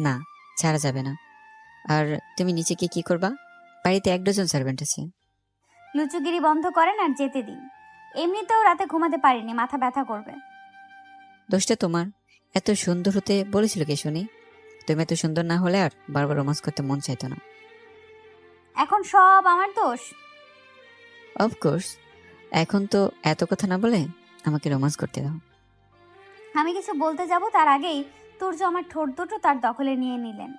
না, ছাড়া যাবে না। আর তুমি নিচে গিয়ে কি করবা? বাড়িতে 1 ডজন সার্ভেন্ট আছে। লুচুগিরি বন্ধ করেন আর যেতে দিন। এমনিতেও রাতে ঘুমাতে পারিনি, মাথা ব্যথা করবে। দোষটা তোমার। এত সুন্দর হতে বলেছিল কে শুনি? তুমি এত সুন্দর না হলে আর বারবার রোমান্স করতে মন চাইতো না। এখন সব আমার দোষ? অফকোর্স। এখন তো এত কথা না বলে আমাকে রোমান্স করতে দাও। আমি কিছু বলতে যাব তার আগেই তুর্য আমার ঠোঁট দুটো তার দখলে নিয়ে নিলেন।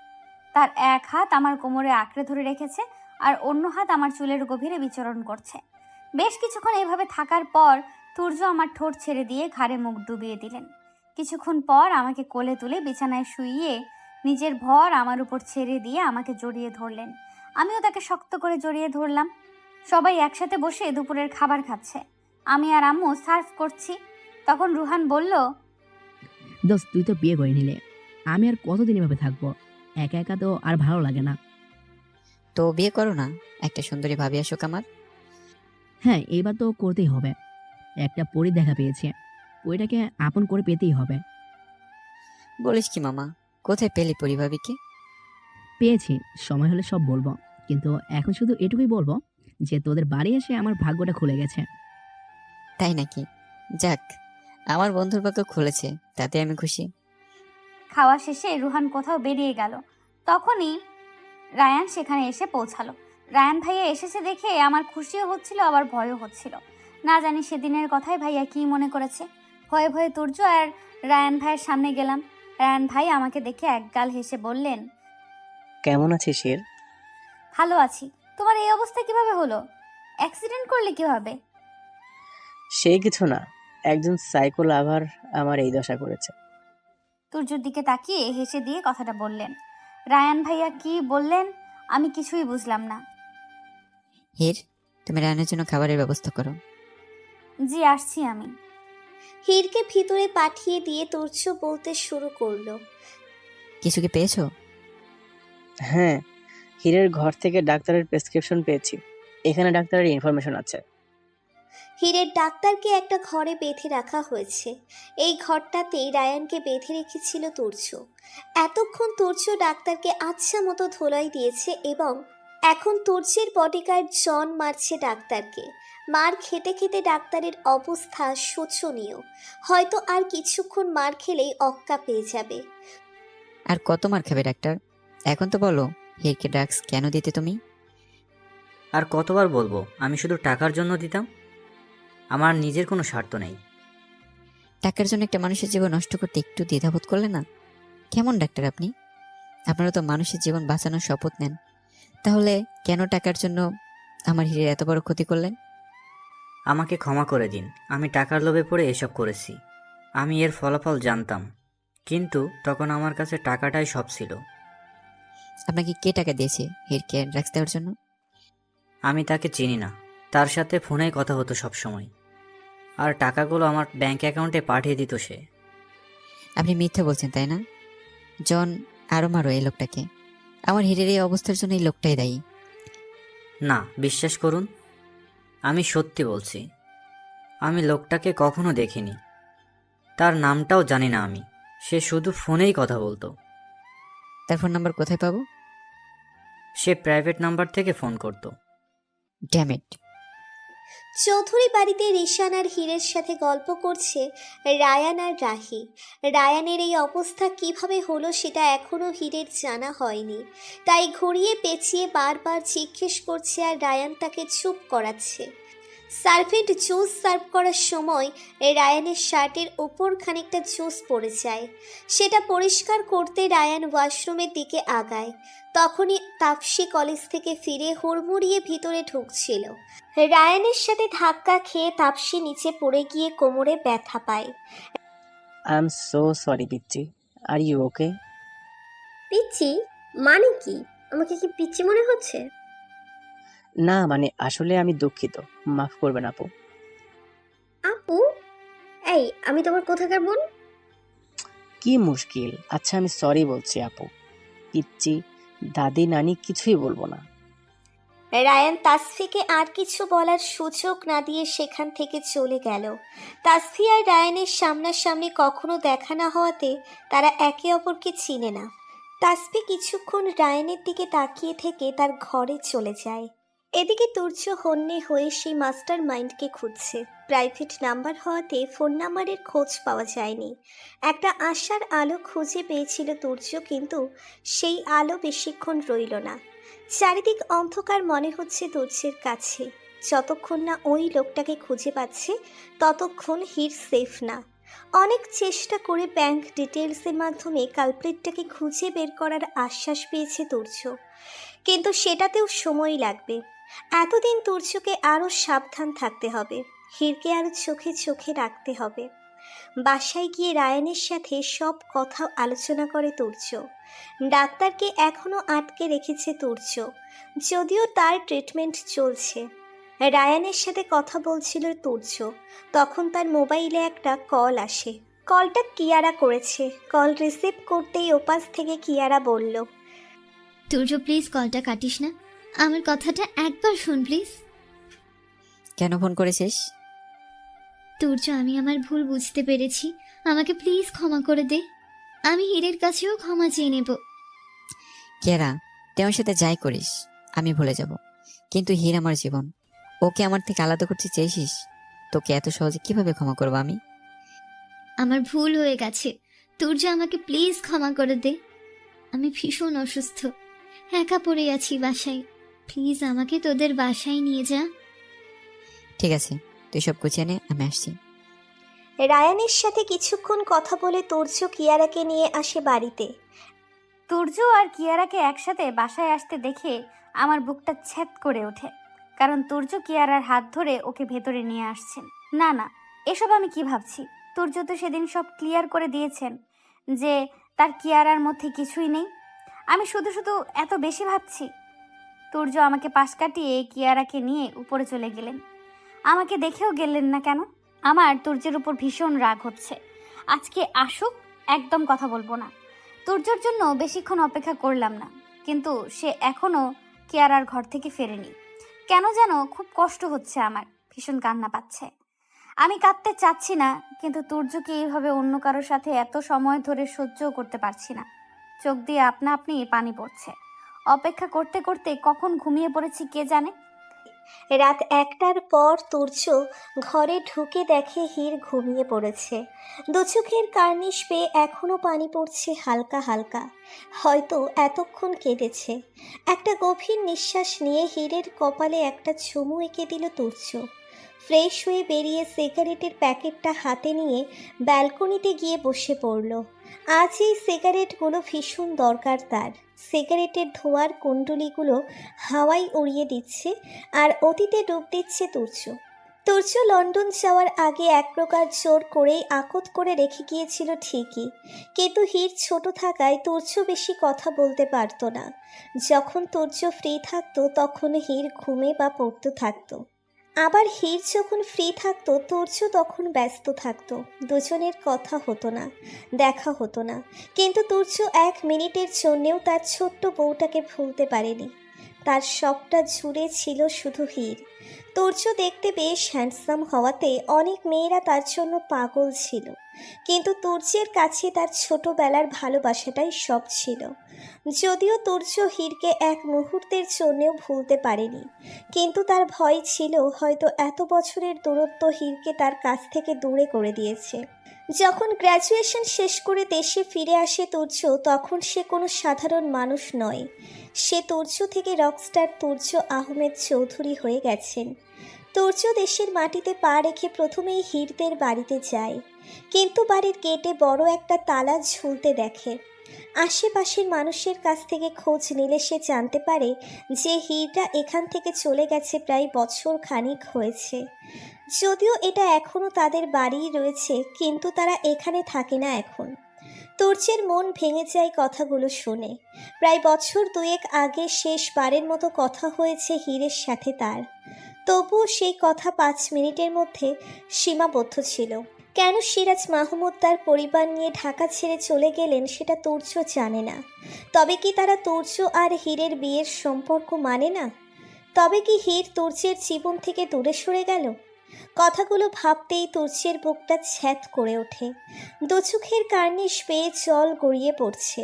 তার এক হাত আমার কোমরে আঁকড়ে ধরে রেখেছে আর অন্য হাত আমার চুলের গভীরে বিচরণ করছে। বেশ কিছুক্ষণ এভাবে থাকার পর তুর্য আমার ঠোঁট ছেড়ে দিয়ে ঘাড়ে মুখ ডুবিয়ে দিলেন। কিছুক্ষণ পর আমাকে কোলে তুলে বিছানায় শুইয়ে নিজের ভর আমার উপর ছেড়ে দিয়ে আমাকে জড়িয়ে ধরলেন। আমিও তাকে শক্ত করে জড়িয়ে ধরলাম। সবাই একসাথে বসে দুপুরের খাবার খাচ্ছে। আমি আর আম্মু সার্ভ করছি। তখন রুহান বলল, দোস্ত, তুই তো বিয়ে করে নিলে, আমি আর কতদিন এভাবে থাকবো? একা একা তো আর ভালো লাগে না। তো বিয়ে করো না, একটা সুন্দরী ভাবি আসুক আমার। হ্যাঁ, এবার তো করতেই হবে। একটা পরী দেখা পেয়েছে, পরীটাকে আপন করে পেতেই হবে। বলিস কি মামা? কোথায় পেলি পরি ভাবিকে? পেয়েছি, সময় হলে সব বলবো। কিন্তু এখন শুধু এটুকুই বলবো যে তোদের বাড়ি এসে আমার ভাগ্যটা খুলে গেছে। তাই নাকি? যাক, আমার বন্ধুর ভাগ্য খুলেছে, তাতে আমি খুশি। খাওয়া শেষে রুহান কোথাও বেরিয়ে গেল। তখনই রায়ান সেখানে এসে পৌঁছালো। রায়ান ভাইয়া এসেছে দেখে আমার খুশিও হচ্ছিল আবার ভয়ও হচ্ছিল। না জানি সেদিনের কথাই ভাইয়া কি মনে করেছে। ভয়ে ভয়ে তুর্য আর রায়ান ভাইয়ের সামনে গেলাম। রায়ান ভাই আমাকে দেখে একগাল হেসে বললেন, কেমন আছিস শের? ভালো আছি। তোমার এই অবস্থা কিভাবে হলো? অ্যাক্সিডেন্ট করলে কিভাবে? সে কিছু না, একজন সাইকো লাভার আমার এই দশা করেছে। তুর্যর দিকে তাকিয়ে হেসে দিয়ে কথাটা বললেন। রায়ান ভাইয়া কি বললেন আমি কিছুই বুঝলাম না। হির, তুমি রান্নার জন্য খাবারের ব্যবস্থা করো। জি, আসছি আমি। হীরকে ভিতরে পাঠিয়ে দিয়ে তুর্য বলতে শুরু করলো। কিছু কি পেয়েছো? হ্যাঁ, হীরের ঘর থেকে ডাক্তারের প্রেসক্রিপশন পেয়েছি। এখানে ডাক্তারের ইনফরমেশন আছে। হীরের ডাক্তারকে একটা ঘরে বেঁধে রাখা হয়েছে। এই ঘরটাতেই রায়ানকে বেঁধে রেখেছিল তুর্য। এতক্ষণ তুর্য ডাক্তারকে আচ্ছা মতো ধোলাই দিয়েছে এবং এখন তুর্যের বডিগার্ড জন মারছে ডাক্তারকে। মার খেতে খেতে ডাক্তারের অবস্থা শোচনীয়। হয়তো আর কিছুক্ষণ মার খেলেই অক্কা পেয়ে যাবে। আর কত মার খাবে ডাক্তার? এখন তো বলো, হিরকে ড্রাগস কেন দিতে তুমি? আর কতবার বলবো আমি শুধু টাকার জন্য দিতাম? আমার নিজের কোনো স্বার্থ নেই। টাকার জন্য একটা মানুষের জীবন নষ্ট করতে একটু দ্বিধাবোধ করলে না? কেমন ডাক্তার আপনি? আপনারা তো মানুষের জীবন বাঁচানোর শপথ নেন, তাহলে কেন টাকার জন্য আমার হিরের এত বড় ক্ষতি করলেন? আমাকে ক্ষমা করে দিন, আমি টাকার লোভে পড়ে এসব করেছি। আমি এর ফলাফল জানতাম, কিন্তু তখন আমার কাছে টাকাটাই সব ছিল। আপনাকে কে টাকা দিয়েছে হিরকে ড্রাগস দেওয়ার জন্য? আমি তাকে চিনি না, তার সাথে ফোনে কথা হতো সব সময়, আর টাকাগুলো আমার ব্যাংক অ্যাকাউন্টে পাঠিয়ে দিত সে। আপনি মিথ্যে বলছেন তাই না? জন, আরো মারো এই লোকটাকে। আমার হিরের এই অবস্থার জন্য এই লোকটাই দায়ী। না, বিশ্বাস করুন, আমি সত্যি বলছি। আমি লোকটাকে কখনো দেখিনি, তার নামটাও জানি না আমি। সে শুধু ফোনেই কথা বলতো। তার ফোন নাম্বার কোথায় পাবো? সে প্রাইভেট নাম্বার থেকে ফোন করতো। Damn it! চৌধুরী বাড়িতে রিশান আর হীরের সাথে গল্প করছে রায়ান আর রাহি। রায়ানের এই অবস্থা কিভাবে হলো সেটা এখনও হীরের জানা হয়নি, তাই ঘুরিয়ে পেঁচিয়ে বারবার জিজ্ঞেস করছে আর রায়ান তাকে চুপ করাচ্ছে। সার্ভেন্ট জুস সার্ভ করার সময় রায়ানের শার্টের ওপর খানিকটা জুস পড়ে যায়। সেটা পরিষ্কার করতে রায়ান ওয়াশরুমের দিকে আগায়। তখনই তাপসী কলেজ থেকে ফিরে হুড়মুড়িয়ে ভিতরে ঢুকছিল। রায়ানের সাথে ধাক্কা খেয়ে তাপসী নিচে পড়ে গিয়ে কোমরে ব্যথা পায়। আই এম সো সরি পিচ্চি, আর ইউ ওকে? পিচ্ছি? মানে কি? আমাকে কি পিচ্ছি মনে হচ্ছে? না মানে আসলে আমি দুঃখিত, মাফ করবেন আপু। আপু? এই, আমি তোমার কোথাকার বোন? কি মুশকিল। আচ্ছা আমি সরি বলছি আপু। পিচ্চি, দাদি নানি কিছুই বলবো না। রায়ান তাসফিকে আর কিছু বলার সুযোগ না দিয়ে সেখান থেকে চলে গেল। তাসফি আর রায়ানের সামনাসামনি কখনো দেখা না হওয়াতে তারা একে অপরকে চিনে না। তাসফি কিছুক্ষণ রায়ানের দিকে তাকিয়ে থেকে তার ঘরে চলে যায়। এদিকে তুর্য হন্যে হয়ে সেই মাস্টার মাইন্ডকে খুঁজছে। প্রাইভেট নাম্বার হওয়াতে ফোন নাম্বারের খোঁজ পাওয়া যায়নি। একটা আশার আলো খুঁজে পেয়েছিল তুর্য, কিন্তু সেই আলো বেশিক্ষণ রইল না। চারিদিক অন্ধকার মনে হচ্ছে তুর্যের কাছে। যতক্ষণ না ওই লোকটাকে খুঁজে পাচ্ছে ততক্ষণ হির সেফ না। অনেক চেষ্টা করে ব্যাংক ডিটেলসের মাধ্যমে কালপ্রিটটাকে খুঁজে বের করার আশ্বাস পেয়েছে তুর্য, কিন্তু সেটাতেও সময় লাগবে। এতদিন তুর্যকে আরও সাবধান থাকতে হবে, হিরকে আরও চোখে চোখে রাখতে হবে। বাসায় গিয়ে রায়ানের সাথে সব কথা আলোচনা করে তুর্য। ডাক্তারকে এখনও আটকে রেখেছে তুর্য, যদিও তার ট্রিটমেন্ট চলছে। রায়ানের সাথে কথা বলছিল তুর্য, তখন তার মোবাইলে একটা কল আসে। কলটা কিয়ারা করেছে। কল রিসিভ করতেই ওপাশ থেকে কিয়ারা বলল, তুর্য প্লিজ কলটা কাটিস না, আমার কথাটা একবার শোন প্লিজ। কেন ফোন করেছিস? তুর্য, আমি আমার ভুল বুঝতে পেরেছি, আমাকে প্লিজ ক্ষমা করে দে। আমি হীরের কাছেও ক্ষমা চেয়ে নেব। কেরা, তুই আমার সাথে যাই করিস আমি ভুলে যাব, কিন্তু হীর আমার জীবন। ওকে আমার থেকে আলাদা করতে চেয়েছিস, তোকে এত সহজে কিভাবে ক্ষমা করবো আমি? আমার ভুল হয়ে গেছে তুর্য, আমাকে প্লিজ ক্ষমা করে দে। আমি ভীষণ অসুস্থ, একা পড়ে আছি বাসায়, প্লিজ আমাকে তোদের বাসায় নিয়ে যা। ঠিক আছে, তুই সব গুছিয়ে নে, আমি আসছি। রায়ানের সাথে কিছুক্ষণ কথা বলে তুর্য কিয়ারাকে নিয়ে আসে বাড়িতে। তুর্য আর কিয়ারাকে একসাথে বাসায় আসতে দেখে আমার বুকটা ছ্যাদ করে ওঠে, কারণ তুর্য কিয়ারার হাত ধরে ওকে ভেতরে নিয়ে আসছেন। না না, এসব আমি কি ভাবছি? তুর্য তো সেদিন সব ক্লিয়ার করে দিয়েছেন যে তার কিয়ারার মধ্যে কিছুই নেই। আমি শুধু শুধু এত বেশি ভাবছি। তুর্য আমাকে পাশ কাটিয়ে কিয়ারাকে নিয়ে উপরে চলে গেলেন। আমাকে দেখেও গেলেন না কেন? আমার তুর্যের উপর ভীষণ রাগ হচ্ছে। আজকে আসুক, একদম কথা বলবো না। তুর্যর জন্য বেশিক্ষণ অপেক্ষা করলাম না, কিন্তু সে এখনও কিয়ারার ঘর থেকে ফেরেনি। কেন যেন খুব কষ্ট হচ্ছে আমার, ভীষণ কান্না পাচ্ছে। আমি কাঁদতে চাচ্ছি না, কিন্তু তুর্যকে এইভাবে অন্য কারোর সাথে এত সময় ধরে সহ্যও করতে পারছি না। চোখ দিয়ে আপনা আপনি পানি পড়ছে। অপেক্ষা করতে করতে কখন ঘুমিয়ে পড়েছি কে জানে। রাত 1টার পর তুর্য ঘরে ঢুকে দেখে হির ঘুমিয়ে পড়েছে। দু চোখের কার্নিশ পেয়ে এখনও পানি পড়ছে হালকা হালকা, হয়তো এতক্ষণ কেঁদেছে। একটা গভীর নিঃশ্বাস নিয়ে হিরের কপালে একটা চুমু এঁকে দিল তুর্য। ফ্রেশ হয়ে বেরিয়ে সিগারেটের প্যাকেটটা হাতে নিয়ে ব্যালকনিতে গিয়ে বসে পড়ল। আজ এই সিগারেটগুলো ভীষণ দরকার তার। সিগারেটের ধোঁয়ার কুণ্ডলিগুলো হাওয়ায় উড়িয়ে দিচ্ছে আর অতীতে ডুব দিচ্ছে তুর্য। তুর্য লন্ডন যাওয়ার আগে এক প্রকার জোর করেই আকত করে রেখে গিয়েছিল ঠিকই, কিন্তু হির ছোট থাকায় তুর্য বেশি কথা বলতে পারত না। যখন তুর্য ফ্রি থাকতো তখন হির ঘুমে বা পড়তে থাকতো, আবার হির যখন ফ্রি থাকতো তুর্য তখন ব্যস্ত থাকতো। দুজনের কথা হতো না, দেখা হতো না, কিন্তু তুর্য 1 মিনিটের জন্যেও তার ছোট্ট বউটাকে ভুলতে পারেনি। তার সবটা জুড়ে ছিল শুধু হির। তুর্য দেখতে বেশ হ্যান্ডসাম হওয়াতে অনেক মেয়েরা তার জন্য পাগল ছিল, কিন্তু তুর্যের কাছে তার ছোটবেলার ভালোবাসাটাই সব ছিল। যদিও তুর্য হিরকে 1 মুহূর্তের জন্যেও ভুলতে পারেনি, কিন্তু তার ভয় ছিল হয়তো এত বছরের দূরত্ব হিরকে তার কাছ থেকে দূরে করে দিয়েছে। যখন গ্র্যাজুয়েশন শেষ করে দেশে ফিরে আসে তুর্য, তখন সে কোনো সাধারণ মানুষ নয়। সে তুর্য থেকে রকস্টার তুর্য আহমেদ চৌধুরী হয়ে গেছেন। তুর্য দেশের মাটিতে পা রেখে প্রথমেই হিরদের বাড়িতে যায়, কিন্তু বাড়ির গেটে বড় একটা তালা ঝুলতে দেখে। আশেপাশের মানুষের কাছ থেকে খোঁজ নিলে সে জানতে পারে যে হিররা এখান থেকে চলে গেছে প্রায় বছর খানিক হয়েছে। যদিও এটা এখনও তাদের বাড়িই রয়েছে, কিন্তু তারা এখানে থাকে না এখন। তুর্যের মন ভেঙে যায় কথাগুলো শুনে। প্রায় বছর 2 আগে শেষবারের মতো কথা হয়েছে হিরের সাথে তার, তবুও সেই কথা 5 মিনিটের মধ্যে সীমাবদ্ধ ছিল। কেন সিরাজ মাহমুদ তার পরিবার নিয়ে ঢাকা ছেড়ে চলে গেলেন সেটা তুর্য জানে না। তবে কি তারা তুর্য আর হীরের বিয়ের সম্পর্ক মানে না? তবে কি হীর তুর্যের জীবন থেকে দূরে সরে গেল? কথাগুলো ভাবতেই তুর্যের বুকটা ছ্যাঁত করে ওঠে। দু চোখের কার্নিশ পেয়ে জল গড়িয়ে পড়ছে।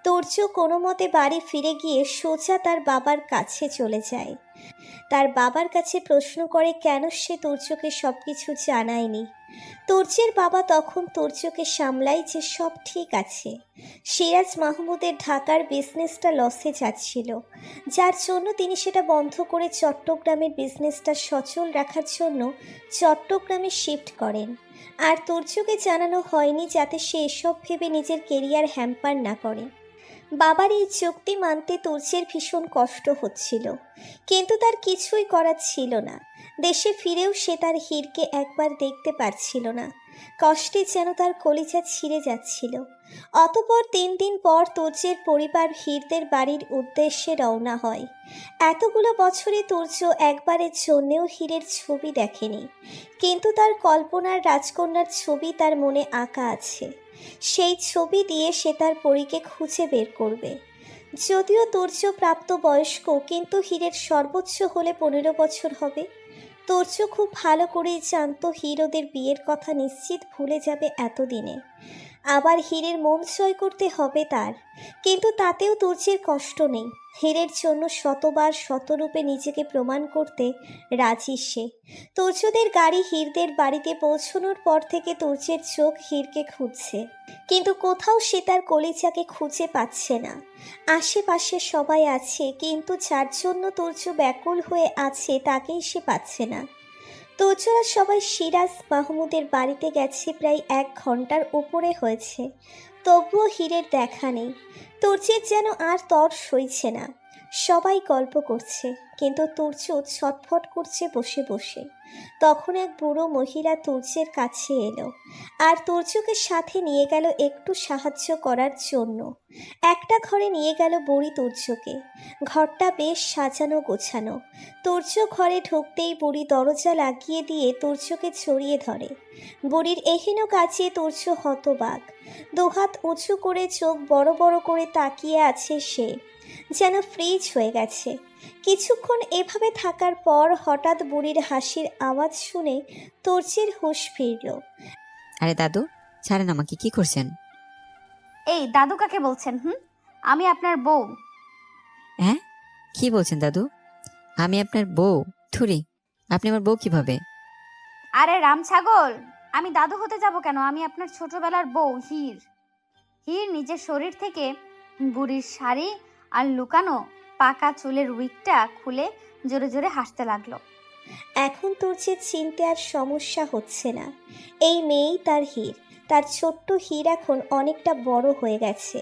তুর্য কোনো মতে বাড়ি ফিরে গিয়ে সোজা তার বাবার কাছে চলে যায়। তার বাবার কাছে প্রশ্ন করে কেন সে তুর্যকে সব কিছু জানায়নি। তুর্যের বাবা তখন তুর্যকে সামলায় যে সব ঠিক আছে। সিরাজ মাহমুদের ঢাকার বিজনেসটা লসে যাচ্ছিল, যার জন্য তিনি সেটা বন্ধ করে চট্টগ্রামের বিজনেসটা সচল রাখার জন্য চট্টগ্রামে শিফট করেন। আর তুর্যকে জানানো হয়নি যাতে সে এসব ভেবে নিজের কেরিয়ার হ্যাম্পার না করে। বাবার এই চুক্তি মানতে তুর্যের ভীষণ কষ্ট হচ্ছিল, কিন্তু তার কিছুই করার ছিল না। দেশে ফিরেও সে তার হীরকে একবার দেখতে পারছিল না। কষ্টে যেন তার কলিজা ছিঁড়ে যাচ্ছিল। অতঃপর 3 দিন পর তুর্যের পরিবার হীরদের বাড়ির উদ্দেশ্যে রওনা হয়। এতগুলো বছরে তুর্য একবারের জন্যেও হীরের ছবি দেখেনি, কিন্তু তার কল্পনার রাজকন্যার ছবি তার মনে আঁকা আছে। সেই ছবি দিয়ে সে তার পরীকে খুঁজে বের করবে। যদিও তুর্য প্রাপ্তবয়স্ক, কিন্তু হীরের সর্বোচ্চ হলে 15 বছর হবে। তুর্য খুব ভালো করেই জানতো হীর ওদের বিয়ের কথা নিশ্চিত ভুলে যাবে এতদিনে। আবার হীরের মন জয় করতে হবে তার, কিন্তু তাতেও তুর্যের কষ্ট নেই। হীরের জন্য শতবার শতরূপে নিজেকে প্রমাণ করতে রাজি সে। তুর্যদের গাড়ি হীরদের বাড়িতে পৌঁছানোর পর থেকে তুর্যের চোখ হীরকে খুঁজছে, কিন্তু কোথাও সে তার কলিজাকে খুঁজে পাচ্ছে না। আশেপাশে সবাই আছে, কিন্তু যার জন্য তুর্য ব্যাকুল হয়ে আছে তাকেই সে পাচ্ছে না। তুর্যরা সবাই সিরাজ মাহমুদের বাড়িতে গেছে প্রায় 1 ঘন্টার উপরে হয়েছে, তবুও হীরের দেখা নেই। তুর্যের যেন আর তর সইছে না। সবাই গল্প করছে, কিন্তু তুর্য ছটফট করছে বসে বসে। তখন এক বুড়ো মহিলা তুর্যের কাছে এলো, আর তুর্যকে সাথে নিয়ে গেল একটু সাহায্য করার জন্য। একটা ঘরে নিয়ে গেল বুড়ি তুর্যকে। ঘরটা বেশ সাজানো গোছানো। তুর্য ঘরে ঢুকতেই বুড়ি দরজা লাগিয়ে দিয়ে তুর্যকে জড়িয়ে ধরে। বুড়ির এহেন কাজে তুর্য হতবাক। দুহাত উঁচু করে চোখ বড় বড় করে তাকিয়ে আছে সে, যেন ফ্রিজ হয়ে গেছে। কিছুক্ষণ এভাবে থাকার পর হঠাৎ বুড়ির হাসির আওয়াজ শুনে তুর্যের হুঁশ ফিরল। আরে দাদু, ছাড়েন আমাকে, কি করছেন? এই দাদু কাকে বলছেন? আমি আপনার বউ। হ্যাঁ, কি বলছেন দাদু? আমি আপনার বউ? থুরি, আপনি আমার বউ কিভাবে? আরে রাম ছাগল, আমি দাদু হতে যাব কেন? আমি আপনার ছোটবেলার বউ হীর। হীর নিজের শরীর থেকে বুড়ির শাড়ি আর লুকানো পাকা চুলের উইকটা খুলে জোরে জোরে হাসতে লাগলো। এখন তুর্যের চিনতে আর সমস্যা হচ্ছে না। এই মেয়েই তার হীর। তার ছোট্ট হীর এখন অনেকটা বড় হয়ে গেছে,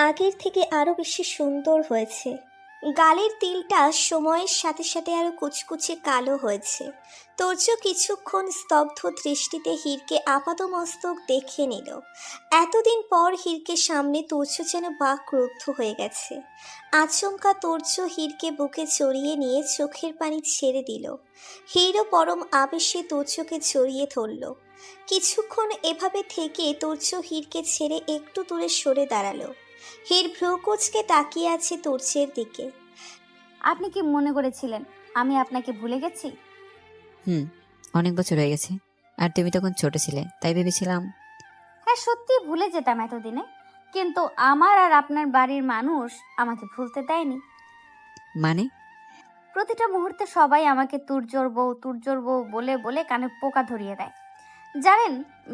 আগের থেকে আরও বেশি সুন্দর হয়েছে। গালের তিলটা সময়ের সাথে সাথে আরও কুচকুচে কালো হয়েছে। তুর্য কিছুক্ষণ স্তব্ধ দৃষ্টিতে হীরকে আপাতমস্তক দেখে নিল। এতদিন পর হীরকে সামনে তুর্য যেন বাকরুদ্ধ হয়ে গেছে। আচমকা তুর্য হীরকে বুকে জড়িয়ে নিয়ে চোখের পানি ছেড়ে দিল। হীরও পরম আবেশে তুর্যকে জড়িয়ে ধরল। কিছুক্ষণ এভাবে থেকে তুর্য হীরকে ছেড়ে একটু দূরে সরে দাঁড়ালো। হীর ভ্রুকুচকে তাকিয়ে আছে তুর্যের দিকে। আপনি কি মনে করেছিলেন আমি আপনাকে ভুলে গেছি? অনেক বছর হয়ে গেছে, আর তুমি তখন ছোট ছিলে, তাই ভেবেছিলাম। হ্যাঁ, সত্যি ভুলে যেতাম এতদিনে, কিন্তু আমার আর আপনার বাড়ির মানুষ আমাকে ভুলতে দেয়নি। মানে? প্রতিটা মুহূর্তে সবাই আমাকে তুর্যর বউ বলে বলে কানে পোকা ধরিয়ে দেয়। জানেন,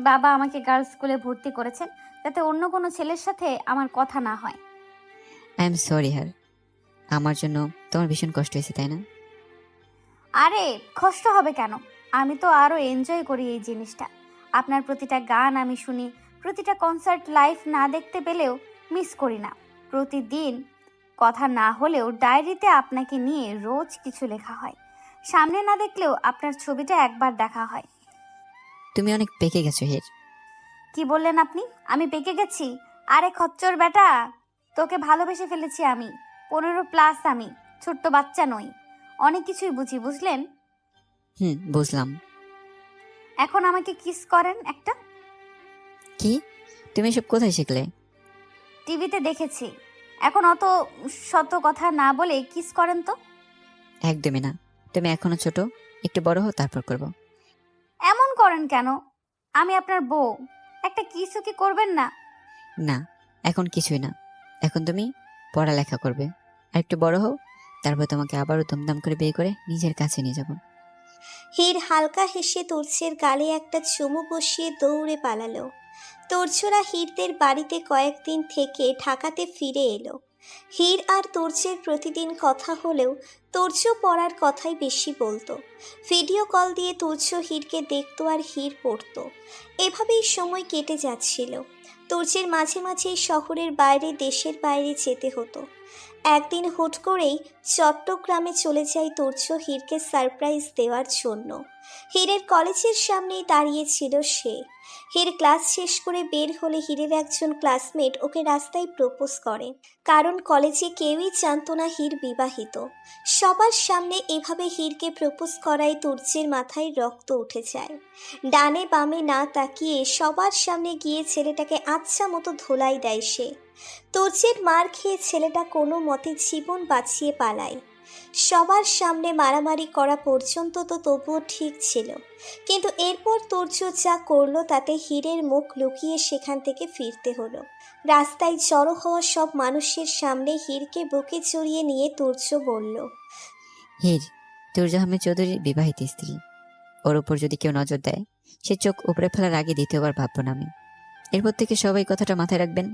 বাবা আমাকে গার্লস স্কুলে ভর্তি করেছেন যাতে অন্য কোনো ছেলের সাথে আমার কথা না হয়। আই এম সরি হার, আমার জন্য তোমার ভীষণ কষ্ট হয়েছে, তাই না? আরে কষ্ট হবে কেন? আমি তো আরো এনজয় করি এই জিনিসটা। আপনার প্রতিটা গান আমি শুনি, প্রতিটা কনসার্ট লাইভ না দেখতে পেলেও মিস করি না। প্রতিদিন কথা না হলেও ডায়েরিতে আপনাকে নিয়ে রোজ কিছু লেখা হয়। সামনে না দেখলেও আপনার ছবিটা একবার দেখা হয়। তুমি অনেক পেকে গেছো হির। কি বললেন আপনি? আমি পেকে গেছি? আরে খচ্চর বেটা, তোকে ভালোবেসে ফেলেছি আমি। 15+, আমি ছোট্ট বাচ্চা নই, অনেক কিছুই বুঝি, বুঝলেন? বুঝলাম। এখন আমাকে কিস করেন একটা। কি? তুমি এসব কোথায় শিখলে? টিভিতে দেখেছি। এখন অত শত কথা না বলে কিস করেন তো। একদমই না, তুমি এখনো ছোট, একটু বড় হও তারপর করবো। এমন করেন কেন? আমি আপনার বউ, একটা কিছু কি করবেন না? না, এখন কিছুই না। এখন তুমি পড়ালেখা করবে, আর একটু বড় হও, তারপর তোমাকে আবারও ধুমধাম করে বিয়ে করে নিজের কাছে নিয়ে যাব। হীর হালকা হেসে তুর্যের গালে একটা চুমু বসিয়ে দৌড়ে পালালো। তুর্যরা হীরদের বাড়িতে কয়েকদিন থেকে ঢাকাতে ফিরে এলো। হীর আর তুর্যের প্রতিদিন কথা হলেও তুর্য পড়ার কথাই বেশি বলতো। ভিডিও কল দিয়ে তুর্য হীরকে দেখতো আর হীর পড়তো। এভাবেই সময় কেটে যাচ্ছিল। তুর্যের মাঝে মাঝেই শহরের বাইরে, দেশের বাইরে যেতে হতো। একদিন হুট করেই চট্টগ্রামে চলে যায় তুর্য হীরকে সারপ্রাইজ দেওয়ার জন্য। হীরের কলেজের সামনেই দাঁড়িয়েছিল সে। হীর ক্লাস শেষ করে বের হলে হীরের একজন ক্লাসমেট ওকে রাস্তায় প্রপোজ করে, কারণ কলেজে কেউই জানতো না হীর বিবাহিত। সবার সামনে এভাবে হীরকে প্রপোজ করায় তুর্যের মাথায় রক্ত উঠে যায়। ডানে বামে না তাকিয়ে সবার সামনে গিয়ে ছেলেটাকে আচ্ছা মতো ধোলাই দেয় সে। তুর্যের মার খেয়ে ছেলেটা কোনো মতে জীবন বাঁচিয়ে পালায়। সবার সামনে মারামারি করা পর্যন্ত তো তবুও ঠিক ছিল, কিন্তু এরপর তুর্য যা করলো তাতে হীরের মুখ লুকিয়ে সেখান থেকে ফিরতে হলো। রাস্তায় জড়ো হওয়া সব মানুষের সামনে হীরকে বুকে জড়িয়ে নিয়ে তুর্য বলল, হীর, তুর্য আহমেদ চৌধুরীর বিবাহিত স্ত্রী। ওর উপর যদি কেউ নজর দেয়, সে চোখ উপড়ে ফেলার আগে দ্বিতীয়বার ভাববো না আমি। এরপর থেকে সবাই কথাটা মাথায় রাখবেন।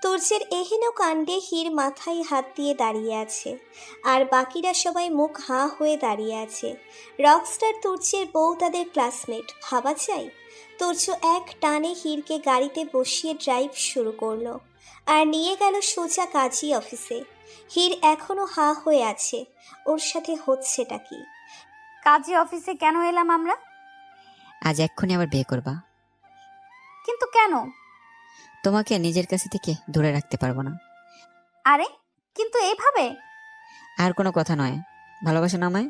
তুর্যের এহেন কাণ্ডে হীর মাথায় হাত দিয়ে দাঁড়িয়ে আছে, আর বাকিরা সবাই মুখ হাঁ হয়ে দাঁড়িয়ে আছে। রকস্টার তুর্যের বউ তাদের ক্লাসমেট, ভাবা যায়? তুর্য এক টানে হীরকে গাড়িতে বসিয়ে ড্রাইভ শুরু করলো আর নিয়ে গেল সোজা কাজী অফিসে। হীর এখনো হাঁ হয়ে আছে, ওর সাথে হচ্ছেটা কি? কাজী অফিসে কেন এলাম আমরা? আজ এক্ষুনি আবার বিয়ে করবা। কিন্তু কেন? তোমাকে নিজের কাছে থেকে দূরে রাখতে পারবো না। আরে কিন্তু এইভাবে? আর কোনো কথা নয়। ভালোবাসো না আমায়?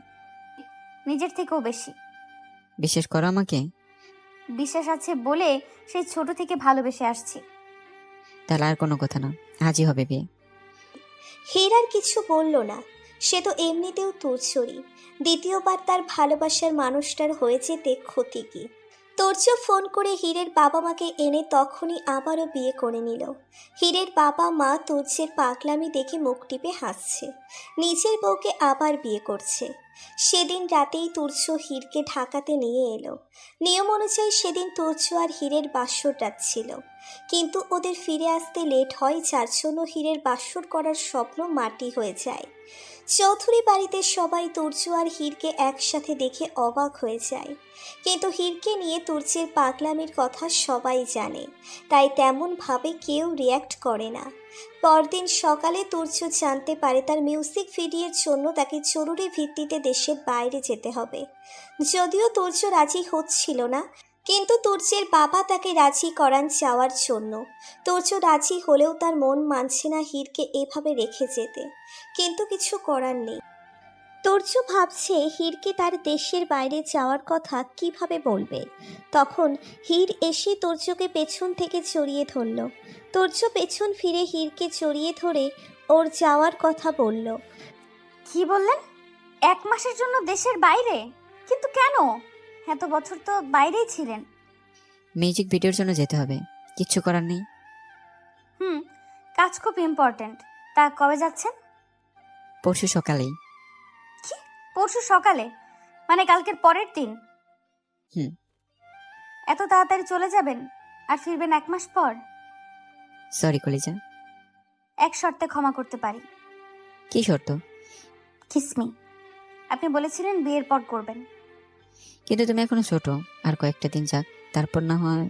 নিজের থেকেও বেশি। বিশ্বাস করো আমাকে? বিশ্বাস আছে বলে সেই ছোট থেকে ভালোবেসে আসছি। তাহলে আর কোনো কথা না, আজই হবে বিয়ে। হীর আর কিছু বলল না। সে তো এমনিতেও তুর্যরই। দ্বিতীয়বার তার ভালোবাসার মানুষটার হয়ে যেতে ক্ষতি কি? তুর্য ফোন করে হীরের বাবা মাকে এনে তখনই আবারও বিয়ে করে নিল। হীরের বাবা মা তুর্যের পাগলামি দেখে মুখ টিপে হাসছে। নিজের বউকে আবার বিয়ে করছে। সেদিন রাতেই তুর্য হীরকে ঢাকাতে নিয়ে এলো। নিয়ম অনুযায়ী সেদিন তুর্য আর হীরের বাসর রাত ছিল, কিন্তু ওদের ফিরে আসতে লেট হয়, যার জন্য হীরের বাসর করার স্বপ্ন মাটি হয়ে যায়। চৌধুরী বাড়িতে সবাই তুর্য আর হীরকে একসাথে দেখে অবাক হয়ে যায়, কিন্তু হীরকে নিয়ে তুর্যের পাগলামির কথা সবাই জানে, তাই তেমনভাবে কেউ রিয়্যাক্ট করে না। পরদিন সকালে তুর্য জানতে পারে তার মিউজিক ভিডিওর জন্য তাকে জরুরি ভিত্তিতে দেশের বাইরে যেতে হবে। যদিও তুর্য রাজি হচ্ছিল না, কিন্তু তুর্যের বাবা তাকে রাজি করান যাওয়ার জন্য। তুর্য রাজি হলেও তার মন মানছে না হীরকে এভাবে রেখে যেতে, কিন্তু কিছু করার নেই। তুর্য ভাবছে হীরকে তার দেশের বাইরে যাওয়ার কথা কিভাবে বলবে। তখন হীর এসে তুর্যকে পেছন থেকে জড়িয়ে ধরল। তুর্য পেছন ফিরে হীরকে জড়িয়ে ধরে ওর যাওয়ার কথা বলল। কি বললেন? 1 মাসের জন্য দেশের বাইরে? কিন্তু কেন? এত বছর তো বাইরেই ছিলেন। মিউজিক ভিডিওর জন্য যেতে হবে, কিচ্ছু করার নেই। কাজ খুব ইম্পর্ট্যান্ট। তা কবে যাচ্ছেন? পরশু সকালেই। কি? পরশু সকালে? মানে কালকের পরের দিন? হুম। এত তাড়াতাড়ি চলে যাবেন আর ফিরবেন 1 মাস পর? সরি কলিজা। এক শর্তে ক্ষমা করতে পারি। কি শর্ত? কিসমি। আপনি বলেছিলেন বিয়ের পর করবেন। কিন্তু তুমি এখনো ছোট, আর কয়েকটা দিন যাক, তারপর না হয়।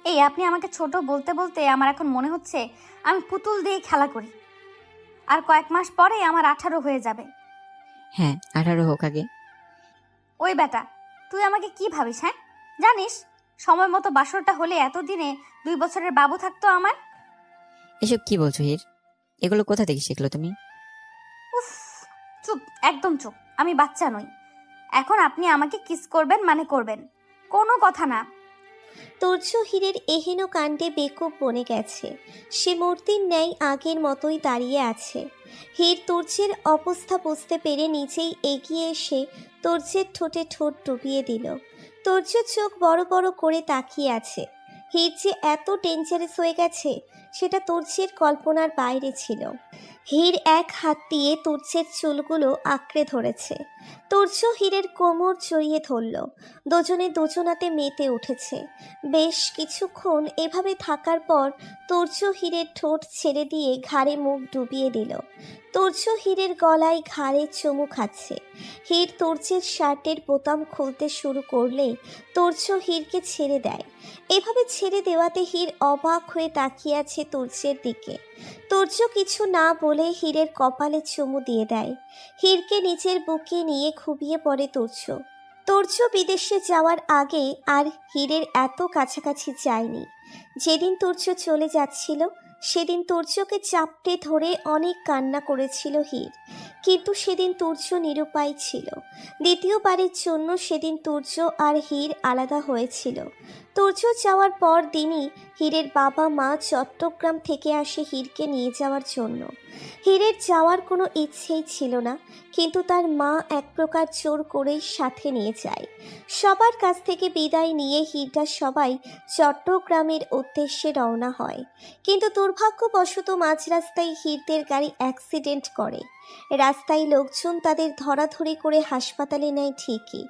এই আপনি আমাকে ছোট বলতে বলতে আমার এখন মনে হচ্ছে আমি পুতুল দিয়ে খেলা করি। আর কয়েক মাস পরে আমার 18 হয়ে যাবে। হ্যাঁ, 18 হোক আগে। ওই বেটা, তুই আমাকে কি ভাবিস? হ্যাঁ, জানিস সময় মতো বাসরটা হলে এতদিনে 2 বছরের বাবু থাকতো আমার। এসব কি বলছো হীর? এগুলো কোথা থেকে শিখলো তুমি? উফ, চুপ, একদম চুপ। আমি বাচ্চা নই। এখন আপনি আমাকে কিস করবেন মানে করবেন, কোনো কথা না। তুর্য হীরের এহেন কাণ্ডে বেকুব বনে গেছে। সে মূর্তির ন্যায় আগের মতোই দাঁড়িয়ে আছে। হীর তুর্যের অবস্থা বুঝতে পেরে নিজেই এগিয়ে এসে তুর্যের ঠোঁটে ঠোঁট ডুবিয়ে দিল। তোর্য চোখ বড় বড় করে তাকিয়ে আছে। হির যে এত ডেঞ্জারাস হয়ে গেছে সেটা তোর্যের কল্পনার বাইরে ছিল। হীর এক হাত দিয়ে তুর্যের চুলগুলো আঁকড়ে ধরেছে। তুর্য হীরের কোমর জড়িয়ে ধরল। দুজনে দুজনাতে মেতে উঠেছে। বেশ কিছুক্ষণ এভাবে থাকার পর তুর্য হীরের ঠোঁট ছেড়ে দিয়ে ঘাড়ে মুখ ডুবিয়ে দিল। তুর্য হীরের গলায় ঘাড়ে চুমু খাচ্ছে। হীর তুর্যের শার্টের বোতাম খুলতে শুরু করলে তুর্য হীরকে ছেড়ে দেয়। এভাবে ছেড়ে দেওয়াতে হীর অবাক হয়ে তাকিয়ে আছে তুর্যের দিকে। তুর্য কিছু না বলে হীরের কপালে চুমু দিয়ে দেয়। হীরকে নিজের বুকে নিয়ে ঘুমিয়ে পড়ে তুর্য। তুর্য বিদেশে যাওয়ার আগে আর হীরের এত কাছাকাছি যায়নি। যেদিন তুর্য চলে যাচ্ছিল সেদিন তুর্যকে চাপটে ধরে অনেক কান্না করেছিল হীর, কিন্তু সেদিন তুর্য নিরুপায় ছিল। দ্বিতীয়বারের জন্য সেদিন তুর্য আর হীর আলাদা হয়েছিল। তুর্য যাওয়ার পর দিনই হীরের বাবা মা চট্টগ্রাম থেকে আসে হীরকে নিয়ে যাওয়ার জন্য। হীরের যাওয়ার কোনো ইচ্ছেই ছিল না, কিন্তু তার মা এক প্রকার জোর করেই সাথে নিয়ে যায়। সবার কাছ থেকে বিদায় নিয়ে হীররা সবাই চট্টগ্রামের উদ্দেশ্যে রওনা হয়, কিন্তু দুর্ভাগ্যবশত মাঝ রাস্তায় হীরদের গাড়ি অ্যাক্সিডেন্ট করে। রাস্তায় লোকজন তাদের ধরাধরি করে হাসপাতালে নেয় ঠিকই,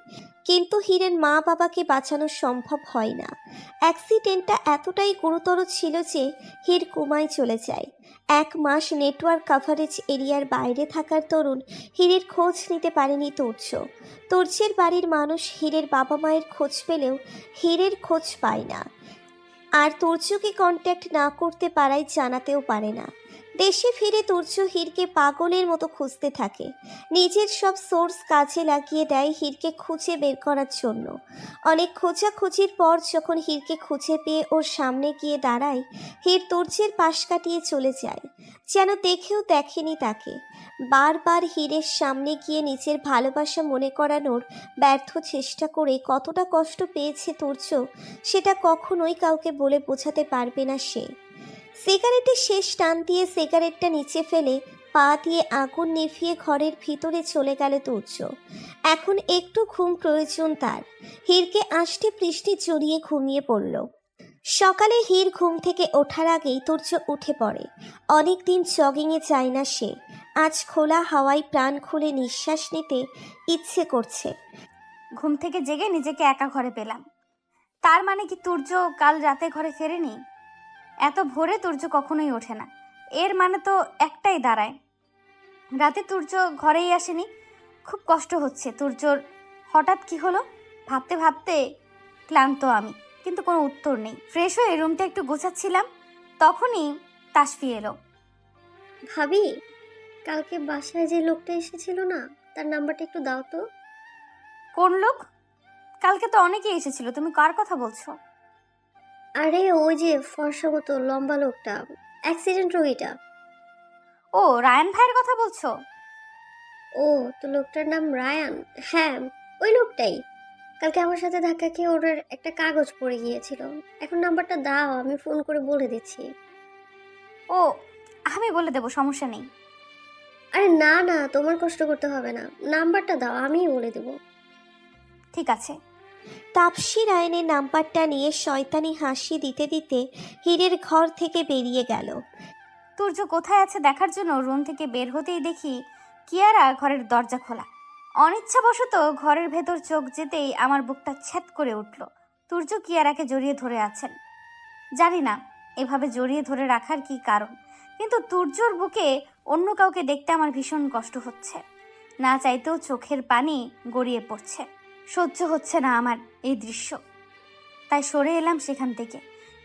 কিন্তু হীরের মা বাবাকে বাঁচানো সম্ভব হয় না। অ্যাক্সিডেন্টটা এতটাই গুরুতর ছিল যে হীর কোমায় চলে যায়। 1 মাস নেটওয়ার্ক কাভারেজ এরিয়ার বাইরে থাকার দরুন হীরের খোঁজ নিতে পারেনি তুর্য। তুর্যের বাড়ির মানুষ হীরের বাবা মায়ের খোঁজ পেলেও হীরের খোঁজ পায় না, আর তুর্যকে কন্ট্যাক্ট না করতে পারায় জানাতেও পারে না। দেশে ফিরে তুর্য হীরকে পাগলের মতো খুঁজতে থাকে। নিজের সব সোর্স কাজে লাগিয়ে দেয় হীরকে খুঁজে বের করার জন্য। অনেক খোঁজাখুঁজির পর যখন হীরকে খুঁজে পেয়ে ওর সামনে গিয়ে দাঁড়ায়, হীর তুর্যের পাশ কাটিয়ে চলে যায়, যেন দেখেও দেখেনি তাকে। বারবার হীরের সামনে গিয়ে নিজের ভালোবাসা মনে করানোর ব্যর্থ চেষ্টা করে কতটা কষ্ট পেয়েছে তুর্য, সেটা কখনোই কাউকে বলে বোঝাতে পারবে না সে। সিগারেটের শেষ টান দিয়ে সিগারেটটা নিচে ফেলে পা দিয়ে আগুন নিভিয়ে ঘরের ভিতরে চলে গেল তুর্য। এখন একটু ঘুম প্রয়োজন তার। হীরকে আষ্টে পৃষ্ঠে জড়িয়ে ঘুমিয়ে পড়ল। সকালে হীর ঘুম থেকে ওঠার আগেই তুর্য উঠে পড়ে। অনেক দিন জগিংয়ে যায় না সে। আজ খোলা হাওয়ায় প্রাণ খুলে নিঃশ্বাস নিতে ইচ্ছে করছে। ঘুম থেকে জেগে নিজেকে একা ঘরে পেলাম। তার মানে কি তুর্য কাল রাতে ঘরে ফেরেনি? এত ভোরে তুর্য কখনোই ওঠে না, এর মানে তো একটাই দাঁড়ায়, রাতে তুর্য ঘরেই আসেনি। খুব কষ্ট হচ্ছে তুর্যর হঠাৎ কি হলো ভাবতে ভাবতে ক্লান্ত আমি, কিন্তু কোনো উত্তর নেই। ফ্রেশ হয়ে রুমটা একটু গোছাচ্ছিলাম, তখনই তাসফি এলো। ভাবি, কালকে বাসায় যে লোকটা এসেছিল না, তার নাম্বারটা একটু দাও তো। কোন লোক? কালকে তো অনেকেই এসেছিল, তুমি কার কথা বলছো? আরে ওই যে ফর্সা মতো লম্বা লোকটা, অ্যাক্সিডেন্ট রোগীটা। ও, রায়ান ভাইয়ের কথা বলছো? ও, তো লোকটার নাম রায়ান। হ্যাঁ, ওই লোকটাই। কালকে আমার সাথে ধাক্কা খেয়ে ওর একটা কাগজ পড়ে গিয়েছিল। এখন নাম্বারটা দাও, আমি ফোন করে বলে দিচ্ছি। ও, আমি বলে দেবো, সমস্যা নেই। আরে না না, তোমার কষ্ট করতে হবে না, নাম্বারটা দাও, আমিই বলে দেবো। ঠিক আছে। তাপসী রায়নের নাম্বারটা নিয়ে শয়তানি হাসি দিতে দিতে হীরের ঘর থেকে বেরিয়ে গেল। তুর্য কোথায় আছে দেখার জন্য রুম থেকে বের হতেই দেখি কিয়ারা ঘরের দরজা খোলা। অনিচ্ছাবশত ঘরের ভেতর চোখ যেতেই আমার বুকটা ছ্যাদ করে উঠল। তুর্য কিয়ারাকে জড়িয়ে ধরে আছেন। জানি না এভাবে জড়িয়ে ধরে রাখার কি কারণ, কিন্তু তুর্যর বুকে অন্য কাউকে দেখতে আমার ভীষণ কষ্ট হচ্ছে। না চাইতেও চোখের পানি গড়িয়ে পড়ছে। সহ্য হচ্ছে না আমার এই দৃশ্য, তাই সরে এলাম সেখান থেকে।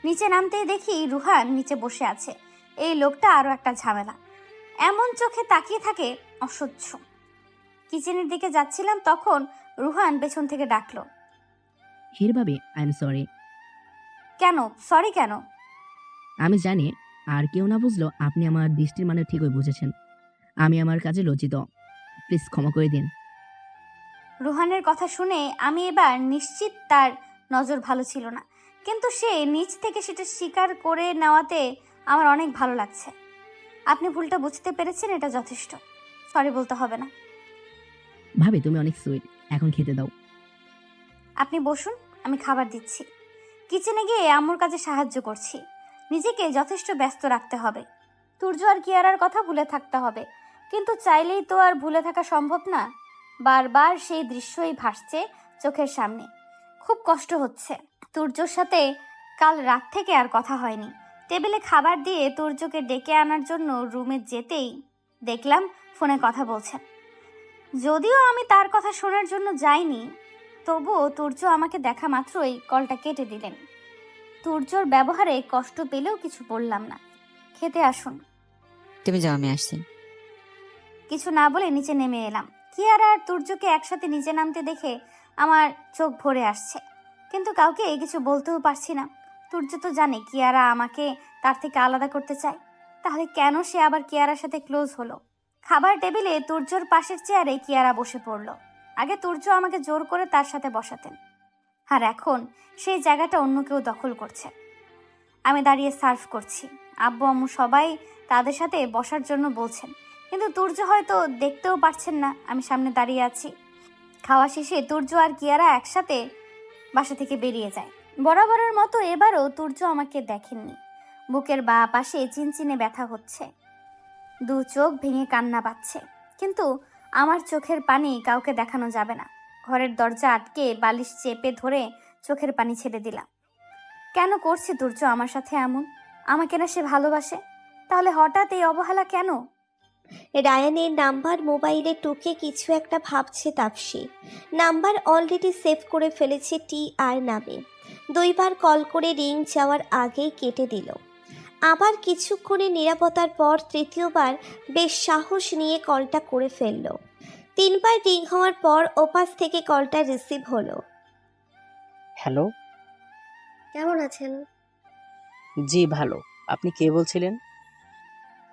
নিচে নামতেই দেখি রুহান নিচে বসে আছে। এই লোকটা আরও একটা ঝামেলা, এমন চোখে তাকিয়ে থাকে, অসহ্য। কিচেনের দিকে যাচ্ছিলাম, তখন রুহান পেছন থেকে ডাকলো, হীর ভাবি, আই এম সরি। কেন সরি কেন? আমি জানি, আর কেউ না বুঝলো আপনি আমার দৃষ্টির মানে ঠিকই বুঝেছেন। আমি আমার কাজে লজ্জিত, প্লিজ ক্ষমা করে দিন। রুহানের কথা শুনে আমি এবার নিশ্চিত তার নজর ভালো ছিল না, কিন্তু সে নিজ থেকে সেটা স্বীকার করে নেওয়াতে আমার অনেক ভালো লাগছে। আপনি ভুলটা বুঝতে পেরেছেন, এটা যথেষ্ট, সরি বলতে হবে না। ভাবি, তুমি অনেক সুইট, এখন খেতে দাও। আপনি বসুন, আমি খাবার দিচ্ছি। কিচেনে গিয়ে আম্মুর কাজে সাহায্য করছি। নিজেকে যথেষ্ট ব্যস্ত রাখতে হবে। তুর্য আর কিয়ারার কথা ভুলে থাকতে হবে, কিন্তু চাইলেই তো আর ভুলে থাকা সম্ভব না। বারবার সেই দৃশ্যই ভাসছে চোখের সামনে। খুব কষ্ট হচ্ছে। তুর্যর সাথে কাল রাত থেকে আর কথা হয়নি। টেবিলে খাবার দিয়ে তুর্যকে ডেকে আনার জন্য রুমে যেতেই দেখলাম ফোনে কথা বলছেন। যদিও আমি তার কথা শোনার জন্য যাইনি, তবুও তুর্য আমাকে দেখা মাত্রই কলটা কেটে দিলেন। তুর্যর ব্যবহারে কষ্ট পেলেও কিছু বললাম না। খেতে আসুন। তুমি যাও, আমি আসছি। কিছু না বলে নিচে নেমে এলাম। কিয়ারা আর তুর্যকে একসাথে নিচে নামতে দেখে আমার চোখ ভরে আসছে, কিন্তু কাউকে কিছু বলতেও পারছি না। তুর্য তো জানে কিয়ারা আমাকে তার থেকে আলাদা করতে চায়, তাহলে কেন সে আবার কিয়ারার সাথে ক্লোজ হলো? খাবার টেবিলে তুর্যর পাশের চেয়ারে কিয়ারা বসে পড়ল। আগে তুর্য আমাকে জোর করে তার সাথে বসাতেন, আর এখন সেই জায়গাটা অন্য কেউ দখল করছে। আমি দাঁড়িয়ে সার্ভ করছি। আব্বু আম্মু সবাই তাদের সাথে বসার জন্য বলছেন, কিন্তু তুর্য হয়তো দেখতেও পারছেন না আমি সামনে দাঁড়িয়ে আছি। খাওয়া শেষে তুর্য আর কিয়ারা একসাথে বাসা থেকে বেরিয়ে যায়। বরাবরের মতো এবারও তুর্য আমাকে দেখেননি। বুকের বাঁ পাশে চিনচিনে ব্যথা হচ্ছে, দু চোখ ভেঙে কান্না পাচ্ছে, কিন্তু আমার চোখের পানি কাউকে দেখানো যাবে না। ঘরের দরজা আটকে বালিশ চেপে ধরে চোখের পানি ছেড়ে দিলাম। কেন করছে তুর্য আমার সাথে এমন? আমাকে না সে ভালোবাসে, তাহলে হঠাৎ এই অবহেলা কেন? রায়ানের নাম্বার মোবাইলে টুকে কিছু একটা ভাবছে তাপসী। নাম্বার অলরেডি সেভ করে ফেলেছে TR নামে। 2 বার কল করে রিং যাওয়ার আগেই কেটে দিল। আবার কিছুক্ষণের নিরাপত্তার পর 3য় বার বেশ সাহস নিয়ে কলটা করে ফেলল। 3 বার রিং হওয়ার পর ওপাশ থেকে কলটা রিসিভ হলো। হ্যালো। কেমন আছেন? জি ভালো। আপনি কে বলছিলেন?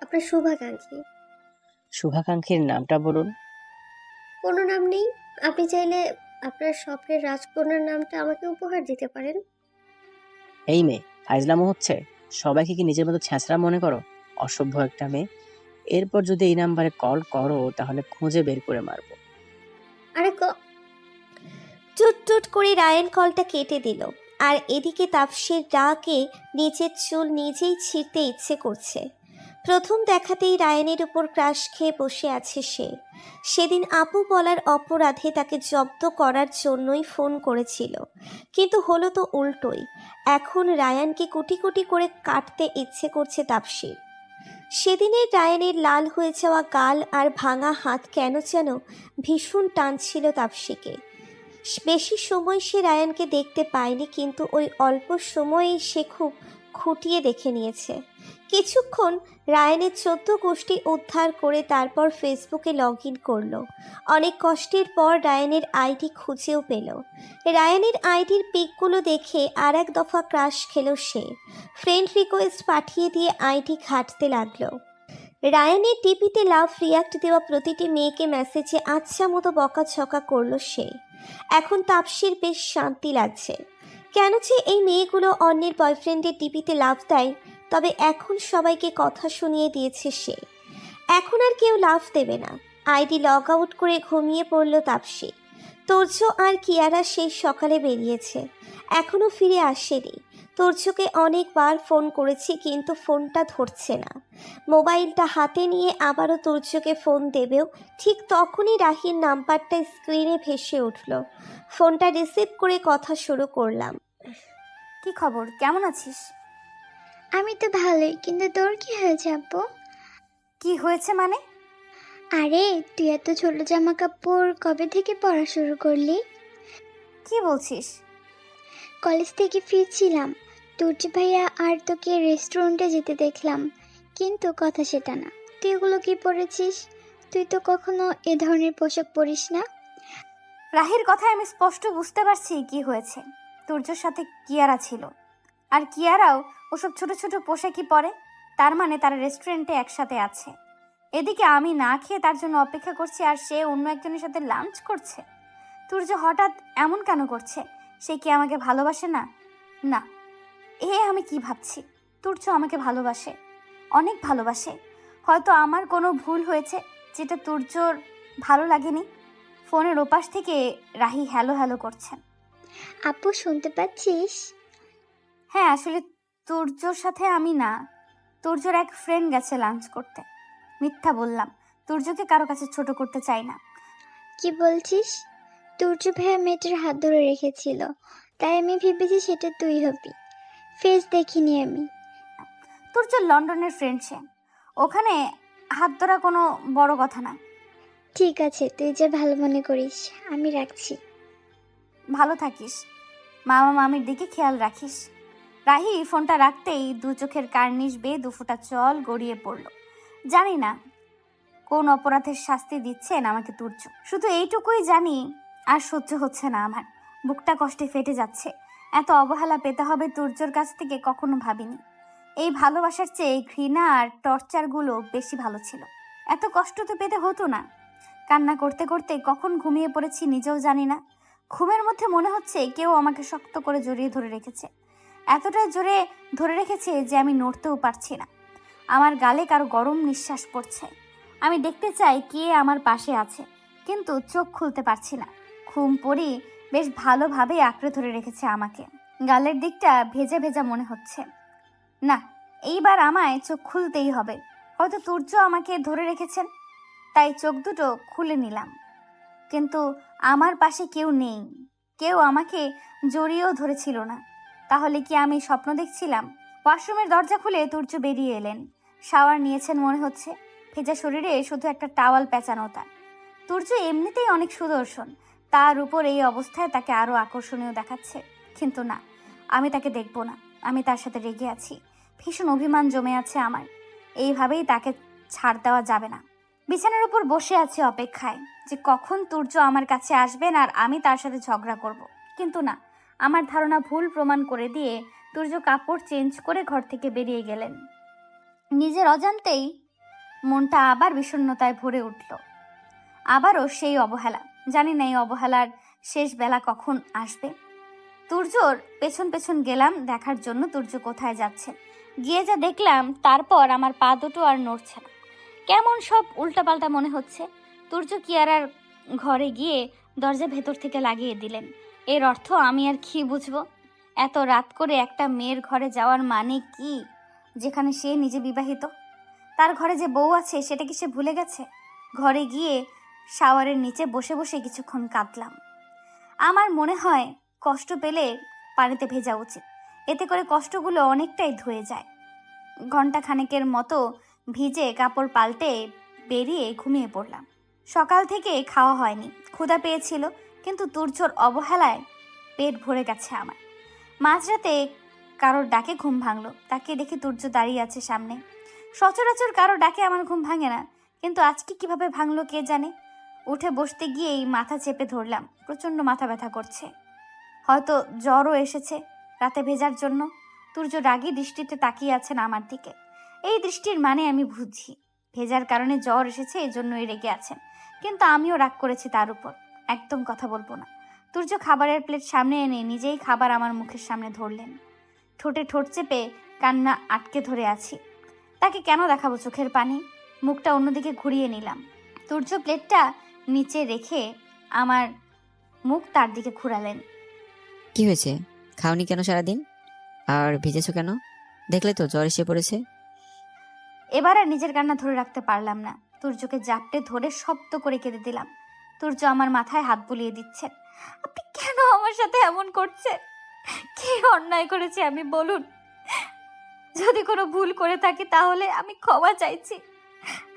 আপনার শুভাকাঙ্ক্ষী। শুভাকাঙ্ক্ষীর নামটা বলুন। কোনো নাম নেই, আপনি চাইলে আপনার স্বপ্নের রাজকন্যার নামটা আমাকে উপহার দিতে পারেন। এই মেয়ে, ফাইজলামো হচ্ছে? সবাইকে কি নিজের মতো ছ্যাঁচড়া মনে করো? অসভ্য একটা মেয়ে। এরপর যদি এই নাম্বারে কল করো তাহলে খুঁজে বের করে মারবো। আরে টুট টুট করে রায়ান কলটা কেটে দিল। আর এদিকে তাপসীর রাগে নিজের চুল নিজেই ছিঁড়তে ইচ্ছে করছে। প্রথম দেখাতেই রায়ানের উপর ক্রাশ খেয়ে বসে আছে সে। সেদিন আপু বলার অপরাধে তাকে জব্দ করার জন্যই ফোন করেছিল, কিন্তু হলো তো উল্টোই। এখন রায়ানকে কুটি কুটি করে কাটতে ইচ্ছে করছে তাপসীর। সেদিনের রায়ানের লাল হয়ে যাওয়া গাল আর ভাঙা হাত কেন যেন ভীষণ টানছিল তাপসীকে। বেশি সময় সে রায়ানকে দেখতে পায়নি, কিন্তু ওই অল্প সময়েই সে খুব খুঁটিয়ে দেখে নিয়েছে। কিছুক্ষণ রায়ানের 14 গোষ্ঠী উদ্ধার করে তারপর ফেসবুকে লগ ইন করলো। অনেক কষ্টের পর রায়ানের আইডি খুঁজেও পেল। রায়ানের আইডির পিকগুলো দেখে আর এক দফা ক্রাশ খেল সে। ফ্রেন্ড রিকোয়েস্ট পাঠিয়ে দিয়ে আইডি ঘাঁটতে লাগলো। রায়ানের টিপিতে লাভ রিয়াক্ট দেওয়া প্রতিটি মেয়েকে মেসেজে আচ্ছা মতো বকাঝকা করলো সে। এখন তাপসীর বেশ শান্তি লাগছে। কেন যে এই মেয়েগুলো অন্যের বয়ফ্রেন্ডের টিপিতে লাভ দেয়, তবে এখন সবাইকে কথা শুনিয়ে দিয়েছে সে। এখন আর কেউ লাভ দেবে না। আইডি লগ আউট করে ঘুমিয়ে পড়ল তাপসী। তুর্য আর কিয়ারা সেই সকালে বেরিয়েছে, এখনও ফিরে আসেনি। তুর্যকে অনেকবার ফোন করেছি, কিন্তু ফোনটা ধরছে না। মোবাইলটা হাতে নিয়ে আবারও তুর্যকে ফোন দেবেও ঠিক তখনই রাহির নাম্বারটা স্ক্রিনে ভেসে উঠল। ফোনটা রিসিভ করে কথা শুরু করলাম। কি খবর, কেমন আছিস? আমি তো ভালোই, কিন্তু তোর কি হয়েছে আপু? কি হয়েছে মানে? আরে তুই এত ছোট জামা কাপড় কবে থেকে পরা শুরু করলি? কি বলছিস? কলেজ থেকে ফিরছিলাম, তুর্য ভাইয়া আর তোকে রেস্টুরেন্টে যেতে দেখলাম, কিন্তু কথা সেটা না। তুই এগুলো কি পরেছিস? তুই তো কখনো এ ধরনের পোশাক পরিস না। রাহির কথায় আমি স্পষ্ট বুঝতে পারছি কি হয়েছে। তুর্যর সাথে কিয়ারা ছিল, আর কিয়ারাও ওসব ছোট ছোট পোশাকই পরে। তার মানে তারা রেস্টুরেন্টে একসাথে আছে। এদিকে আমি না খেয়ে তার জন্য অপেক্ষা করছি, আর সে অন্য একজনের সাথে লাঞ্চ করছে। তুর্য হঠাৎ এমন কেন করছে? সে কি আমাকে ভালোবাসে না? না, আমি কি ভাবছি? তুর্য আমাকে ভালোবাসে, অনেক ভালোবাসে। হয়তো আমার কোনো ভুল হয়েছে যেটা তুর্যর ভালো লাগেনি। ফোনের ওপাশ থেকে রাহি হ্যালো হ্যালো করছেন। আপু শুনতে পাচ্ছিস? হ্যাঁ, আসলে তুর্যর সাথে আমি না, তুর্যর এক ফ্রেন্ড গেছে লাঞ্চ করতে। মিথ্যা বললাম, তুর্যকে কারো কাছে ছোট করতে চাই না। কি বলছিস? তুর্য ভাইয়া মেয়েটার হাত ধরে রেখেছিল, তাই আমি ভেবেছি সেটা তুই হবি। ফেস দেখিনি আমি। তুর্য লন্ডনের ফ্রেন্ড, সে ওখানে হাত ধরা কোনো বড় কথা না। ঠিক আছে, তুই যা ভালো মনে করিস, আমি রাখছি। ভালো থাকিস, মামা মামির দিকে খেয়াল রাখিস। রাহি ফোনটা রাখতেই দু চোখের কার্নিশ বেয়ে দুফোঁটা জল গড়িয়ে পড়ল। জানি না কোন অপরাধের শাস্তি দিচ্ছেন আমাকে তুর্য, শুধু এইটুকুই জানি আর সহ্য হচ্ছে না আমার। বুকটা কষ্টে ফেটে যাচ্ছে। এত অবহেলা পেতে হবে তুর্যর কাছ থেকে কখনো ভাবিনি। এই ভালোবাসার চেয়ে ঘৃণা আর টর্চারগুলো বেশি ভালো ছিল। এত কষ্ট তো পেতে হতো না। কান্না করতে করতে কখন ঘুমিয়ে পড়েছি নিজেও জানি না। ঘুমের মধ্যে মনে হচ্ছে কেউ আমাকে শক্ত করে জড়িয়ে ধরে রেখেছে। এতটা জোরে ধরে রেখেছে যে আমি নড়তেও পারছি না। আমার গালে কারো গরম নিঃশ্বাস পড়ছে। আমি দেখতে চাই কে আমার পাশে আছে, কিন্তু চোখ খুলতে পারছি না। ঘুম পড়ি বেশ ভালোভাবে আঁকড়ে ধরে রেখেছে আমাকে। গালের দিকটা ভেজা ভেজা মনে হচ্ছে। না, এইবার আমায় চোখ খুলতেই হবে। হয়তো তুর্য আমাকে ধরে রেখেছেন, তাই চোখ দুটো খুলে নিলাম। কিন্তু আমার পাশে কেউ নেই, কেউ আমাকে জড়িয়েও ধরেছিল না। তাহলে কি আমি স্বপ্ন দেখছিলাম? ওয়াশরুমের দরজা খুলে তুর্য বেরিয়ে এলেন। শাওয়ার নিয়েছেন মনে হচ্ছে। ভেজা শরীরে শুধু একটা টাওয়াল পেঁচানো তার। তুর্য এমনিতেই অনেক সুদর্শন, তার উপর এই অবস্থায় তাকে আরো আকর্ষণীয় দেখাচ্ছে। কিন্তু না, আমি তাকে দেখব না। আমি তার সাথে রেগে আছি, ভীষণ অভিমান জমে আছে আমার। এইভাবেই তাকে ছাড় দেওয়া যাবে না। বিছানার উপর বসে আছি অপেক্ষায় যে কখন তুর্য আমার কাছে আসবেন আর আমি তার সাথে ঝগড়া করব। কিন্তু না, আমার ধারণা ভুল প্রমাণ করে দিয়ে তুর্য কাপড় চেঞ্জ করে ঘর থেকে বেরিয়ে গেলেন। নিজের অজান্তেই মনটা আবার বিষণ্ণতায় ভরে উঠল। আবারও সেই অবহেলা। জানি না এই অবহেলার শেষ বেলা কখন আসবে। তুর্যর পেছন পেছন গেলাম দেখার জন্য তুর্য কোথায় যাচ্ছে। গিয়ে যা দেখলাম, তারপর আমার পা দুটো আর নড়ছে না। কেমন সব উল্টাপাল্টা মনে হচ্ছে। তুর্য কিয়ারার ঘরে গিয়ে দরজা ভেতর থেকে লাগিয়ে দিলেন। এর অর্থ আমি আর কি বুঝবো? এত রাত করে একটা মেয়ের ঘরে যাওয়ার মানে কি, যেখানে সে নিজে বিবাহিত? তার ঘরে যে বউ আছে সেটা কি সে ভুলে গেছে? ঘরে গিয়ে শাওয়ারের নিচে বসে বসে কিছুক্ষণ কাঁদলাম। আমার মনে হয় কষ্ট পেলে পানিতে ভেজা উচিত, এতে করে কষ্টগুলো অনেকটাই ধুয়ে যায়। ঘন্টা খানেকের মতো ভিজে কাপড় পাল্টে বেরিয়ে ঘুমিয়ে পড়লাম। সকাল থেকে খাওয়া হয়নি, ক্ষুধা পেয়েছিল, কিন্তু তুর্যর অবহেলায় পেট ভরে গেছে আমার। মাঝরাতে কারোর ডাকে ঘুম ভাঙলো। তাকে দেখি তুর্য দাঁড়িয়ে আছে সামনে। সচরাচর কারো ডাকে আমার ঘুম ভাঙে না, কিন্তু আজকে কিভাবে ভাঙলো কে জানে। উঠে বসতে গিয়েই মাথা চেপে ধরলাম। প্রচণ্ড মাথা ব্যথা করছে, হয়তো জ্বরও এসেছে রাতে ভেজার জন্য। তুর্য রাগী দৃষ্টিতে তাকিয়ে আছেন আমার দিকে। এই দৃষ্টির মানে আমি বুঝি, ভেজার কারণে জ্বর এসেছে, এই জন্যই রেগে আছেন। কিন্তু আমিও রাগ করেছি তার উপর। একদম কথা বলবো না। তুর্য খাবারের প্লেট সামনে এনে নিজেই খাবার আমার মুখের সামনে ধরলেন। ঠোঁটে ঠোঁট চেপে কান্না আটকে ধরে আছি। তাকে কেন দেখাবো চোখের পানি? মুখটা অন্যদিকে ঘুরিয়ে নিলাম। তুর্য প্লেটটা নিচে রেখে আমার মুখ তার দিকে ঘুরালেন। কি হয়েছে? খাওনি কেন সারাদিন? আর ভিজেছো কেন? দেখলে তো জ্বর এসে পড়েছে। এবার আর নিজের কান্না ধরে রাখতে পারলাম না। তুর্যকে জাপটে ধরে শব্দ করে কেঁদে দিলাম। তুর্য আমার মাথায় হাত বুলিয়ে দিচ্ছেন। আপনি কেন আমার সাথে এমন করছেন? কি অন্যায় করেছি আমি, বলুন? যদি কোনো ভুল করে থাকি তাহলে আমি ক্ষমা চাইছি।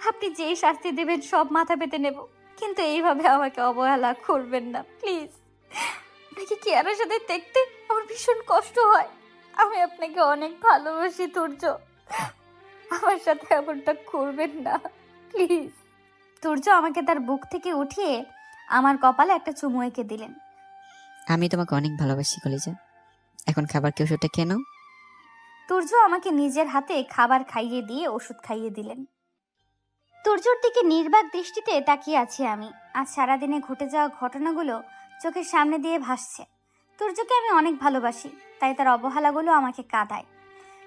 আপনি যেই শাস্তি দেবেন সব মাথা পেতে নেব, কিন্তু এইভাবে আমাকে অবহেলা করবেন না প্লিজ। আপনাকে কিয়ারার সাথে দেখতে আমার ভীষণ কষ্ট হয়। আমি আপনাকে অনেক ভালোবাসি তুর্য, আমার সাথে এমনটা করবেন না প্লিজ। তুর্য আমাকে তার বুক থেকে উঠিয়ে আমার কপালে একটা চুমু এঁকে দিলেন। আমি তোমাকে অনেক ভালোবাসি কলিজা। এখন খাবার কি ওষুধটা খেয়ে নাও। তুর্য আমাকে নিজের হাতে খাবার খাইয়ে দিয়ে ওষুধ খাইয়ে দিলেন। তুর্যর দিকে নির্বাক দৃষ্টিতে তাকিয়ে আছি আমি। আজ সারাদিনে ঘটে যাওয়া ঘটনাগুলো চোখের সামনে দিয়ে ভাসছে। তুর্যকে আমি অনেক ভালোবাসি, তাই তার অবহেলাগুলো আমাকে কাঁদায়।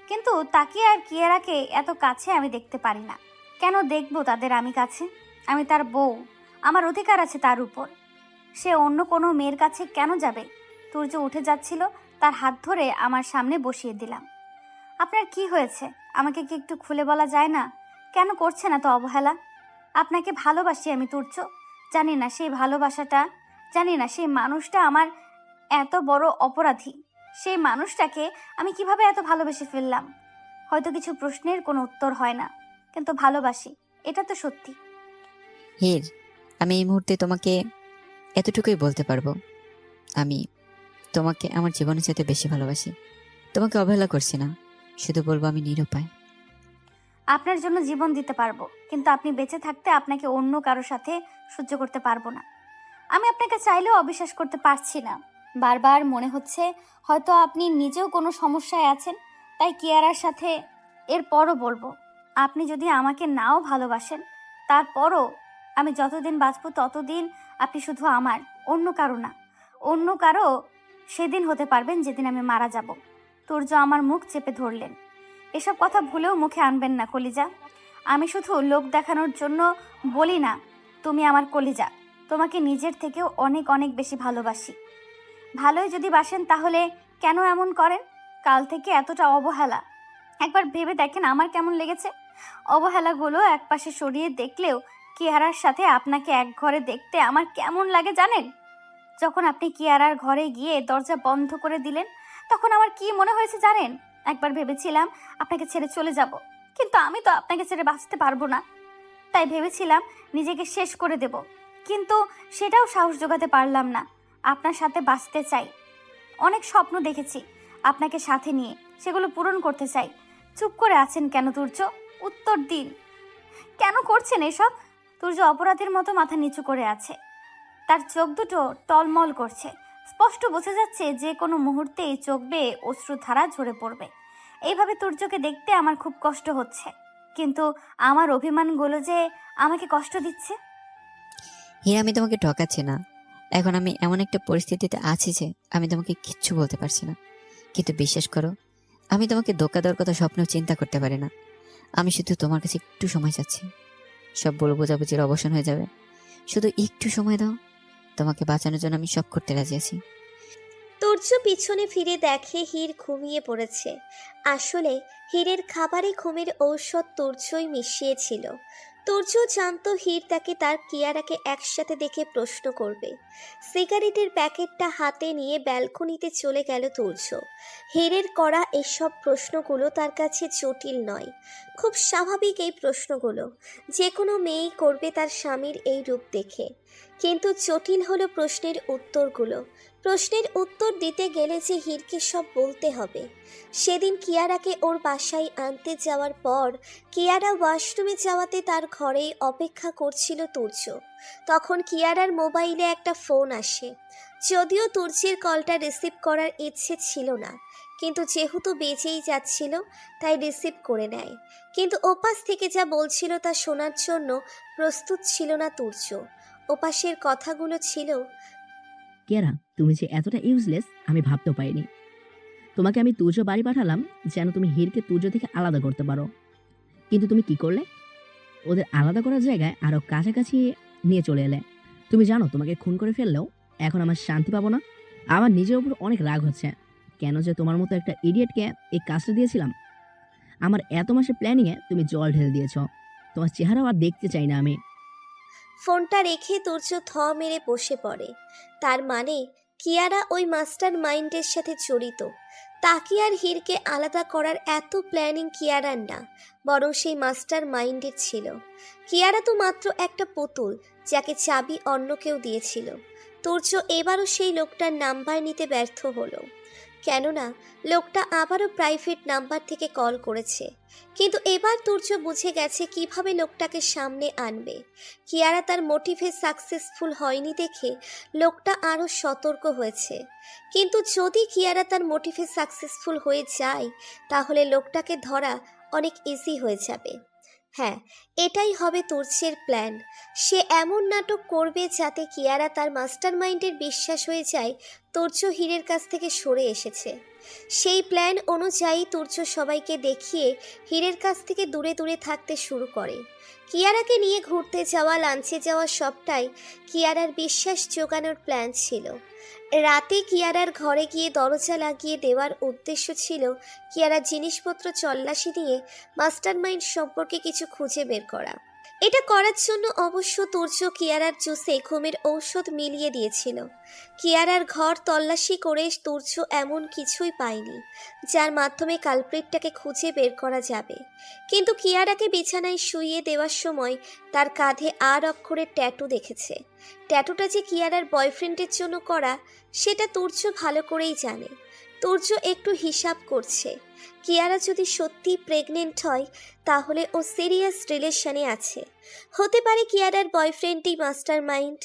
কিন্তু তাকে আর কিয়ারাকে এত কাছে আমি দেখতে পারি না। কেন দেখবো তাদের আমি কাছে? আমি তার বউ, আমার অধিকার আছে তার উপর। সে অন্য কোনো মেয়ের কাছে কেন যাবে? তুর্য উঠে যাচ্ছিল, তার হাত ধরে আমার সামনে বসিয়ে দিলাম। আপনার কি হয়েছে? আমাকে কি একটু খুলে বলা যায় না? কেন করছেন এত অবহেলা? আপনাকে ভালোবাসি আমি তুর্য। জানি না সেই মানুষটা আমার এত বড় অপরাধী। সেই মানুষটাকে আমি কিভাবে এত ভালোবেসে ফেললাম? হয়তো কিছু প্রশ্নের কোনো উত্তর হয় না, কিন্তু ভালোবাসি, এটা তো সত্যি। হির, আমি এই মুহূর্তে তোমাকে এতটুকুই বলতে পারবো, আমি তোমাকে আমার জীবনের সাথে বেশি ভালোবাসি। তোমাকে অবহেলা করছি না, শুধু বলবো আমি নিরুপায়। আপনার জন্য জীবন দিতে পারবো, কিন্তু আপনি বেঁচে থাকতে আপনাকে অন্য কারোর সাথে সহ্য করতে পারবো না। আমি আপনাকে চাইলেও অবিশ্বাস করতে পারছি না। বারবার মনে হচ্ছে হয়তো আপনি নিজেও কোনো সমস্যায় আছেন, তাই কিয়ারার সাথে এরপরও বলবো, আপনি যদি আমাকে নাও ভালোবাসেন, তারপরও আমি যতদিন বাঁচবো ততদিন আপনি শুধু আমার, অন্য কারো না। অন্য কারো সেদিন হতে পারবেন যেদিন আমি মারা যাব। তুর্য আমার মুখ চেপে ধরলেন। এসব কথা ভুলেও মুখে আনবেন না কলিজা। আমি শুধু লোক দেখানোর জন্য বলি না, তুমি আমার কলিজা। তোমাকে নিজের থেকেও অনেক অনেক বেশি ভালোবাসি। ভালোই যদি বাসেন তাহলে কেন এমন করেন? কাল থেকে এতটা অবহেলা, একবার ভেবে দেখেন আমার কেমন লেগেছে। অবহেলাগুলো একপাশে সরিয়ে দেখলেও কিয়ারার সাথে আপনাকে এক ঘরে দেখতে আমার কেমন লাগে জানেন? যখন আপনি কিয়ারার ঘরে গিয়ে দরজা বন্ধ করে দিলেন, তখন আমার কি মনে হয়েছে জানেন? একবার ভেবেছিলাম আপনাকে ছেড়ে চলে যাব, কিন্তু আমি তো আপনাকে ছেড়ে বাঁচতে পারবো না। তাই ভেবেছিলাম নিজেকে শেষ করে দেব, কিন্তু সেটাও সাহস জোগাতে পারলাম না। আপনার সাথে বাঁচতে চাই। অনেক স্বপ্ন দেখেছি আপনাকে সাথে নিয়ে, সেগুলো পূরণ করতে চাই। চুপ করে আছেন কেন তুর্য? উত্তর দিন, কেন করছেন এসব? তুর্য অপরাধীর মতো মাথা নিচু করে আছে, তার চোখ দুটো টলমল করছে। স্পষ্ট বোঝা যাচ্ছে যে কোনো মুহূর্তেই চোখ বেয়ে অশ্রুধারা ঝরে পড়বে। এইভাবে তুর্যকে দেখতে আমার খুব কষ্ট হচ্ছে, কিন্তু আমার অভিমানগুলো যে আমাকে কষ্ট দিচ্ছে। হির, আমি তোমাকে ঠকাচ্ছি না। এখন আমি এমন একটা পরিস্থিতিতে আছি যে আমি তোমাকে কিচ্ছু বলতে পারছি না, কিন্তু বিশ্বাস করো, আমি তোমাকে ধোকা দেওয়ার কথা স্বপ্নেও চিন্তা করতে পারি না। আমি শুধু তোমার কাছে একটু সময় চাচ্ছি, সব বলে বোঝাবুঝির অবসান হয়ে যাবে। শুধু একটু সময় দাও, তোমাকে বাঁচানোর জন্য আমি সব করতে রাজি আছি। তুর্য পিছনে ফিরে দেখে হীর ঘুমিয়ে পড়েছে। আসলে হীরের খাবারে ঘুমের ঔষধ তুর্যই মিশিয়েছিল। তুর্য জানতো হীর তাকে তার কিয়ারাকে একসাথে দেখে প্রশ্ন করবে। সিগারেটের প্যাকেটটা হাতে নিয়ে ব্যালকনিতে চলে গেল তুর্য। হীরের করা এসব প্রশ্নগুলো তার কাছে জটিল নয়, খুব স্বাভাবিক এই প্রশ্নগুলো। যে কোনো মেয়েই করবে তার স্বামীর এই রূপ দেখে। কিন্তু জটিল হলো প্রশ্নের উত্তরগুলো। প্রশ্নের উত্তর দিতে গেলে যে হীরকে সব বলতে হবে। সেদিন কিয়ারাকে ওর বাসায় আনতে যাওয়ার পর কিয়ারা ওয়াশরুমে যাওয়াতে তার ঘরেই অপেক্ষা করছিল তুর্য। তখন কিয়ারার মোবাইলে একটা ফোন আসে। যদিও তুর্যের কলটা রিসিভ করার ইচ্ছে ছিল না, কিন্তু যেহেতু বেজেই যাচ্ছিল তাই রিসিভ করে নেয়। কিন্তু ওপাশ থেকে যা বলছিল তা শোনার জন্য প্রস্তুত ছিল না তুর্য। ওপাশের কথাগুলো ছিল, কেরা, তুমি যে এতটা ইউজলেস আমি ভাবতেও পারিনি। তোমাকে আমি তুর্য বাড়ি পাঠালাম যেন তুমি হীরকে তুর্য থেকে আলাদা করতে পারো, কিন্তু তুমি কি করলে? ওদের আলাদা করার জায়গায় আরো কাছাকাছি নিয়ে চলে এলে। তুমি জানো তোমাকে খুন করে ফেললেও এখন আমার শান্তি পাবো না। আমার নিজের উপর অনেক রাগ হচ্ছে, কেন যে তোমার মতো একটা ইডিয়েটকে এই কাজটা দিয়েছিলাম। আমার এত মাসের প্ল্যানিংয়ে তুমি জল ঢেলে দিয়েছ। তোমার চেহারাও আর দেখতে চাই না আমি। ফোনটা রেখে তুর্য থ মেরে বসে পড়ে। তার মানে কিয়ারা ওই মাস্টার মাইন্ডের সাথে জড়িত। তাকে আর হীরকে আলাদা করার এত প্ল্যানিং কিয়ারার না, বরং সেই মাস্টার মাইন্ডের ছিল। কিয়ারা তো মাত্র একটা পুতুল, যাকে চাবি অন্য কেউ দিয়েছিল। তুর্য এবারও সেই লোকটার নাম্বার নিতে ব্যর্থ হলো, কেননা লোকটা আবারও প্রাইভেট নাম্বার থেকে কল করেছে। কিন্তু এবার তুর্য বুঝে গেছে কিভাবে লোকটাকে সামনে আনবে। কিয়ারা তার মোটিভে সাকসেসফুল হয়নি দেখে লোকটা আরও সতর্ক হয়েছে। কিন্তু যদি কিয়ারা তার মোটিভে সাকসেসফুল হয়ে যায়, তাহলে লোকটাকে ধরা অনেক ইজি হয়ে যাবে। হ্যাঁ, এটাই হবে তুর্যের প্ল্যান। সে এমন নাটক করবে যাতে কিয়ারা তার মাস্টার মাইন্ডের বিশ্বাস হয়ে যায় তুর্য হীরের কাছ থেকে সরে এসেছে। সেই প্ল্যান অনুযায়ী তুর্য সবাইকে দেখিয়ে হীরের কাছ থেকে দূরে দূরে থাকতে শুরু করে। কিয়ারাকে নিয়ে ঘুরতে যাওয়া, লাঞ্চে যাওয়া সবটাই কিয়ারার বিশ্বাস জোগানোর প্ল্যান ছিল। রাতে কিয়ারার ঘরে গিয়ে দরজা লাগিয়ে দেওয়ার উদ্দেশ্য ছিল কিয়ারার জিনিসপত্র তল্লাশি নিয়ে মাস্টারমাইন্ড সম্পর্কে কিছু খুঁজে বের করা। এটা করার জন্য অবশ্য তুর্য কিয়ারার জুসে ঘুমের ঔষধ মিলিয়ে দিয়েছিল। কিয়ারার ঘর তল্লাশি করে তুর্য এমন কিছুই পায়নি যার মাধ্যমে কালপ্রিটটাকে খুঁজে বের করা যাবে। কিন্তু কিয়ারাকে বিছানায় শুইয়ে দেওয়ার সময় তার কাঁধে আর অক্ষরের ট্যাটু দেখেছে। ট্যাটুটা যে কিয়ারার বয়ফ্রেন্ডের জন্য করা সেটা তুর্য ভালো করেই জানে। তুর্য একটু হিসাব করছে, কিয়ারা যদি সত্যি প্রেগনেন্ট হয় তাহলে ও সিরিয়াস রিলেশনে আছে। হতে পারে কিয়ারার বয়ফ্রেন্ডই মাস্টার মাইন্ড।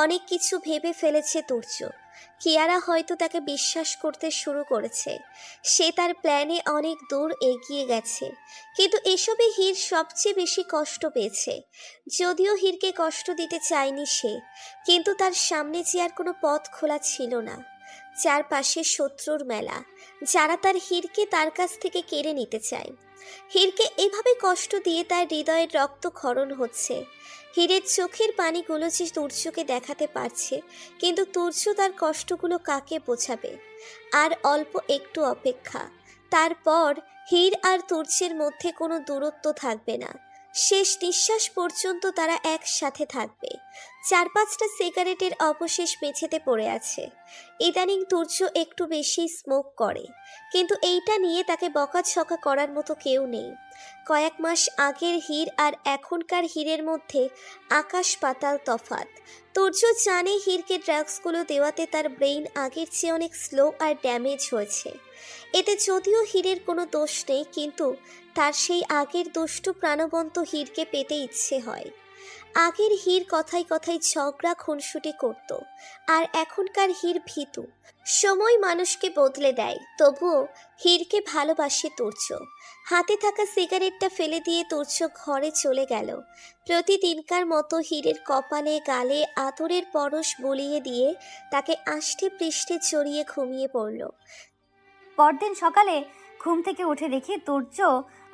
অনেক কিছু ভেবে ফেলেছে তুর্য। কিয়ারা হয়তো তাকে বিশ্বাস করতে শুরু করেছে। সে তার প্ল্যানে অনেক দূর এগিয়ে গেছে। কিন্তু এসবে হীর সবচেয়ে বেশি কষ্ট পেয়েছে। যদিও হীরকে কষ্ট দিতে চায়নি সে, কিন্তু তার সামনে যে আর কোনো পথ খোলা ছিল না। চারপাশে শত্রুর মেলা, যারা তার হীরকে তার কাছ থেকে কেড়ে নিতে চায়। হীরকে এভাবে কষ্ট দিয়ে তার হৃদয়ের রক্তক্ষরণ হচ্ছে। হীরের চোখের পানিগুলো যে তুর্যকে দেখাতে পারছে, কিন্তু তুর্য তার কষ্টগুলো কাকে বোঝাবে? আর অল্প একটু অপেক্ষা, তারপর হীর আর তুর্যের মধ্যে কোনো দূরত্ব থাকবে না। শেষ নিঃশ্বাস পর্যন্ত তারা একসাথে থাকবে। 4-5টা সিগারেটের অবশেষ মেঝেতে পড়ে আছে। ইদানিং তুর্য একটু বেশি স্মোক করে, কিন্তু এইটা নিয়ে তাকে বকাঝকা করার মতো কেউ নেই। কয়েক মাস আগের হীর আর এখনকার হীরের মধ্যে আকাশ পাতাল তফাৎ। তুর্য জানে হীরকে ড্রাগসগুলো দেওয়াতে তার ব্রেইন আগের চেয়ে অনেক স্লো আর ড্যামেজ হয়েছে। এতে যদিও হীরের কোনো দোষ নেই, কিন্তু তার সেই আগের দুষ্টু প্রাণবন্ত হীরকে পেতে ইচ্ছে হয়। আগের হীর কথায় কথায় ঝগড়া খুনসুটি করত, আর এখনকার হীর ভীতু। সময় মানুষকে বদলে দেয়, তবুও হীরকে ভালোবাসে তুর্য। হাতে থাকা সিগারেটটা ফেলে দিয়ে তুর্য ঘরে চলে গেল। প্রতিদিনকার মতো হীরের কপালে গালে আদরের পরশ বলিয়ে দিয়ে তাকে আষ্টে পৃষ্ঠে জড়িয়ে ঘুমিয়ে পড়ল। পরদিন সকালে ঘুম থেকে উঠে দেখি তুর্য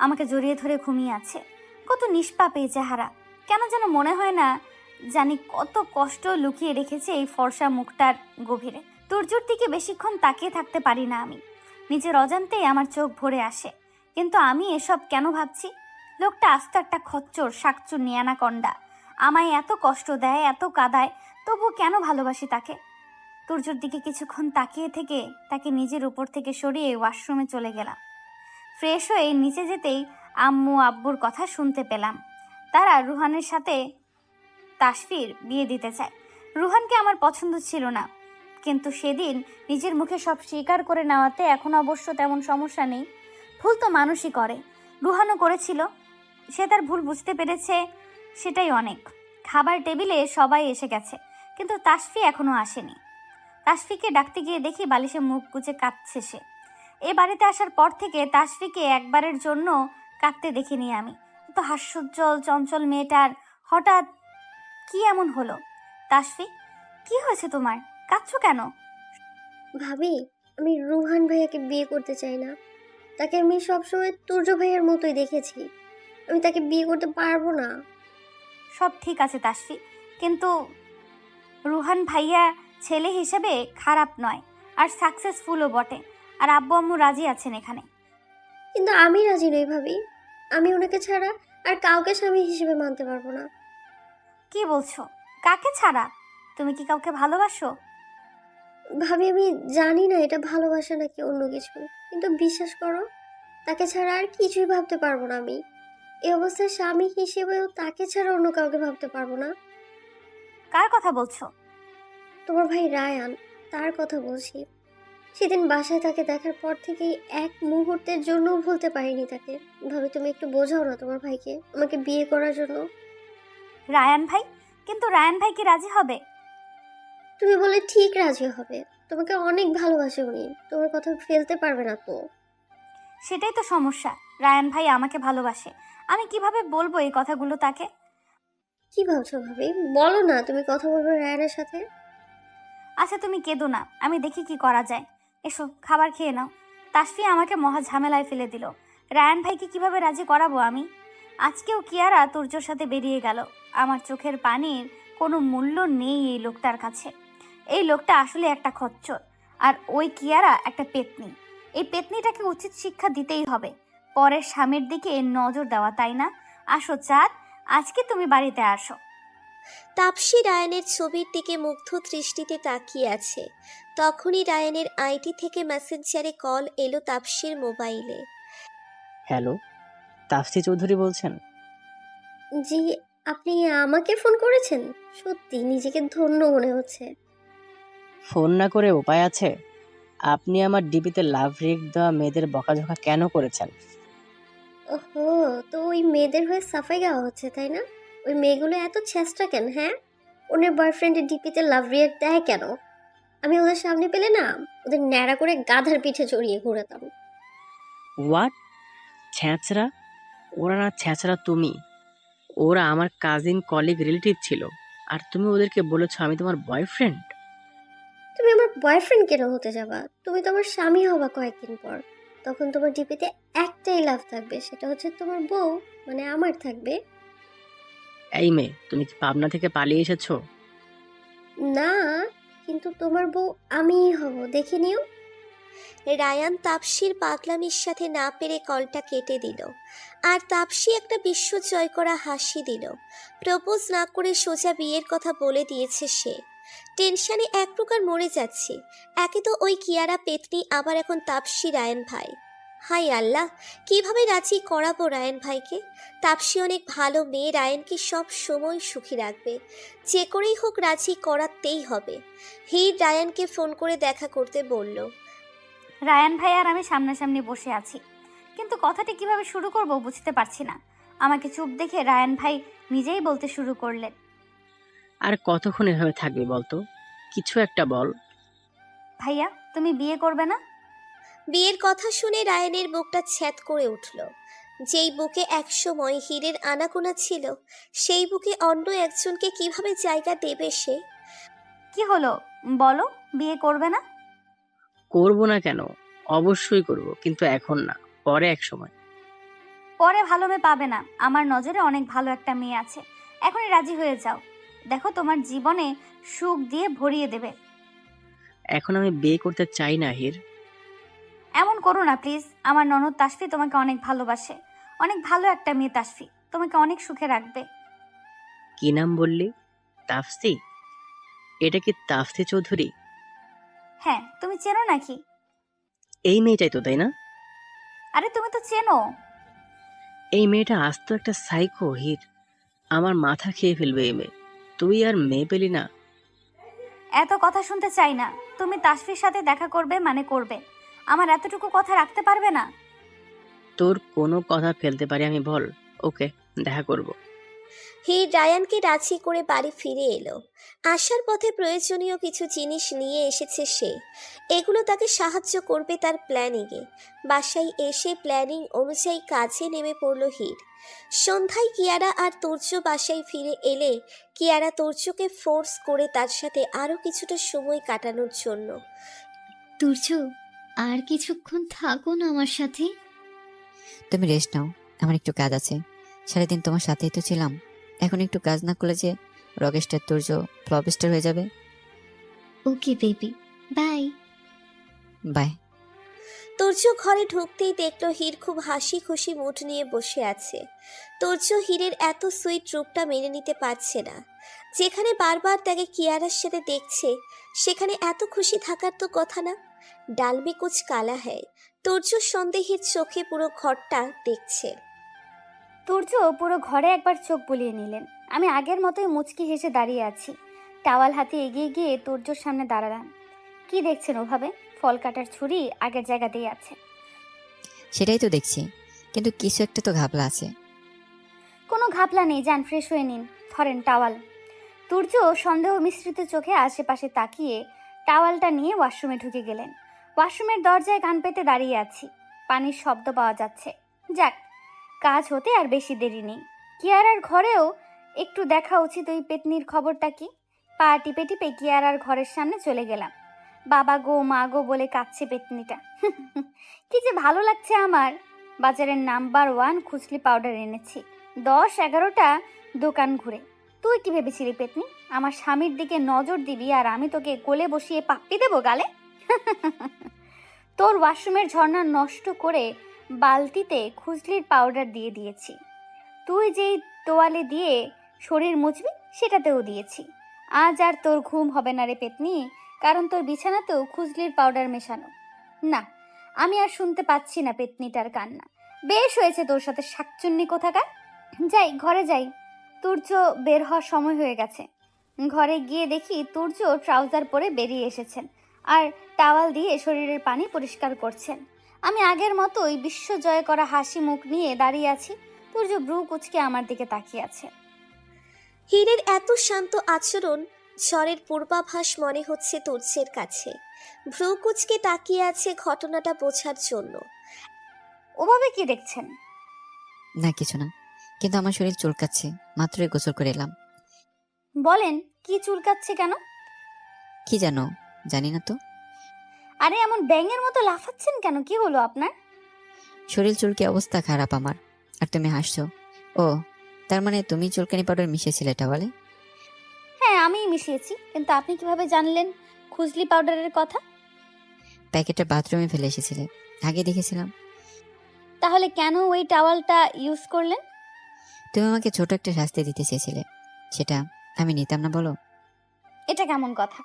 আমাকে জড়িয়ে ধরে ঘুমিয়ে আছে। কত নিষ্পাপ এই চেহারা! কেন যেন মনে হয় না জানি কত কষ্ট লুকিয়ে রেখেছে এই ফর্সা মুখটার গভীরে। তুর্যর দিকে বেশিক্ষণ তাকিয়ে থাকতে পারি না আমি। নিজের অজান্তেই আমার চোখ ভরে আসে। কিন্তু আমি এসব কেন ভাবছি? লোকটা আস্ত একটা খচ্চর, শাকচুর, নিয়ানাকন্ডা। আমায় এত কষ্ট দেয়, এত কাঁদায়, তবু কেন ভালোবাসি তাকে? তুর্যর দিকে কিছুক্ষণ তাকিয়ে থেকে তাকে নিজের উপর থেকে সরিয়ে ওয়াশরুমে চলে গেলাম। ফ্রেশ হয়ে নিচে যেতেই আম্মু আব্বুর কথা শুনতে পেলাম। তারা রুহানের সাথে তাসফির বিয়ে দিতে চায়। রুহানকে আমার পছন্দ ছিল না, কিন্তু সেদিন নিজের মুখে সব স্বীকার করে নেওয়াতে এখন অবশ্য তেমন সমস্যা নেই। ভুল তো মানুষই করে, রুহানও করেছিল। সে তার ভুল বুঝতে পেরেছে, সেটাই অনেক। খাবার টেবিলে সবাই এসে গেছে, কিন্তু তাসফি এখনো আসেনি। তাসফিকে ডাকতে গিয়ে দেখি বালিশে মুখ গুজে কাঁদছে সে। এ বাড়িতে আসার পর থেকে তাসফিকে একবারের জন্য কাঁদতে দেখিনি আমি। তো হাস্যোজ্জ্বল চঞ্চল মেয়েটার হঠাৎ কি এমন হলো? তাসফি, কি হয়েছে তোমার? কাঁদছো কেন? ভাবি, আমি রুহান ভাইয়াকে বিয়ে করতে চাই না। তাকে আমি সবসময় তুর্য ভাইয়ার মতোই দেখেছি। আমি তাকে বিয়ে করতে পারবো না। সব ঠিক আছে তাসফি, কিন্তু রুহান ভাইয়া ছেলে হিসেবে খারাপ নয়, আর সাকসেসফুলও বটে। আর আব্বু আম্মু রাজি আছেন এখানে। কিন্তু আমি রাজি নই ভাবি। আমি ওনাকে ছাড়া আর কাউকে স্বামী হিসেবে মানতে পারবো না। কি বলছো? কাকে ছাড়া? তুমি কি কাউকে ভালোবাসো? ভাবি, আমি জানি না এটা ভালোবাসা নাকি অন্য কিছু, কিন্তু বিশ্বাস করো, তাকে ছাড়া আর কিছুই ভাবতে পারবো না আমি। এই অবস্থায় স্বামী হিসেবেও তাকে ছাড়া অন্য কাউকে ভাবতে পারবো না। কার কথা বলছো? তোমার ভাই রায়ান, তার কথা বলছি। সেদিন বাসায় তাকে দেখার পর থেকেই এক মুহূর্তের জন্য ভুলতে পারিনি তাকে। ভাবি, তুমি একটু বোঝাও না তোমার ভাইকে আমাকে বিয়ে করার জন্য। রায়ান ভাই? কিন্তু রায়ান ভাই কি রাজি হবে? তুমি বলে ঠিক রাজি হবে। তোমাকে অনেক ভালোবাসে উনি, তোমার কথা ফেলতে পারবে না তো। সেটাই তো সমস্যা, রায়ান ভাই আমাকে ভালোবাসে। আমি কিভাবে বলবো এই কথাগুলো তাকে? কি ভাবছো ভাবি? বলো না, তুমি কথা বলবে রায়ানের সাথে। আচ্ছা তুমি কেঁদো না, আমি দেখি কি করা যায়। এসো খাবার খেয়ে নাও। তাসফিয়া আমাকে মহা ঝামেলায় ফেলে দিল। রায়ান ভাইকে কিভাবে রাজি করাবো আমি? আজকেও কিয়ারা তুর্যর সাথে বেরিয়ে গেল। আমার চোখের পানির কোনো মূল্য নেই এই লোকটার কাছে। এই লোকটা আসলে একটা খচ্চর, আর ওই কিয়ারা একটা পেতনি। এই পেতনিটাকে উচিত শিক্ষা দিতেই হবে। পরের স্বামীর দিকে নজর দেওয়া, তাই না? আসো চাঁদ, আজকে তুমি বাড়িতে আসো। তাপসী রায়ানের ছবির দিকে মুগ্ধ দৃষ্টিতে তাকিয়ে আছে। তখনই রায়ানের আইডি থেকে মেসেঞ্জারে কল এলো তাপসীর মোবাইলে। হ্যালো, তাফসি চৌধুরী বলছেন? জি, আপনি আমাকে ফোন করেছেন? সত্যি নিজেকে ধন্য মনে হচ্ছে। ফোন না করে উপায় আছে? আপনি আমার ডিপিতে লাভ রিক দেওয়া মেয়েদের বকাঝকা কেন করেছেন? ওহো, তো ওই মেয়েদের হয়ে সাফাই গাওয়া হচ্ছে তাই না? ওই মেয়েগুলো এত চেষ্টা কেন? হ্যাঁ, ওদের বয়ফ্রেন্ডের ডিপিতে লাভ রিয়েক্ট দেয় কেন? আমি ওদের সামনে পেলে না ওদের ন্যাড়া করে গাধার পিঠে চড়িয়ে ঘুরাতাম। হোয়াট? ছ্যাঁচড়া? ওরা না ছ্যাঁচড়া তুমি। ওরা আমার কাজিন কলিগ রিলেটিভ ছিল, আর তুমি ওদেরকে বলেছো আমি তোমার বয়ফ্রেন্ড? তুমি আমার বয়ফ্রেন্ড কেন হতে যাবা? তুমি তো আমার স্বামী হবা কয়েকদিন পর। তখন তোমার ডিপিতে একটাই লাভ থাকবে, সেটা হচ্ছে তোমার বউ, মানে আমার থাকবে। এই মেয়ে, তুমি কি পাবনা থেকে পালিয়ে এসেছো? না, কিন্তু তোমার বউ আমিই হব, দেখে নিও। রায়ান তাপসীর পাগলামির সাথে না পেরে কলটা কেটে দিল। আর তাপসী একটা বিশ্ব জয় করা হাসি দিল। প্রপোজ না করে সোজা বিয়ের কথা বলে দিয়েছে সে। টেনশনে এক প্রকার মরে যাচ্ছে। একে তো ওই কিয়ারা পেতনি, আবার এখন তাপসী রায়ান ভাই। হাই আল্লাহ, কিভাবে রাজি করাবো রায়ান ভাইকে? তাপসী অনেক ভালো মেয়ে, রায়ানকে সব সময় সুখী রাখবে। যে করেই হোক রাজি করাতেই হবে। হির রায়ানকে ফোন করে দেখা করতে বলল। রায়ান ভাই আর আমি সামনাসামনি বসে আছি, কিন্তু কথাটি কিভাবে শুরু করব বুঝতে পারছি না। আমাকে চুপ দেখে রায়ান ভাই নিজেই বলতে শুরু করলেন। আর কতক্ষণ এভাবে থাকবি বলতো? কিছু একটা বল। ভাইয়া, তুমি বিয়ে করবে না? বিয়ের কথা শুনে রায়ানের বুকটা ছ্যাদ করে উঠল। যেই বুকে একসময় হীরের আনাগোনা ছিল, সেই বুকে অন্য একজনকে কিভাবে জায়গা দেবে সে? কি হলো বলো, বিয়ে করবে না? করবো না কেন? অবশ্যই করব, কিন্তু এখন না, পরে এক সময়। পরে ভালো মেয়ে পাবে না। আমার নজরে অনেক ভালো একটা মেয়ে আছে, এখনই রাজি হয়ে যাও। দেখো তোমার জীবনে সুখ দিয়ে ভরিয়ে দেবে। এখন আমি বিয়ে করতে চাই না হির। এমন করো না প্লিজ। আমার ননদ তাসফি তোমাকে অনেক ভালোবাসে। অনেক ভালো একটা মেয়ে তাসফি, তোমাকে অনেক সুখে রাখবে। কি নাম বললি? তাফসি? এটা কি তাফসি চৌধুরী? হ্যাঁ, তুমি চেনো নাকি? এই মেয়েটাই তো, তাই না? আরে তুমি তো চেনো। এই মেয়েটা আস্ত একটা সাইকো হির। আমার মাথা খেয়ে ফেলবে এই মেয়ে। তুই আর মেয়ে পেলি না? এত কথা শুনতে চাই না। তুমি তাসফির সাথে দেখা করবে মানে করবে। আমার এতটুকু কথা রাখতে পারবে না? তোর কোনো কথা ফেলতে পারি আমি বল? ওকে, দেখা করব। হীর রায়ানকে রাজি করে বাড়ি ফিরে এলো। আসার পথে প্রয়োজনীয় কিছু জিনিস নিয়ে এসেছে সে। এগুলো তাকে সাহায্য করবে তার প্ল্যানিংয়ে। বাসায় এসে প্ল্যানিং অনুযায়ী কাজে নেমে পড়ল হীর। সন্ধ্যায় কিয়ারা আর তুর্য বাসায় ফিরে এলে কিয়ারা তুর্যকে ফোর্স করে তার সাথে আরও কিছুটা সময় কাটানোর জন্য। তুর্য, আর কিছুক্ষণ থাকো না আমার সাথে। তুমি রেস্ট নাও, আমার একটু কাজ আছে। সারাদিন তোমার সাথেই তো ছিলাম, এখন একটু কাজ না করলে যে রকেস্টার তুর্য ফ্লপস্টার হয়ে যাবে। Okay baby, bye. Bye. Turya ঘরে ঢুকতেই দেখলো হীর খুব হাসি খুশি মুড নিয়ে বসে আছে। তুর্য হীরের এত সুইট রূপটা মেনে নিতে পারছে না। যেখানে বারবার তাকে কিয়ারার সাথে দেখছে, সেখানে এত খুশি থাকার তো কথা না। ডালমে কুচ কালা হ্যায়। তুর্য সন্দেহের চোখে পুরো ঘরটা দেখছে। তুর্য পুরো ঘরে একবার চোখ বুলিয়ে নিলেন। আমি আগের মতোই মুচকি হেসে দাঁড়িয়ে আছি। টাওয়াল হাতে এগিয়ে গিয়ে তুর্যর সামনে দাঁড়ালাম। কি দেখছেন ওভাবে? ফল কাটার ছুরি আগের জায়গাতেই আছে। সেটাই তো দেখছি, কিন্তু কিছু একটা তো ঘাপলা আছে। কোনো ঘাপলা নেই, যান ফ্রেশ হয়ে নিন। ধরেন টাওয়াল। তুর্য সন্দেহ মিশ্রিত চোখে আশেপাশে তাকিয়ে টাওয়ালটা নিয়ে ওয়াশরুমে ঢুকে গেলেন। ওয়াশরুমের দরজায় কান পেতে দাঁড়িয়ে আছি। পানির শব্দ পাওয়া যাচ্ছে। যাক, কাজ হতে আর বেশি দেরি নেই। কিয়ারার ঘরেও একটু দেখা উচিত ওই পেতনির খবরটা কি। পা টিপে টিপে কিয়ারার ঘরের সামনে চলে গেলাম। বাবা গো মা গো বলে কাঁদছে পেতনিটা। কি যে ভালো লাগছে আমার। বাজারের নাম্বার 1 খুজলি পাউডার এনেছি, 10-11টা দোকান ঘুরে। তুই কি ভেবেছিলি পেতনি আমার স্বামীর দিকে নজর দিবি আর আমি তোকে কোলে বসিয়ে পাপ্পি দেবো গালে? তোর ওয়াশরুমের ঝর্ণা নষ্ট করে বালতিতে খুজলির পাউডার দিয়ে দিয়েছি। তুই যেই তোয়ালে দিয়ে শরীর মুছবি সেটাতেও দিয়েছি। আজ আর তোর ঘুম হবে না রে পেতনি, কারণ তোর বিছানাতেও খুজলির পাউডার মেশানো। না, আমি আর শুনতে পাচ্ছি না পেতনিটার কান্না। বেশ হয়েছে তোর সাথে শাকচুন্নি কোথাকার। যাই ঘরে যাই, তুর্য বের হওয়ার সময় হয়ে গেছে। ঘরে গিয়ে দেখি তুর্য ট্রাউজার পরে বেরিয়ে এসেছেন আর টাওয়াল দিয়ে শরীরের পানি পরিষ্কার করছেন। আমি আগের মতোই বিশ্বজয় করা হাসি মুখ নিয়ে দাঁড়িয়ে আছি। তুর্য ব্রু কুচকে আমার দিকে তাকিয়ে আছে। হীরের এত শান্ত আচরণ, ঝড়ের পূর্বাভাস মনে হচ্ছে তুর্যের কাছে। ভ্রু কুচকে তাকিয়ে আছে ঘটনাটা বোঝার জন্য। ওভাবে কি দেখছেন? না কিছু না, কিন্তু আমার শরীর চুলকাচ্ছে, মাত্রই গোসল করে এলাম। বলেন কি চুলকাচ্ছে কেন? কি জানো? জানি না তো। আরে এমন ব্যাঙের মতো লাফাচ্ছেন কেন? কি হলো আপনার? শরীর চুলকে অবস্থা খারাপ আমার, আর তুমি হাসছো। ও, তার মানে তুমি চুলকানি পাউডার মিশিয়েছিলে টাওয়ালে? হ্যাঁ আমিই মিশিয়েছি, কিন্তু আপনি কিভাবে জানলেন খুজলি পাউডারের কথা? প্যাকেটটা বাথরুমে ফেলে এসেছিলে, আগে দেখেছিলাম। তাহলে কেন ওই টাওয়ালটা ইউজ করলেন? তুমি আমাকে ছোট একটা শাস্তি দিতে চেয়েছিলে, সেটা আমি নিতাম না বলো? এটা কেমন কথা?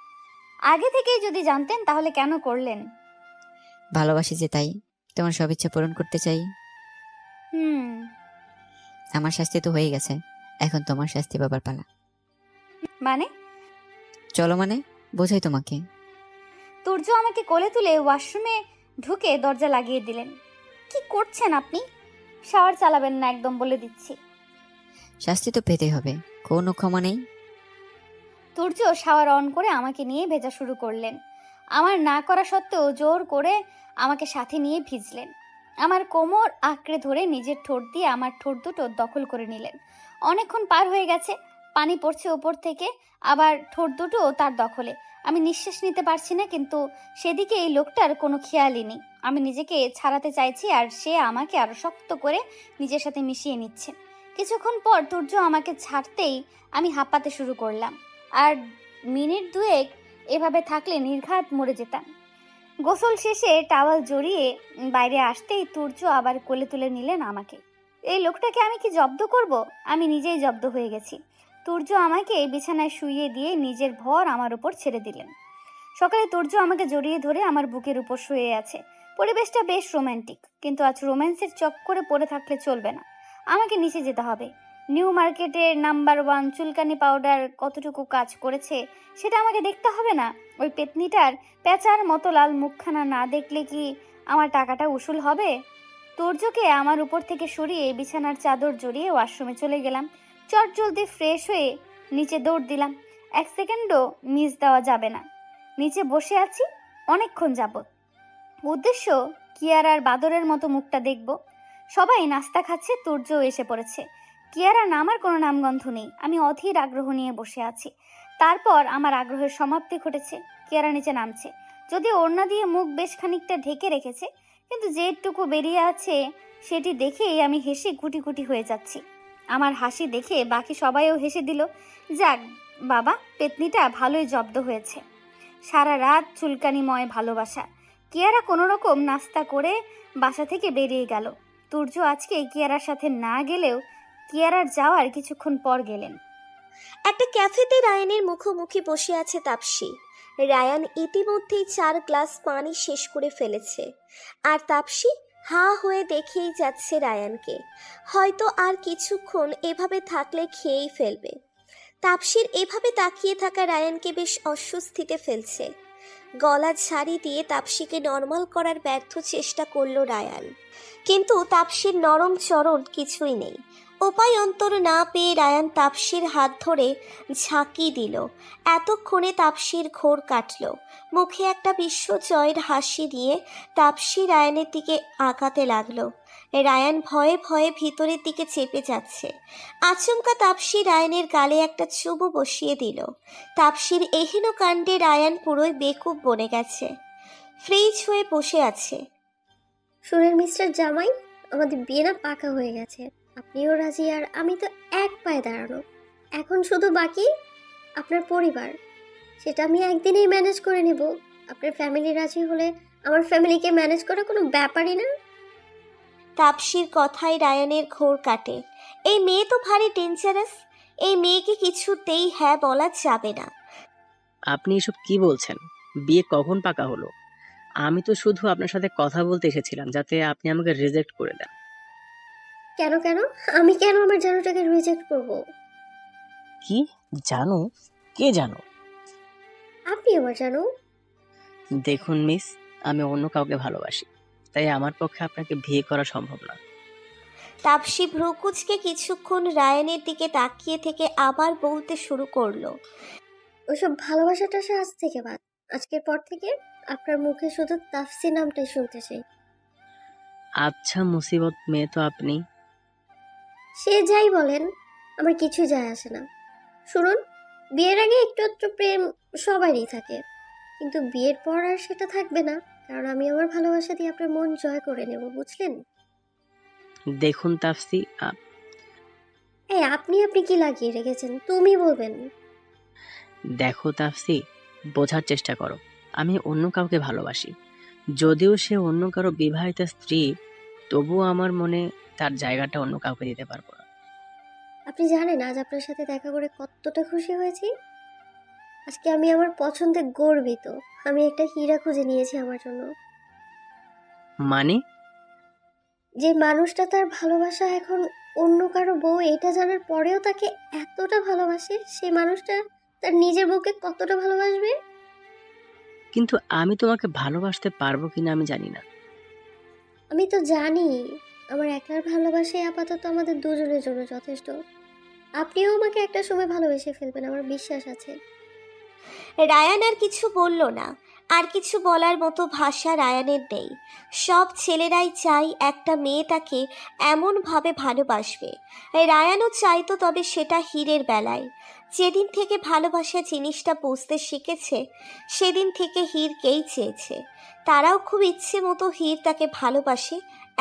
আগে থেকেই যদি জানতেন তাহলে কেন করলেন? ভালোবাসি যে তাই, তোমার সব ইচ্ছা পূরণ করতে চাই। হুম। আমার শাস্তি তো হয়ে গেছে, এখন তোমার শাস্তি পাবার পালা। মানে? চলো মানে, বোঝাই তোমাকে। তুর্য আমাকে কোলে তুলে ওয়াশরুমে ঢুকে দরজা লাগিয়ে দিলেন। কি করছেন আপনি? শাওয়ার চালাবেন না একদম, বলে দিচ্ছি। শাস্তি তো পেতে হবে, কোনো ক্ষমা নেই। তুর্য শাওয়ার অন করে আমাকে নিয়ে ভেজা শুরু করলেন। আমার না করা সত্ত্বেও জোর করে আমাকে সাথে নিয়ে ভিজলেন। আমার কোমর আঁকড়ে ধরে নিজের ঠোঁট দিয়ে আমার ঠোঁট দুটো দখল করে নিলেন। অনেকক্ষণ পার হয়ে গেছে, পানি পড়ছে ওপর থেকে, আবার ঠোঁট দুটো তার দখলে। আমি নিঃশ্বাস নিতে পারছি না, কিন্তু সেদিকে এই লোকটার কোনো খেয়ালই নেই। আমি নিজেকে ছাড়াতে চাইছি আর সে আমাকে আরো শক্ত করে নিজের সাথে মিশিয়ে নিচ্ছে। কিছুক্ষণ পর তুর্য আমাকে ছাড়তেই আমি হাঁপাতে শুরু করলাম। আর মিনিট দুয়েক এভাবে থাকলে নির্ঘাত মরে যেতাম। গোসল শেষে টাওয়াল জড়িয়ে বাইরে আসতেই তুর্য আবার কোলে তুলে নিলেন আমাকে। এই লোকটাকে আমি কি জব্দ করব? আমি নিজেই জব্দ হয়ে গেছি। তুর্য আমাকে বিছানায় শুইয়ে দিয়ে নিজের ভর আমার উপর ছেড়ে দিলেন। সকালে তুর্য আমাকে জড়িয়ে ধরে আমার বুকের উপর শুয়ে আছে। পরিবেশটা বেশ রোমান্টিক, কিন্তু আজ রোম্যান্সের চক্করে পড়ে থাকলে চলবে না। আমাকে নিচে যেতে হবে। নিউ মার্কেটের নাম্বার 1 চুলকানি পাউডার কতটুকু কাজ করেছে সেটা আমাকে দেখতে হবে না? ওই পেতনিটার পেঁচার মতো লাল মুখখানা না দেখলে কি আমার টাকাটা উসুল হবে? তুর্যকে আমার উপর থেকে সরিয়ে বিছানার চাদর জড়িয়ে ওয়াশরুমে চলে গেলাম। চট জলদি ফ্রেশ হয়ে নিচে দৌড় দিলাম। 1 সেকেন্ডও মিস দেওয়া যাবে না। নিচে বসে আছি অনেকক্ষণ যাবত। উদ্দেশ্য কিয়ারার বাদরের মতো মুখটা দেখব। সবাই নাস্তা খাচ্ছে, তুর্যও এসে পড়েছে। কিয়ারা নামার কোনো নামগন্ধ নেই। আমি অধীর আগ্রহ নিয়ে বসে আছি। তারপর আমার আগ্রহের সমাপ্তি ঘটেছে। কিয়ারা নিচে নামছে, যদিও ওড়না দিয়ে মুখ বেশ খানিকটা ঢেকে রেখেছে, কিন্তু যেটুকু বেরিয়ে আছে সেটি দেখেই আমি হেসে গুটি গুটি হয়ে যাচ্ছি। আমার হাসি দেখে বাকি সবাইও হেসে দিল। যাক বাবা, পেতনিটা ভালোই জব্দ হয়েছে। সারা রাত চুলকানিময় ভালোবাসা। কিয়ারা কোনো রকম নাস্তা করে বাসা থেকে বেরিয়ে গেল। তুর্য আজকে কিয়ারার সাথে না গেলেও কিয়ারার যাওয়ার কিছুক্ষণ পর গেলেন। একটা ক্যাফেতে রায়ানের মুখোমুখি বসে আছে তাপসী। রায়ান ইতিমধ্যেই 4 গ্লাস পানি শেষ করে ফেলেছে, আর তাপসী হাঁ হয়ে দেখেই যাচ্ছে রায়ানকে। হয়তো আর কিছুক্ষণ এভাবে থাকলে খেয়েই ফেলবে। তাপসীর এভাবে তাকিয়ে থাকা রায়ানকে বেশ অস্বস্তিতে ফেলছে। গলা ঝাড়ি দিয়ে তাপসীকে নর্মাল করার ব্যর্থ চেষ্টা করলো রায়ান, কিন্তু তাপসীর নরম চরণ কিছুই নেই। উপায় অন্তর না পেয়ে রায়ান তাপসীর হাত ধরে ঝাঁকি দিল। এতক্ষণে তাপসীর ঘোর কাটল। মুখে একটা বিশ্বজয়ের হাসি দিয়ে তাপসী রায়ানের দিকে আগাতে লাগলো। রায়ান ভয়ে ভয়ে ভিতরের দিকে চেপে যাচ্ছে। আচমকা তাপসী রায়ানের গালে একটা চুমু বসিয়ে দিল। তাপসীর এহেন কাণ্ডে রায়ান পুরোই বেকুব বনে গেছে, ফ্রিজ হয়ে বসে আছে। শুনেন মিস্টার জামাই, আমাদের বিয়ে না পাকা হয়ে গেছে, আপনিও রাজি আর আমি তো এক পায়ে দাঁড়ানো। এখন শুধু বাকি আপনার পরিবার, সেটা আমি একদিনেই ম্যানেজ করে নেব। আপনার ফ্যামিলি রাজি হলে আমার ফ্যামিলিকে ম্যানেজ করা কোনো ব্যাপারই না। তাপসীর কথায় রায়ানের ঘোর কাটে। এই মেয়ে তো ভারী ডেঞ্জারাস, এই মেয়েকে কিছুতেই হ্যাঁ বলা যাবে না। আপনি এসব কি বলছেন? বিয়ে কখন পাকা হলো? আমি তো শুধু আপনার সাথে কথা বলতে এসেছিলাম যাতে আপনি আমাকে রিজেক্ট করে দেন। কেন কেন আমি কেন আমার জানুটাকে রিজেক্ট করব? কি জানো? কে জানো? আপনি আমার জানো। দেখুন মিস, আমি অন্য কাউকে ভালোবাসি, তাই আমার পক্ষে আপনাকে বিয়ে করা সম্ভব না। তাপসী ভ্রুকুচকে কিছুক্ষণ রায়ানের দিকে তাকিয়ে থেকে আবার বলতে শুরু করলো। ওইসব ভালোবাসাটা সে আজ থেকে বাদ। আজকের পর থেকে আপনার মুখে শুধু তাফসি নামটাই শুনতে চাই। আচ্ছা মুসিবত মেয়ে তো আপনি। সে যাই বলেন, আমার কিছু যায় আসে না। শুনুন, বিয়ের আগে একটু একটু প্রেম সবারই থাকে, কিন্তু বিয়ের পর আর সেটা থাকবে না, কারণ আমি আমার ভালোবাসা দিয়ে আপনার মন জয় করে নেব, বুঝলেন? দেখুন তাফসি, এই আপনি আপনি কি লাগিয়ে রেখেছেন? তুমি বলবেন। দেখো তাফসি, বোঝার চেষ্টা করো। আমি অন্য কাউকে ভালোবাসি, যদিও সে অন্য কারো বিবাহিত স্ত্রী, তবুও আমার মনে তার জায়গাটা অন্য কাউকে দিতে পারবো না। আপনি জানেন আজ আপনার সাথে দেখা করে কতটা খুশি হয়েছি। আজকে আমি আমার পছন্দে গর্বিত। আমি একটা হীরা খুঁজে নিয়েছি আমার জন্য। মানে? যে মানুষটা তার ভালোবাসা এখন অন্য কারো বউ, এটা জানার পরেও তাকে এতটা ভালোবাসে, সেই মানুষটা তার নিজের বউকে কতটা ভালোবাসবে? কিন্তু আমি তোমাকে ভালোবাসতে পারবো কিনা আমি জানি না। আমি তো জানি আমার একলার ভালোবাসাই আপাতত আমাদের দুজনের জন্য যথেষ্ট। আপনিও আমাকে একটা সময় ভালোবেসে ফেলবেন, আমার বিশ্বাস আছে। রায়ান আর কিছু বলল না। আর কিছু বলার মতো ভাষা রায়ানের নেই। সব ছেলেরাই চায় একটা মেয়ে তাকে এমনভাবে ভালোবাসবে। রায়ানও চাইতো, তবে সেটা হীরের বেলায়। যেদিন থেকে ভালোবাসা জিনিসটা বুঝতে শিখেছে, সেদিন থেকে হীরকেই চেয়েছে। তারাও খুব ইচ্ছে মতো হীর তাকে ভালোবাসে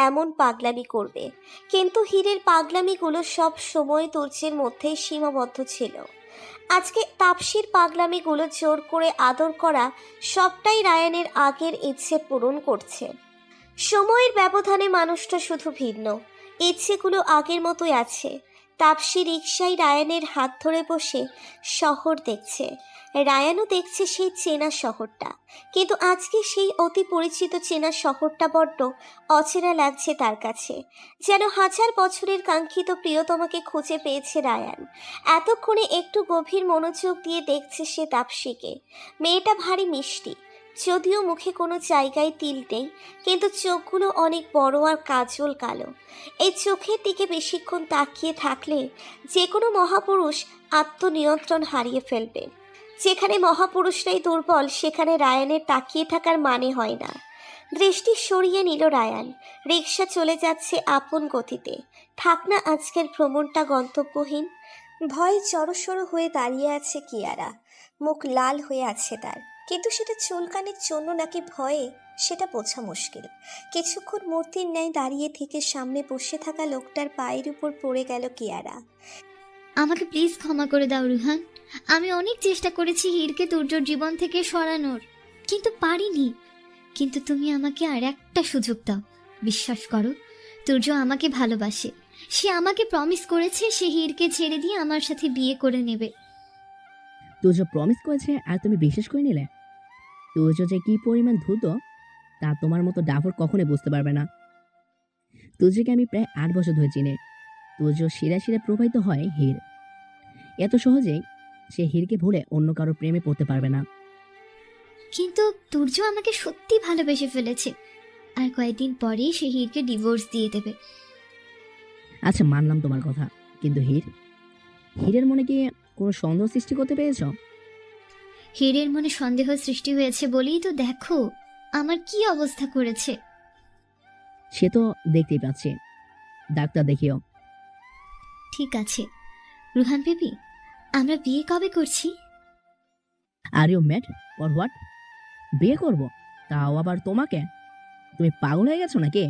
এমন পাগলামি করবে, কিন্তু হীরের পাগলামিগুলো সব সময় তুর্যের মধ্যেই সীমাবদ্ধ ছিল। আজকে তাপসীর পাগলামিগুলো জোর করে আদর করা সবটাই রায়ানের আগের ইচ্ছে পূরণ করছে। সময়ের ব্যবধানে মানুষটা শুধু ভিন্ন, ইচ্ছেগুলো আগের মতোই আছে। তাপসী রিকশায় রায়ানের হাত ধরে বসে শহর দেখছে। রায়ানও দেখছে সেই চেনা শহরটা, কিন্তু আজকে সেই অতি পরিচিত চেনা শহরটা বড্ড অচেনা লাগছে তার কাছে। যেন হাজার বছরের কাঙ্ক্ষিত প্রিয়তমাকে খুঁজে পেয়েছে রায়ান। এতক্ষণে একটু গভীর মনোযোগ দিয়ে দেখছে সে তাপসীকে। মেয়েটা ভারী মিষ্টি, যদিও মুখে কোনো জায়গায় তিল নেই, কিন্তু চোখগুলো অনেক বড় আর কাজল কালো। এই চোখের দিকে বেশিক্ষণ তাকিয়ে থাকলে যে কোনো মহাপুরুষ আত্মনিয়ন্ত্রণ হারিয়ে ফেলবে। যেখানে মহাপুরুষরাই দুর্বল, সেখানে রায়ানের তাকিয়ে থাকার মানে হয় না। দৃষ্টি সরিয়ে নিল রায়ান। রিকশা চলে যাচ্ছে আপন গতিতে। থাক না আজকের ভ্রমণটা গন্তব্যহীন। ভয়ে জড়সড় হয়ে দাঁড়িয়ে আছে কিয়ারা। মুখ লাল হয়ে আছে তার, কিন্তু সেটা চুলকানির জন্য নাকি ভয়ে সেটা বোঝা মুশকিল। কিছুক্ষণ মূর্তির ন্যায় দাঁড়িয়ে থেকে সামনে বসে থাকা লোকটার পায়ের উপর পড়ে গেল কিয়ারা। আমাকে প্লিজ ক্ষমা করে দাও রুহান। আমি অনেক চেষ্টা করেছি হীরকে তুর্যর জীবন থেকে সরানোর, কিন্তু পারিনি। কিন্তু তুমি আমাকে আর একটা সুযোগ দাও। বিশ্বাস করো, তুর্য আমাকে ভালোবাসে। সে আমাকে প্রমিস করেছে সে হীরকে ছেড়ে দিয়ে আমার সাথে বিয়ে করে নেবে। তুজো প্রমিস করেছে আর তুমি বিশ্বাস করে নিলে? তুজো যে কি পরিমাণ ধূত তা তোমার মতো ডাফর কখনোই বুঝতে পারবে না। তুজোকে আমি প্রায় 8 বছর ধরে চিনি। তুজো শিরা শিরা প্রবাহিত হয় হীর। এত সহজেই সে হীরকে ভুলে অন্য কারো প্রেমে পড়তে পারবে না। কিন্তু তুর্য আমাকে সত্যি ভালোবেসে ফেলেছে, আর কয়েকদিন পরেই সে হীরকে ডিভোর্স দিয়ে দেবে। আচ্ছা, মানলাম তোমার কথা, কিন্তু হীরের মনে কি কোনো সন্দেহ সৃষ্টি করতে পেরেছ? হীরের মনে সন্দেহ সৃষ্টি হয়েছে বলেই তো দেখো আমার কি অবস্থা করেছে। সে তো দেখতেই পাচ্ছি, ডাক্তার দেখিও। ঠিক আছে রুহান বেবি, আমরা বিয়ে কবে করছি? Are you mad or what? বিয়ে করব? তাও আবার তোমাকে? তুমি পাগল হয়ে গেছো নাকি?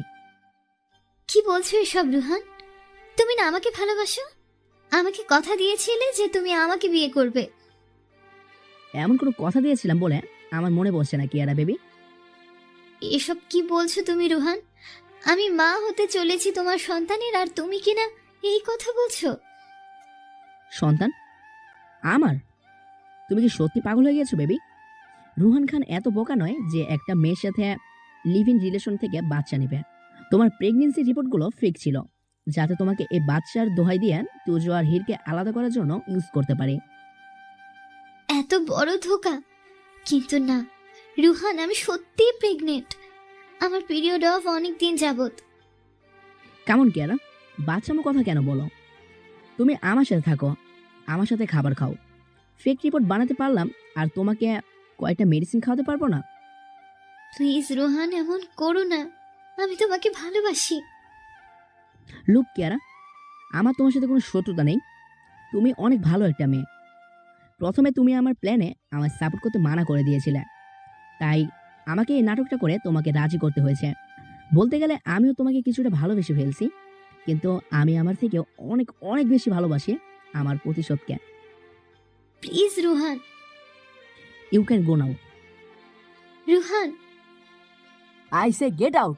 কি বলছো এসব রুহান? তুমি না আমাকে ভালোবাসো? আমাকে কথা দিয়েছিলে যে তুমি আমাকে বিয়ে করবে। এমন কোনো কথা দিয়েছিলাম বলে আমার মনে পড়ছে না কিয়ারা বেবি। এসব কি বলছো তুমি রুহান? আমি মা হতে চলেছি তোমার সন্তানের, আর তুমি কিনা এই কথা বলছো? সন্তান আমার? তুমি কি সত্যি পাগল হয়ে গেছো বেবি? রুহান খান এত বোকা নয় যে একটা মেয়ের সাথে লিভ ইন রিলেশন থেকে বাচ্চা নেবে। তোমার প্রেগনেন্সি রিপোর্টগুলো ফেক ছিল, যাতে তোমাকে এই বাচ্চার দোহাই দিয়ে তুজো আর হীরকে আলাদা করার জন্য ইউজ করতে পারে। এত বড় ধোকা! কিন্তু না রুহান, আমি সত্যিই প্রেগনেন্ট। আমার পিরিয়ড অফ অনেক দিন যাবত। কেমন কিয়ারা, বাচ্চামো কথা কেন বলো? তুমি আমার সাথে থাকো, আমার সাথে খাবার খাও। ফেক রিপোর্ট বানাতে পারলাম, আর তোমাকে কয়েকটা মেডিসিন খাওয়াতে পারবো না? প্লিজ রোহান, এমন করো না। আমি তোমাকে ভালোবাসি। লুক কিয়ারা, আমার তোমার সাথে কোনো শত্রুতা নেই। তুমি অনেক ভালো একটা মেয়ে। প্রথমে তুমি আমার প্ল্যানে আমার সাপোর্ট করতে মানা করে দিয়েছিলে, তাই আমাকে এই নাটকটা করে তোমাকে রাজি করতে হয়েছে। বলতে গেলে আমিও তোমাকে কিছুটা ভালোবেসে ফেলছি, কিন্তু আমি আমার থেকে অনেক অনেক বেশি ভালোবাসি আমার প্রতিশোধকে। Please Rohan. You can go now. Rohan, I say get out.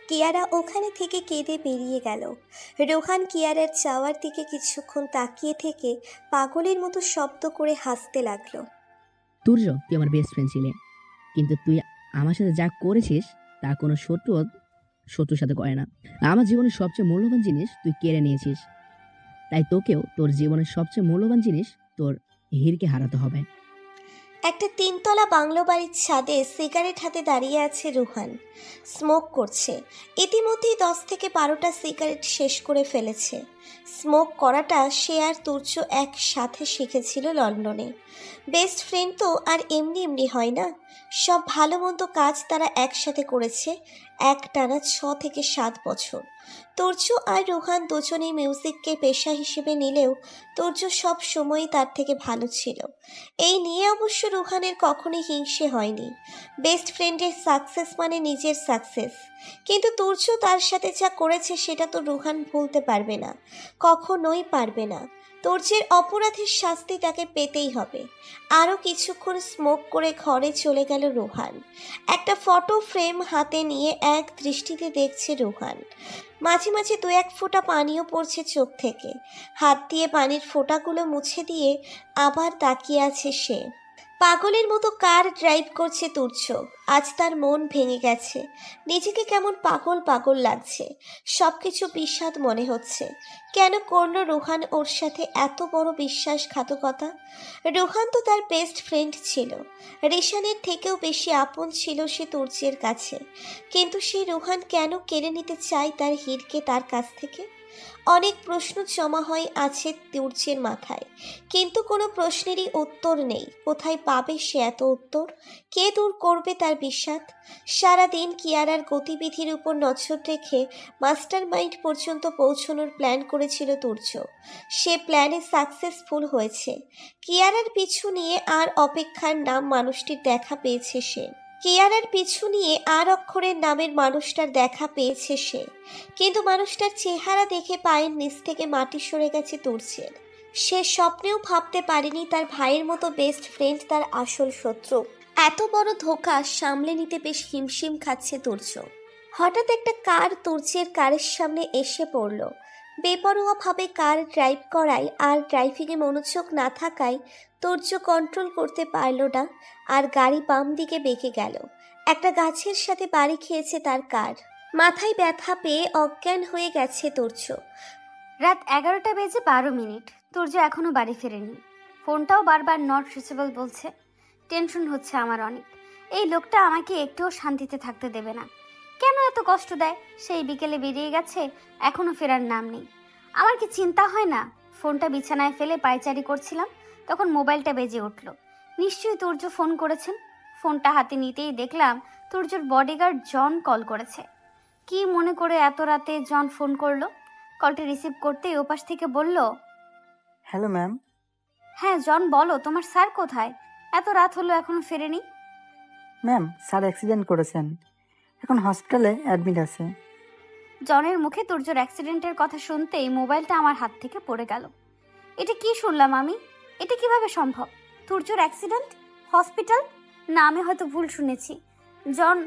Kiara ওখানে থেকে কেঁদে বেরিয়ে গেল। রোহান কিয়ারার যাওয়ার দিকে কিছুক্ষণ তাকিয়ে থেকে পাগলের মতো শব্দ করে হাসতে লাগলো। তুর্য, তুই আমার বেস্ট ফ্রেন্ড ছিলে, কিন্তু তুই আমার সাথে যা করেছিস তা কোনো শত্রুর সাথে করে না। আমার জীবনের সবচেয়ে মূল্যবান জিনিস তুই কেড়ে নিয়েছিস, তাই তোকেও তোর জীবনের সবচেয়ে মূল্যবান জিনিস তোর হীরকে হারাতে হবে। একটা 3তলা বাংলো বাড়ির ছাদে সিগারেট হাতে দাঁড়িয়ে আছে রোহান। স্মোক করছে। ইতিমধ্যেই 10 থেকে 12টা সিগারেট শেষ করে ফেলেছে। স্মোক করাটা সে আর তুর্য একসাথে শিখেছিল লন্ডনে। বেস্ট ফ্রেন্ড তো আর এমনি এমনি হয় না। সব ভালো মন্দ কাজ তারা একসাথে করেছে একটানা 6 থেকে 7 বছর। তুর্য আর রোহান দুজনেই মিউজিককে পেশা হিসেবে নিলেও তুর্য সব সময়ই তার থেকে ভালো ছিল। এই নিয়ে অবশ্য রোহানের কখনোই হিংসে হয়নি। বেস্ট ফ্রেন্ডের সাকসেস মানে নিজের সাকসেস। কিন্তু তুর্য তার সাথে যা করেছে সেটা তো রোহান ভুলতে পারবে না, কখনোই পারবে না। তুর্যের অপরাধের শাস্তি তাকে পেতেই হবে। আরও কিছুক্ষণ স্মোক করে ঘরে চলে গেল রোহান। একটা ফটো ফ্রেম হাতে নিয়ে এক দৃষ্টিতে দেখছে রোহান। মাঝে মাঝে 2-1 ফোঁটা পানিও পড়ছে চোখ থেকে। হাত দিয়ে পানির ফোঁটাগুলো মুছে দিয়ে আবার তাকিয়ে আছে সে। পাগলের মতো কার ড্রাইভ করছে তুর্য। আজ তার মন ভেঙে গেছে। নিজেকে কেমন পাগল পাগল লাগছে। সব কিছু বিষাদ মনে হচ্ছে। কেন করলো রোহান ওর সাথে এত বড় বিশ্বাসঘাতকতা? রোহান তো তার বেস্ট ফ্রেন্ড ছিল। রেশানের থেকেও বেশি আপন ছিল সে তুর্যের কাছে। কিন্তু সেই রোহান কেন কেড়ে নিতে চায় তার হীরকে তার কাছ থেকে? অনেক প্রশ্ন জমা হয়ে আছে তুর্যের মাথায়, কিন্তু কোনো প্রশ্নেরই উত্তর নেই। কোথায় পাবে সে এত উত্তর? কে দূর করবে তার বিষাদ? সারাদিন কিয়ারার গতিবিধির উপর নজর রেখে মাস্টার মাইন্ড পর্যন্ত পৌঁছানোর প্ল্যান করেছিল তুর্য। সে প্ল্যানে সাকসেসফুল হয়েছে। কিয়ারার পিছু নিয়ে আর অপেক্ষার নাম মানুষটির দেখা পেয়েছে সে। কিয়ারার পিছু নিয়ে আর অক্ষরের নামের মানুষটার দেখা পেয়েছে সে। কিন্তু মানুষটার চেহারা দেখে পায়ের নিচ থেকে মাটি সরে গেছে তুর্যের। সে স্বপ্নেও ভাবতে পারেনি তার ভাইয়ের মতো বেস্ট ফ্রেন্ড তার আসল শত্রু। এত বড় ধোঁকা সামলে নিতে বেশ হিমশিম খাচ্ছে তুর্য। হঠাৎ একটা কার তুর্যের কারের সামনে এসে পড়ল। বেপরোয়াভাবে কার ড্রাইভ করায় আর ড্রাইভিংয়ে মনোযোগ না থাকায় তুর্য কন্ট্রোল করতে পারল না, আর গাড়ি বাম দিকে বেঁকে গেল। একটা গাছের সাথে বাড়ি খেয়েছে তার কার। মাথায় ব্যথা পেয়ে অজ্ঞান হয়ে গেছে তুর্য। রাত 11টা বেজে 12 মিনিট। তুর্য এখনো বাড়ি ফেরেনি। ফোনটাও বারবার নট রিচেবল বলছে। টেনশন হচ্ছে আমার অনেক। এই লোকটা আমাকে একটুও শান্তিতে থাকতে দেবে না। কেন এত কষ্ট দেয়? সেই বিকেলে বেরিয়ে গেছে, এখনো ফেরার নাম নেই। আমার কি চিন্তা হয় না? ফোনটা বিছানায় ফেলে পায়চারি করছিলাম, তখন মোবাইলটা বেজে উঠল। নিশ্চয়ই তুর্য ফোন করেছেন। ফোনটা হাতে নিতেই দেখলাম তুর্যর বডিগার্ড জন কল করেছে। কি মনে করে এত রাতে জন ফোন করলো? কলটি রিসিভ করতেই ওপাশ থেকে বলল, হ্যালো ম্যাম। হ্যাঁ জন বলো, তোমার স্যার কোথায়? এত রাত হলো এখনো ফেরেনি। ম্যাম, স্যার অ্যাক্সিডেন্ট করেছেন, এখন হসপিটালে অ্যাডমিট আছে। জনের মুখে তুর্যর অ্যাক্সিডেন্টের কথা শুনতেই মোবাইলটা আমার হাত থেকে পড়ে গেল। এটা কি শুনলাম আমি? এটা কিভাবে সম্ভব? তুর্যর অ্যাক্সিডেন্ট, হসপিটাল? না, আমি হয়তো ভুল শুনেছি। জন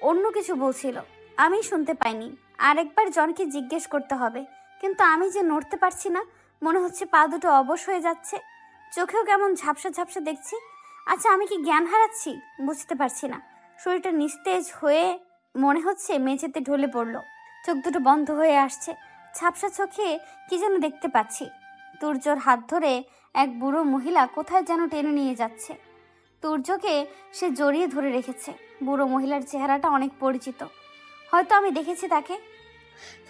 অন্য কিছু বলছিল, আমি শুনতে পাইনি। আরেকবার জনকে জিজ্ঞেস করতে হবে। কিন্তু আমি যে নড়তে পারছি না, মনে হচ্ছে পা দুটো অবশ হয়ে যাচ্ছে, চোখেও কেমন ঝাপসা ঝাপসা দেখছি। আচ্ছা, আমি কি জ্ঞান হারাচ্ছি? বুঝতে পারছি না। শরীরটা নিস্তেজ হয়ে মনে হচ্ছে মেঝেতে ঢলে পড়লো। চোখ দুটো বন্ধ হয়ে আসছে, ঝাপসা চোখে কি যেন দেখতে পাচ্ছি। তুর্যর হাত ধরে এক বুড়ো মহিলা কোথায় যেন টেনে নিয়ে যাচ্ছে। তুর্যকে সে জড়িয়ে ধরে রেখেছে। বুড়ো মহিলার চেহারাটা অনেক পরিচিত, হয়তো আমি দেখেছি তাকে।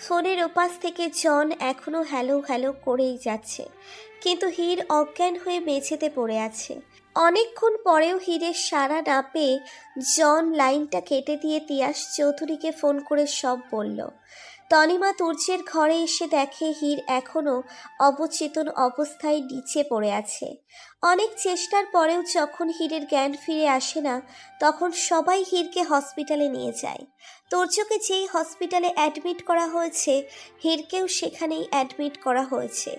ফোনের ওপাশ থেকে জন এখনো হ্যালো হ্যালো করেই যাচ্ছে, কিন্তু হীর অজ্ঞান হয়ে মেঝেতে পড়ে আছে। অনেকক্ষণ পরেও হীরের সাড়া না পেয়ে জন লাইনটা কেটে দিয়ে তিয়াস চৌধুরীকে ফোন করে সব বলল। তনিমা তুর্যের ঘরে এসে দেখে হীর এখনও অবচেতন অবস্থায় নিচে পড়ে আছে। অনেক চেষ্টার পরেও যখন হীরের জ্ঞান ফিরে আসে না, তখন সবাই হীরকে হসপিটালে নিয়ে যায়। তুর্যকে যেই হসপিটালে অ্যাডমিট করা হয়েছে, হীরকেও সেখানেই অ্যাডমিট করা হয়েছে।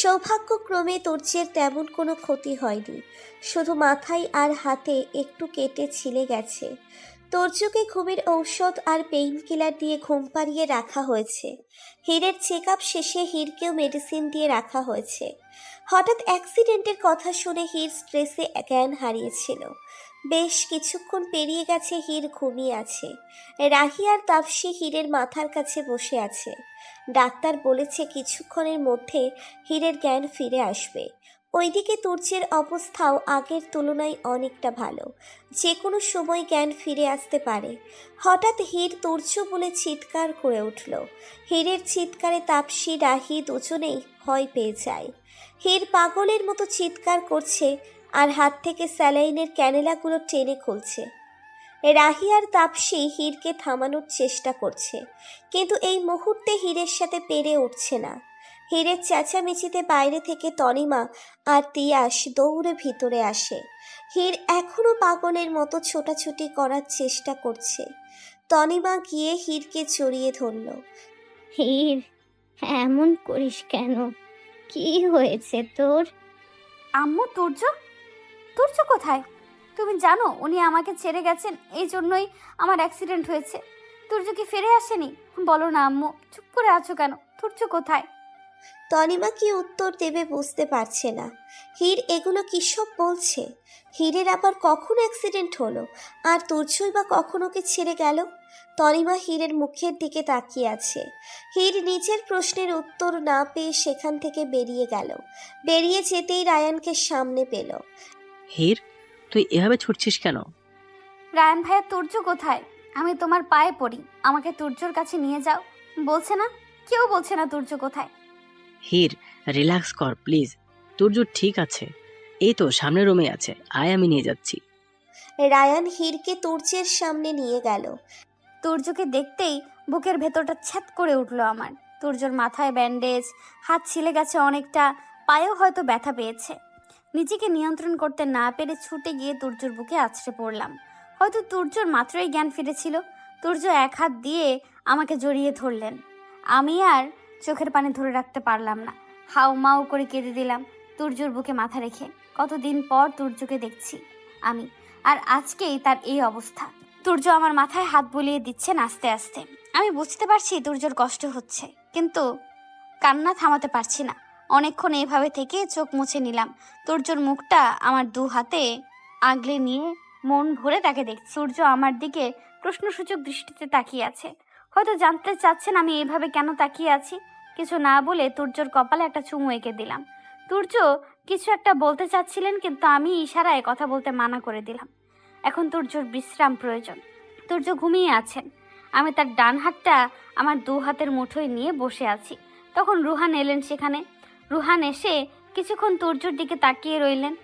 সৌভাগ্যক্রমে তুর্যের তেমন কোনো ক্ষতি হয়নি, শুধু মাথায় আর হাতে একটু কেটে ছিলে গেছে। তুর্যকে ঘুমের ঔষধ আর পেইন কিলার দিয়ে ঘুম পাড়িয়ে রাখা হয়েছে। হীরের চেক আপ শেষে হীরকেও মেডিসিন দিয়ে রাখা হয়েছে। হঠাৎ অ্যাক্সিডেন্টের কথা শুনে হীর স্ট্রেসে জ্ঞান হারিয়েছিল। বেশ কিছুক্ষণ পেরিয়ে গেছে, হীর ঘুমিয়ে আছে। রাহি আর তাপসী হীরের মাথার কাছে বসে আছে। ডাক্তার বলেছে কিছুক্ষণের মধ্যে হীরের জ্ঞান ফিরে আসবে। ওইদিকে তুর্যের অবস্থাও আগের তুলনায় অনেকটা ভালো, যে কোনো সময় জ্ঞান ফিরে আসতে পারে। হঠাৎ হীর তুর্য বলে চিৎকার করে উঠল। হীরের চিৎকারে তাপসী রাহি দুজনেই ভয় পেয়ে যায়। হীর পাগলের মতো চিৎকার করছে আর হাত থেকে স্যালাইনের ক্যানেলাগুলো টেনে খুলছে। রাহি আর তাপসী হীরকে থামানোর চেষ্টা করছে, কিন্তু এই মুহূর্তে হীরের সাথে পেরে উঠছে না। হীরের চেঁচামেচিতে বাইরে থেকে তনিমা আর তিয়াস দৌড়ে ভিতরে আসে। হীর এখনো পাগলের মতো ছোটাছুটি করার চেষ্টা করছে। তনিমা গিয়ে হীরকে জড়িয়ে ধরল। হীর, এমন করিস কেন? কি হয়েছে তোর? আম্মু, তুর্য? তুর্য কোথায়? তুমি জানো উনি আমাকে ছেড়ে গেছেন, এই জন্যই আমার অ্যাক্সিডেন্ট হয়েছে। তুর্য কি ফিরে আসেনি? বলো না আম্মু, চুপ করে আছো কেন? তুর্য কোথায়? তনিমা কি উত্তর দেবে বুঝতে পারছে না। হীর এগুলো কী সব বলছে? হীরের আবার কখন অ্যাক্সিডেন্ট হলো, আর তুর্যই বা কখন ওকে ছেড়ে গেল? তনিমা হীরের মুখের দিকে তাকিয়ে আছে। হীর নিজের প্রশ্নের উত্তর না পেয়ে সেখান থেকে বেরিয়ে গেল। বেরিয়ে যেতেই রায়ানকে সামনে পেল। হীর, তুই এভাবে ছুটছিস কেন? রায়ান ভাইয়া, তুর্য কোথায়? আমি তোমার পায়ে পড়ি, আমাকে তুর্যর কাছে নিয়ে যাও। বলছে না, কেউ বলছে না তুর্য কোথায়। হীর, রিল্যাক্স কর প্লিজ। তুর্য ঠিক আছে, এই তো সামনের রুমে আছে, আয় আমি নিয়ে যাচ্ছি। রায়ান হীরকে তুর্যের সামনে নিয়ে গেল। তুর্যকে দেখতেই বুকের ভেতরটা ছ্যাত করে উঠলো আমার। তুর্যর মাথায় ব্যান্ডেজ, হাত ছিলে গেছে অনেকটা, পায়েও হয়তো ব্যথা পেয়েছে। নিজেকে নিয়ন্ত্রণ করতে না পেরে ছুটে গিয়ে তুর্যর বুকে আছড়ে পড়লাম। হয়তো তুর্যর মাত্রই জ্ঞান ফিরেছিল। তুর্য এক হাত দিয়ে আমাকে জড়িয়ে ধরলেন। আমি আর চোখের পানি ধরে রাখতে পারলাম না, হাউ মাউ করে কেঁদে দিলাম তুর্যর বুকে মাথা রেখে। কতদিন পর তুর্যকে দেখছি আমি, আর আজকেই তার এই অবস্থা। তুর্য আমার মাথায় হাত বুলিয়ে দিচ্ছেন আস্তে আস্তে। আমি বুঝতে পারছি তুর্যর কষ্ট হচ্ছে, কিন্তু কান্না থামাতে পারছি না। অনেকক্ষণ এইভাবে থেকে চোখ মুছে নিলাম। তুর্যর মুখটা আমার দু হাতে আগলে নিয়ে মন ভরে তাকে দেখছি। তুর্য আমার দিকে প্রশ্নসূচক দৃষ্টিতে তাকিয়ে আছে। হয়তো জানতে চাচ্ছেন আমি এইভাবে কেন তাকিয়ে আছি। কিছু না বলে তুর্যর কপালে একটা চুমু এঁকে দিলাম। তুর্য কিছু একটা বলতে চাচ্ছিলেন, কিন্তু আমি ইশারায় কথা বলতে মানা করে দিলাম। এখন তুর্যর বিশ্রাম প্রয়োজন। তুর্য ঘুমিয়ে আছেন, আমি তার ডান হাতটা আমার দু হাতের মুঠোয় নিয়ে বসে আছি। তখন রুহান এলেন সেখানে। রুহান এসে কিছুক্ষণ তুর্যর দিকে তাকিয়ে রইলেন।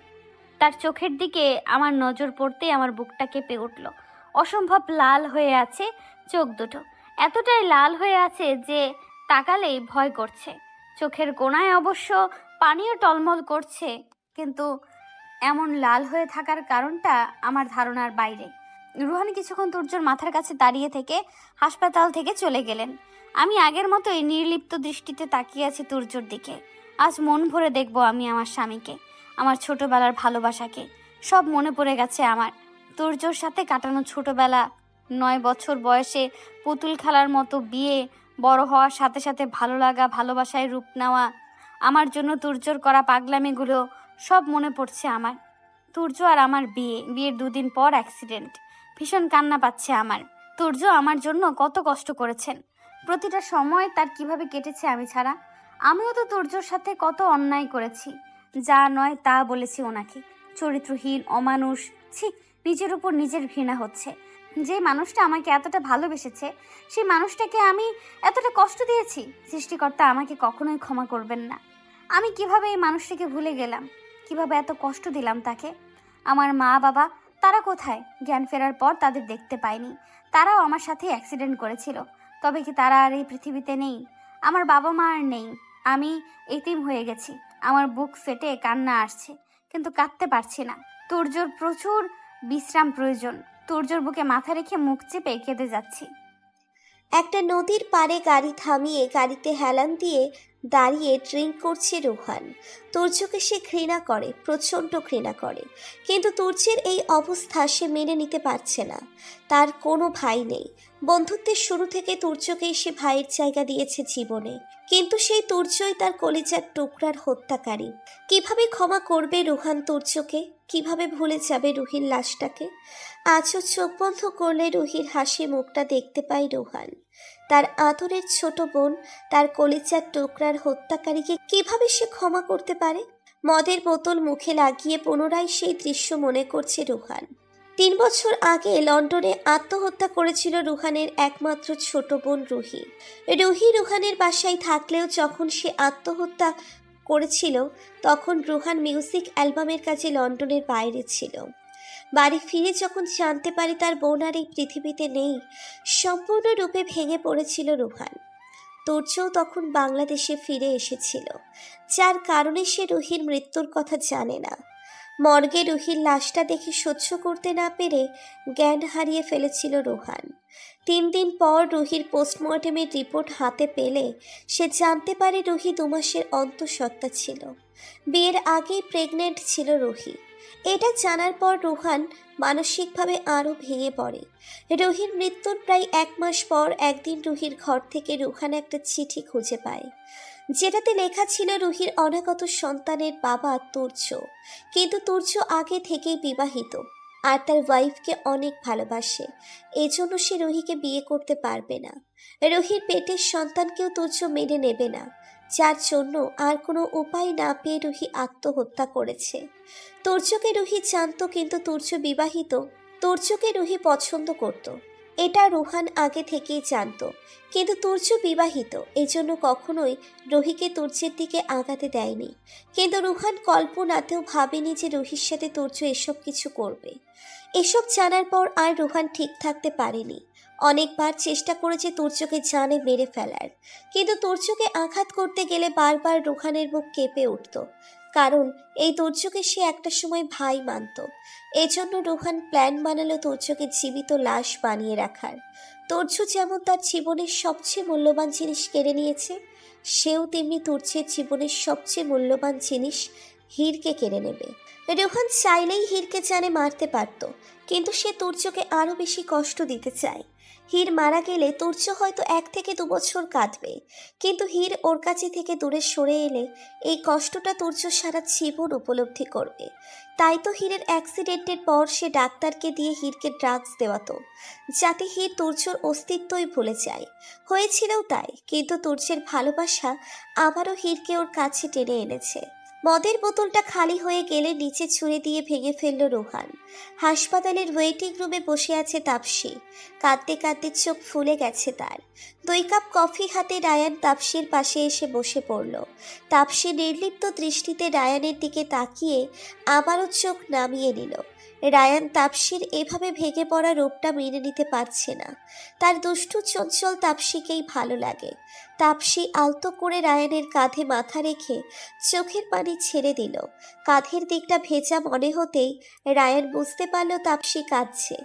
তার চোখের দিকে আমার নজর পড়তেই আমার বুকটা কেঁপে উঠল। অসম্ভব লাল হয়ে আছে চোখ দুটো, এতটাই লাল হয়ে আছে যে তাকালেই ভয় করছে। চোখের কোণায় অবশ্য পানিও টলমল করছে, কিন্তু এমন লাল হয়ে থাকার কারণটা আমার ধারণার বাইরে। রুহান কিছুক্ষণ তুর্যর মাথার কাছে দাঁড়িয়ে থেকে হাসপাতাল থেকে চলে গেলেন। আমি আগের মতোই নির্লিপ্ত দৃষ্টিতে তাকিয়ে আছি তুর্যর দিকে। আজ মন ভরে দেখব আমি আমার স্বামীকে, আমার ছোটবেলার ভালোবাসাকে। সব মনে পড়ে গেছে আমার। তুর্যর সাথে কাটানো ছোটবেলা, 9 বছর বয়সে পুতুল খেলার মতো বিয়ে, বড় হওয়ার সাথে সাথে ভালো লাগা, ভালোবাসায় রূপ নেওয়া, আমার জন্য তুর্যর করা পাগলামিগুলো সব মনে পড়ছে আমার। তুর্য আর আমার বিয়ের 2 দিন পর অ্যাক্সিডেন্ট। ভীষণ কান্না পাচ্ছে আমার। তুর্য আমার জন্য কত কষ্ট করেছেন, প্রতিটা সময় তার কিভাবে কেটেছে আমি ছাড়া। আমিও তো তুর্যর সাথে কত অন্যায় করেছি, যা নয় তা বলেছি ওনাকে। চরিত্রহীন, অমানুষ। ছি, নিজের উপর নিজের ঘৃণা হচ্ছে। যে মানুষটা আমাকে এতটা ভালোবেসেছে, সেই মানুষটাকে আমি এতটা কষ্ট দিয়েছি। সৃষ্টিকর্তা আমাকে কখনোই ক্ষমা করবেন না। আমি কিভাবে এই মানুষটাকে ভুলে গেলাম, কিভাবে এত কষ্ট দিলাম তাকে। আমার মা বাবা তারা কোথায়? জ্ঞান ফেরার পর তাদের দেখতে পাইনি। তারাও আমার সাথে অ্যাক্সিডেন্ট করেছিল। তবে কি তারা আর এই পৃথিবীতে নেই? আমার বাবা মা আর নেই। আমি এতিম হয়ে গেছি। আমার বুক ফেটে কান্না আসছে, কিন্তু কাঁদতে পারছি না। তুর্যর প্রচুর বিশ্রাম প্রয়োজন। তুর্যর বুকে মাথা রেখে মুখ চেপে কেঁদে যাচ্ছি। একটা নদীর পাড়ে গাড়ি থামিয়ে গাড়িতে হেলান দিয়ে দাঁড়িয়ে ড্রিঙ্ক করছে রুহান। তুর্যকে সে ঘৃণা করে, প্রচণ্ড ঘৃণা করে। কিন্তু তুর্যের এই অবস্থা সে মেনে নিতে পারছে না। তার কোনো ভাই নেই। বন্ধুত্বের শুরু থেকে তুর্যকেই সে ভাইয়ের জায়গা দিয়েছে জীবনে, কিন্তু সেই তুর্যই তার কলিজার টুকরার হত্যাকারী। কিভাবে ক্ষমা করবে রুহান তুর্যকে? কিভাবে ভুলে যাবে রুহির লাশটাকে? আজও চোখ বন্ধ করলে রুহির হাসি মুখটা দেখতে পায় রুহান। তার আদরের ছোট বোন, তার কলিজার টুকরার হত্যাকারীকে কিভাবে সে ক্ষমা করতে পারে? মদের বোতল মুখে লাগিয়ে পুনরায় সেই দৃশ্য মনে করছে রুহান। 3 বছর আগে লন্ডনে আত্মহত্যা করেছিল রুহানের একমাত্র ছোট বোন রুহি। রুহি রুহানের বাসায় থাকলেও যখন সে আত্মহত্যা করেছিল তখন রুহান মিউজিক অ্যালবামের কাছে লন্ডনের বাইরে ছিল। বাড়ি ফিরে যখন জানতে পারে তার বোন আর এই পৃথিবীতে নেই, সম্পূর্ণরূপে ভেঙে পড়েছিল রুহান। তুর্যও তখন বাংলাদেশে ফিরে এসেছিল, যার কারণে সে রুহির মৃত্যুর কথা জানে না। মর্গে রুহির লাশটা দেখে সহ্য করতে না পেরে জ্ঞান হারিয়ে ফেলেছিল রুহান। 3 দিন পর রুহির পোস্টমর্টেমের রিপোর্ট হাতে পেলে সে জানতে পারে রুহি 2 মাসের অন্তঃসত্ত্বা ছিল। বিয়ের আগেই প্রেগনেন্ট ছিল রুহি। এটা জানার পর রুহান মানসিকভাবে আরও ভেঙে পড়ে। রুহির মৃত্যুর প্রায় 1 মাস পর একদিন রুহির ঘর থেকে রুহান একটা চিঠি খুঁজে পায়, যেটাতে লেখা ছিল রুহির অনাগত সন্তানের বাবা তুর্য। কিন্তু তুর্য আগে থেকেই বিবাহিত আর তার ওয়াইফকে অনেক ভালোবাসে, এজন্য সে রুহিকে বিয়ে করতে পারবে না। রুহির পেটের সন্তানকেও তুর্য মেনে নেবে না, যার জন্য আর কোনো উপায় না পেয়ে রুহি আত্মহত্যা করেছে। তুর্যকে রুহি জানতো, কিন্তু তুর্য বিবাহিত। তুর্যকে রুহি পছন্দ করত, এটা রুহান আগে থেকেই জানতো। কিন্তু তুর্য বিবাহিত, এজন্য কখনোই রুহিকে তুর্যের দিকে আগাতে দেয়নি। কিন্তু রুহান কল্পনাতেও ভাবেনি যে রুহির সাথে তুর্য এসব কিছু করবে। এসব জানার পর আর রুহান ঠিক থাকতে পারেনি। অনেকবার চেষ্টা করেছে তুর্যকে জানে মেরে ফেলার, কিন্তু তুর্যকে আঘাত করতে গেলে বারবার রুহানের বুক কেঁপে উঠত, কারণ এই তুর্যকে সে একটা সময় ভাই মানত। এজন্য রুহান প্ল্যান বানালো তুর্যকে জীবিত লাশ বানিয়ে রাখার। তুর্য যেমন তার জীবনের সবচেয়ে মূল্যবান জিনিস কেড়ে নিয়েছে, সেও তেমনি তুর্যের জীবনের সবচেয়ে মূল্যবান জিনিস হীরকে কেড়ে নেবে। রুহান চাইলেই হীরকে জানে মারতে পারত, কিন্তু সে তুর্যকে আরও বেশি কষ্ট দিতে চায়। হীর মারা গেলে তুর্য হয়তো 1 থেকে 2 বছর কাঁদবে, কিন্তু হীর ওর কাছে থেকে দূরে সরে এলে এই কষ্টটা তুর্য সারা জীবন উপলব্ধি করবে। তাই তো হীরের অ্যাক্সিডেন্টের পর সে ডাক্তারকে দিয়ে হীরকে ড্রাগস দেওয়াতো, যাতে হীর তুর্যর অস্তিত্বই ভুলে যায়। হয়েছিলও তাই, কিন্তু তুর্যের ভালোবাসা আবারও হীরকে ওর কাছে টেনে এনেছে। মদের বোতলটা খালি হয়ে গেলে নিচে ছুঁড়ে দিয়ে ভেঙে ফেলল রোহান। হাসপাতালের ওয়েটিং রুমে বসে আছে তাপসী। কাঁদতে কাঁদতে চোখ ফুলে গেছে তার। 2 কাপ কফি হাতে রায়ান তাপসীর পাশে এসে বসে পড়ল। তাপসী নির্লিপ্ত দৃষ্টিতে রায়ানের দিকে তাকিয়ে আবারও চোখ নামিয়ে নিল। রায়ান তাপসীর এভাবে ভেঙে পড়া রূপটা মেনে নিতে পারছে না। তার দুষ্টু চঞ্চল তাপসীকেই ভালো লাগে। তাপসী আলতো করে রায়ানের কাঁধে মাথা রেখে চোখের পানি ছেড়ে দিল। কাঁধের দিকটা ভেজা মনে হতেই রায়ান বুঝতে পারল তাপসী কাঁদছে।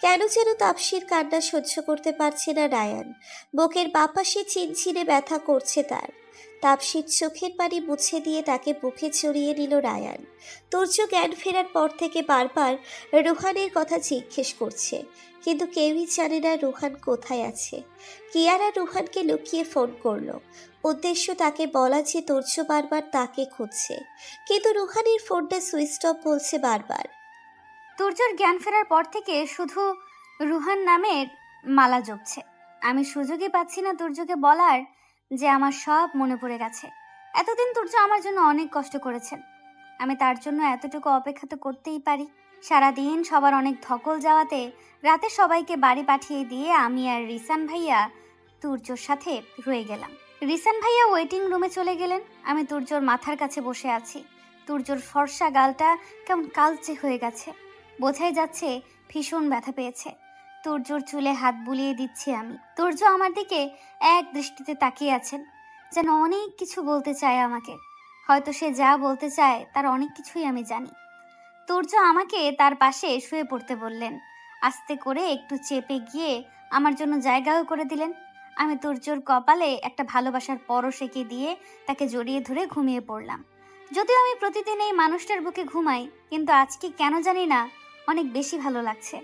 কেন যেন তাপসীর কান্না সহ্য করতে পারছে না রায়ান। বুকের বাপাশে চিনচিনে ব্যথা করছে তার। তাপসীর চোখের পানি মুছে দিয়ে তাকে বুকে জড়িয়ে নিল রায়ান। তুর্য জ্ঞান ফেরার পর থেকে বারবার রুহানের কথা জিজ্ঞেস করছে, কিন্তু কেউই জানে না রুহান কোথায় আছে। কিয়ারা রুহানকে লুকিয়ে ফোন করলো। উদ্দেশ্য তাকে বলা যে তুর্য বারবার তাকে খুঁজছে, কিন্তু রুহানের ফোনটা সুইচ অফ বলছে বারবার। তুর্যর জ্ঞান ফেরার পর থেকে শুধু রুহান নামের মালা জপছে। আমি সুযোগই পাচ্ছি না তুর্যকে বলার যে আমার সব মনে পড়ে গেছে। এতদিন তুর্য আমার জন্য অনেক কষ্ট করেছেন। আমি তার জন্য এতটুকু অপেক্ষা তো করতেই পারি। সারাদিন সবার অনেক ধকল যাওয়াতে রাতে সবাইকে বাড়ি পাঠিয়ে দিয়ে আমি আর রিসান ভাইয়া তুর্যর সাথে রয়ে গেলাম। রিসান ভাইয়া ওয়েটিং রুমে চলে গেলেন। আমি তুর্যর মাথার কাছে বসে আছি। তুর্যর ফর্সা গালটা কেমন কালচে হয়ে গেছে, বোঝাই যাচ্ছে ভীষণ ব্যথা পেয়েছে। তুর্যর চুলে হাত বুলিয়ে দিচ্ছি আমি। তুর্য আমার দিকে এক দৃষ্টিতে তাকিয়ে আছেন, যেন অনেক কিছু বলতে চায় আমাকে। হয়তো সে যা বলতে চায় তার অনেক কিছুই আমি জানি। তুর্য আমাকে তার পাশে শুয়ে পড়তে বললেন। আস্তে করে একটু চেপে গিয়ে আমার জন্য জায়গাও করে দিলেন। আমি তুর্যর কপালে একটা ভালোবাসার পরশ এঁকে দিয়ে তাকে জড়িয়ে ধরে ঘুমিয়ে পড়লাম। যদিও আমি প্রতিদিন এই মানুষটার বুকে ঘুমাই, কিন্তু আজকে কেন জানি না অনেক বেশি ভালো লাগছে।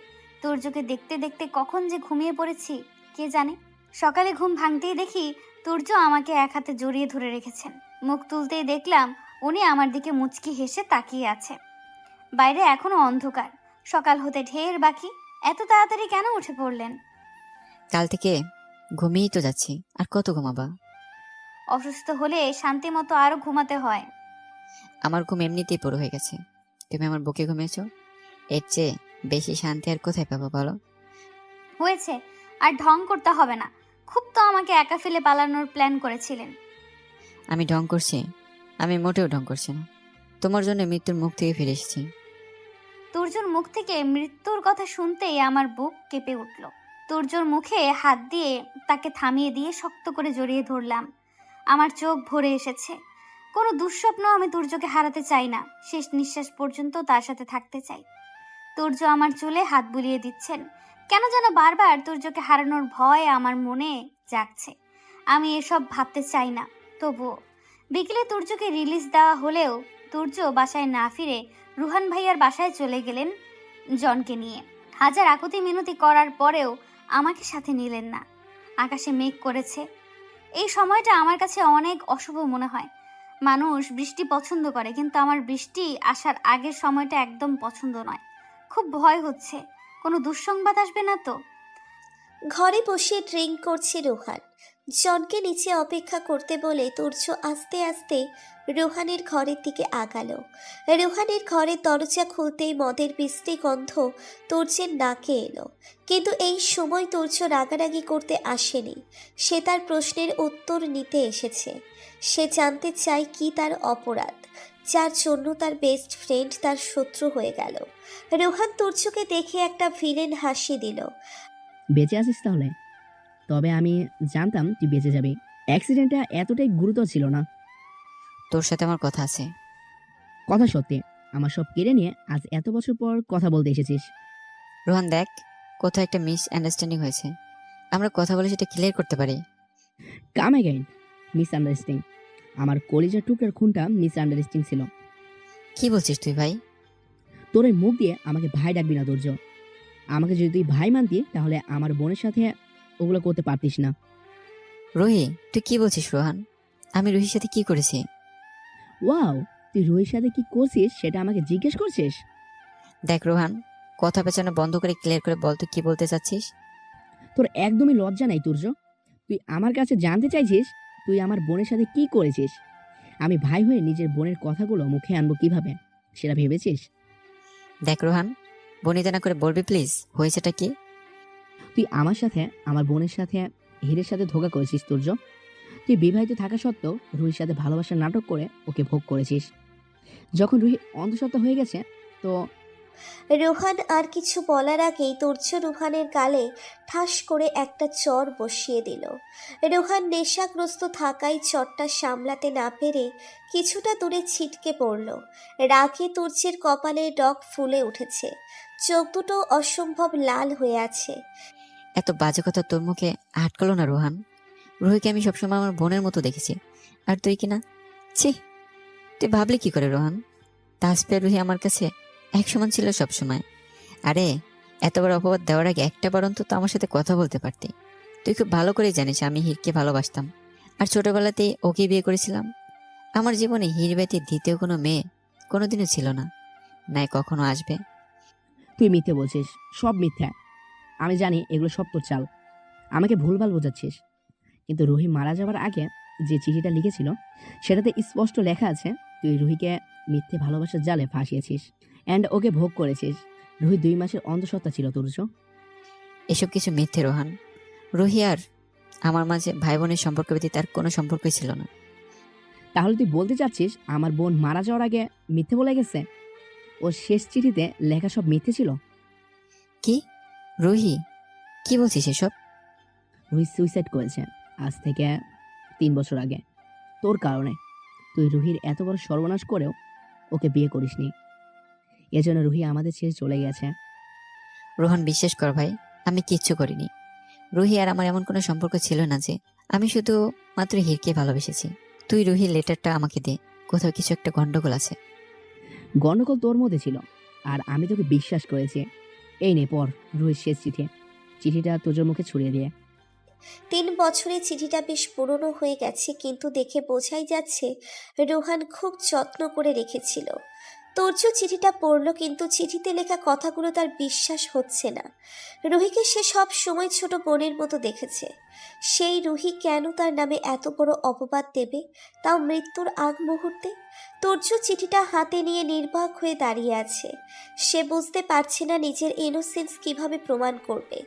তুর্যকে দেখতে দেখতে কখন যে ঘুমিয়ে পড়েছি কে জানে। সকালে ঘুম ভাঙতেই দেখি তুর্য আমাকে এক হাতে জড়িয়ে ধরে রেখেছেন। মুখ তুলতেই দেখলাম উনি আমার দিকে মুচকি হেসে তাকিয়ে আছে। বাইরে এখনো অন্ধকার, সকাল হতে ঢের বাকি। এত তাড়াতাড়ি কেন উঠে পড়লেন? কাল থেকে ঘুমিয়েই তো যাচ্ছি, আর কত ঘুমাবা? অসুস্থ হলে শান্তি মতো আরো ঘুমাতে হয়। আমার ঘুম এমনিতেই পুরো হয়ে গেছে। তুমি আমার বুকে ঘুমিয়েছো, এর চেয়ে বেশি শান্তি আর কোথায় পাবো বলো? হয়েছে, আর ঢং করতে হবে না। খুব তো আমাকে একা ফেলে পালানোর প্ল্যান করেছিলেন। আমি ঢং করছি? আমি মোটেও ঢং করছি না। তোমার জন্য মৃত্যুর মুখ থেকে ফিরে এসেছি। তুর্যর মুখ থেকে মৃত্যুর কথা শুনতেই আমার বুক কেঁপে উঠল। তুর্যর মুখে হাত দিয়ে তাকে থামিয়ে দিয়ে শক্ত করে জড়িয়ে ধরলাম। আমার চোখ ভরে এসেছে। কোনো দুঃস্বপ্ন আমি তুর্যকে হারাতে চাই না। শেষ নিঃশ্বাস পর্যন্ত তার সাথে থাকতে চাই। তুর্য আমার চুলে হাত বুলিয়ে দিচ্ছেন। কেন যেন বারবার তুর্যকে হারানোর ভয় আমার মনে জাগছে। আমি এসব ভাবতে চাই না। তবুও বিকেলে তুর্যকে রিলিজ দেওয়া হলেও তুর্য বাসায় না ফিরে রুহান ভাইয়ার বাসায় চলে গেলেন জনকে নিয়ে। হাজার আকুতি মিনতি করার পরেও আমাকে সাথে নিলেন না। আকাশে মেঘ করেছে। এই সময়টা আমার কাছে অনেক অশুভ মনে হয়। মানুষ বৃষ্টি পছন্দ করে, কিন্তু আমার বৃষ্টি আসার আগের সময়টা একদম পছন্দ নয়। খুব ভয় হচ্ছে, কোনো দুঃসংবাদ আসবে না তো? ঘরে বসে ড্রিঙ্ক করছে রোহান। জনকে নিচে অপেক্ষা করতে বলে তুর্য আস্তে আস্তে রোহানের ঘরের দিকে আগালো। রোহানের ঘরের দরজা খুলতেই মদের বিশ্রী গন্ধ তুর্যের নাকে এলো। কিন্তু এই সময় তুর্য রাগারাগি করতে আসেনি। সে তার প্রশ্নের উত্তর নিতে এসেছে। সে জানতে চায় কি তার অপরাধ, যার জন্য তার বেস্ট ফ্রেন্ড তার শত্রু হয়ে গেল। রোহান তুর্যকে দেখে একটা ভিলেন হাসি দিল। বেঁচে আছিস তাহলে? তবে আমি জানতাম তুই বেঁচে যাবি। অ্যাক্সিডেন্টটা এতটাই গুরুতর ছিল না। তোর সাথে আমার কথা আছে। কথা সত্যি, আমার সব কেড়ে নিয়ে আজ এত বছর পর কথা বলতে এসেছিস। রোহান দেখ, কোথাও একটা মিস আন্ডারস্ট্যান্ডিং হয়েছে। আমরা কথা বলে সেটা ক্লিয়ার করতে পারি। কাম অ্যাগেইন মিস আন্ডারস্ট্যান্ডিং। আমার কলিজার টুকরার খুনটা মিস আন্ডারস্ট্যান্ডিং ছিল। কি বলছিস তুই ভাই? তোর এই মুখ দিয়ে আমাকে ভাই ডাকবি না দুর্য। আমাকে যদি তুই ভাই মানতি তাহলে আমার বোনের সাথে ওগুলো করতে পারতিস না। রোহি, তুই কি বলছিস রোহান? আমি রোহির সাথে কি করেছি? ওয়াও, তুই রোহির সাথে কি করছিস সেটা আমাকে জিজ্ঞেস করছিস? দেখ রোহান, কথা পেছানো বন্ধ করে ক্লিয়ার করে বল তুই কি বলতে চাচ্ছিস। তোর একদমই লজ্জা নাই তুর্য। তুই আমার কাছে জানতে চাইছিস তুই আমার বোনের সাথে কি করেছিস। আমি ভাই হয়ে নিজের বোনের কথাগুলো মুখে আনবো কিভাবে সেটা ভেবেছিস? দেখ রোহান, বনিতা না করে বলবি প্লিজ, হয়েছেটা কি? তুই আমার সাথে, আমার বোনের সাথে, হীরের সাথে ধোঁকা করেছিস তুর্য। তুই বিবাহিত থাকা সত্ত্বেও রুহির সাথে ভালোবাসার নাটক করে ওকে ভোগ করেছিস। যখন রুহি অন্তঃসত্ত্বা হয়ে গেছে তো রোহান আর কিছু বলার আগেই তুর্য রুহানের গালে ঠাস করে একটা চর বসিয়ে দিল। রোহান নেশাগ্রস্ত থাকায় চরটা সামলাতে না পেরে কিছুটা দূরে ছিটকে পড়ল। রাগে তুর্যের কপালে ডগ ফুলে উঠেছে, চোখ দুটো অসম্ভব লাল হয়ে আছে। এত বাজে কথা তোর মুখে আটকালো না রোহান? রুহিকে আমি সবসময় আমার বোনের মতো দেখেছি, আর তুই কিনা, ছি! তুই ভাবলি কি করে রোহান? তাসফিয়া রুহি আমার কাছে এক সমান ছিল সবসময়। আরে এত বড় অপবাদ দেওয়ার আগে একটা বার অন্তত আমার সাথে কথা বলতে পারতি। তুই খুব ভালো করেই জানিস আমি হীরকে ভালোবাসতাম, আর ছোটবেলাতেই ওকে বিয়ে করেছিলাম। আমার জীবনে হীর ব্যতীত দ্বিতীয় কোনো মেয়ে কোনোদিনও ছিল না, নাই কখনো আসবে। তুই মিথ্যে বলছিস, সব মিথ্যা। আমি জানি এগুলো সব তোর চাল, আমাকে ভুলভাল বোঝাচ্ছিস। কিন্তু রুহি মারা যাওয়ার আগে যে চিঠিটা লিখেছিল সেটাতে স্পষ্ট লেখা আছে তুই রুহিকে মিথ্যে ভালোবাসার জালে ফাঁসিয়েছিস অ্যান্ড ওকে ভোগ করেছিস। রুহি 2 মাসের অন্তঃসত্ত্বা ছিল তুর্য। এসব কিছু মিথ্যে রোহান। রুহি আর আমার মাঝে ভাই বোনের সম্পর্ক ব্যতীত আর কোনো সম্পর্কই ছিল না। তাহলে তুই বলতে চাচ্ছিস আমার বোন মারা যাওয়ার আগে মিথ্যে বলে গেছে? ওর শেষ চিঠিতে লেখা সব মিথ্যে ছিল? কি রুহি, কি বলছিস এসব? রুহি সুইসাইড করেছে আজ থেকে 3 বছর আগে, তোর কারণে। তুই রুহির এত বড় সর্বনাশ করেও ওকে বিয়ে করিসনি, এজন্য রুহি আমাদের ছেড়ে চলে গেছে। রোহান বিশ্বাস কর ভাই, আমি কিচ্ছু করিনি। রুহি আর আমার এমন কোনো সম্পর্ক ছিল না যে, আমি শুধু মাত্র হীরকে ভালোবেসেছি। তুই রুহির লেটারটা আমাকে দে, কোথাও কিছু একটা গন্ডগোল আছে। গন্ডগোল তোর মধ্যে ছিল, আর আমি তোকে বিশ্বাস করেছি। এই নে পর রুহির শেষ চিঠি। চিঠিটা তোর মুখে ছুড়িয়ে দিয়ে। 3 বছরে চিঠিটা বেশ পুরনো হয়ে গেছে, কিন্তু দেখে বোঝাই যাচ্ছে রোহান খুব যত্ন করে রেখেছিল। তুর্য চিঠিটা পড়ল, কিন্তু চিঠিতে লেখা কথাগুলো তার বিশ্বাস হচ্ছে না। রুহিকে সে সব সময় ছোট বোনের মতো দেখেছে। সেই রুহি কেন তার নামে এত বড় অপবাদ দেবে, তাও মৃত্যুর আগ মুহূর্তে? তুর্য চিঠিটা হাতে নিয়ে নির্বাক হয়ে দাঁড়িয়ে আছে। সে বুঝতে পারছে না নিজের ইনোসেন্স কিভাবে প্রমাণ করবে।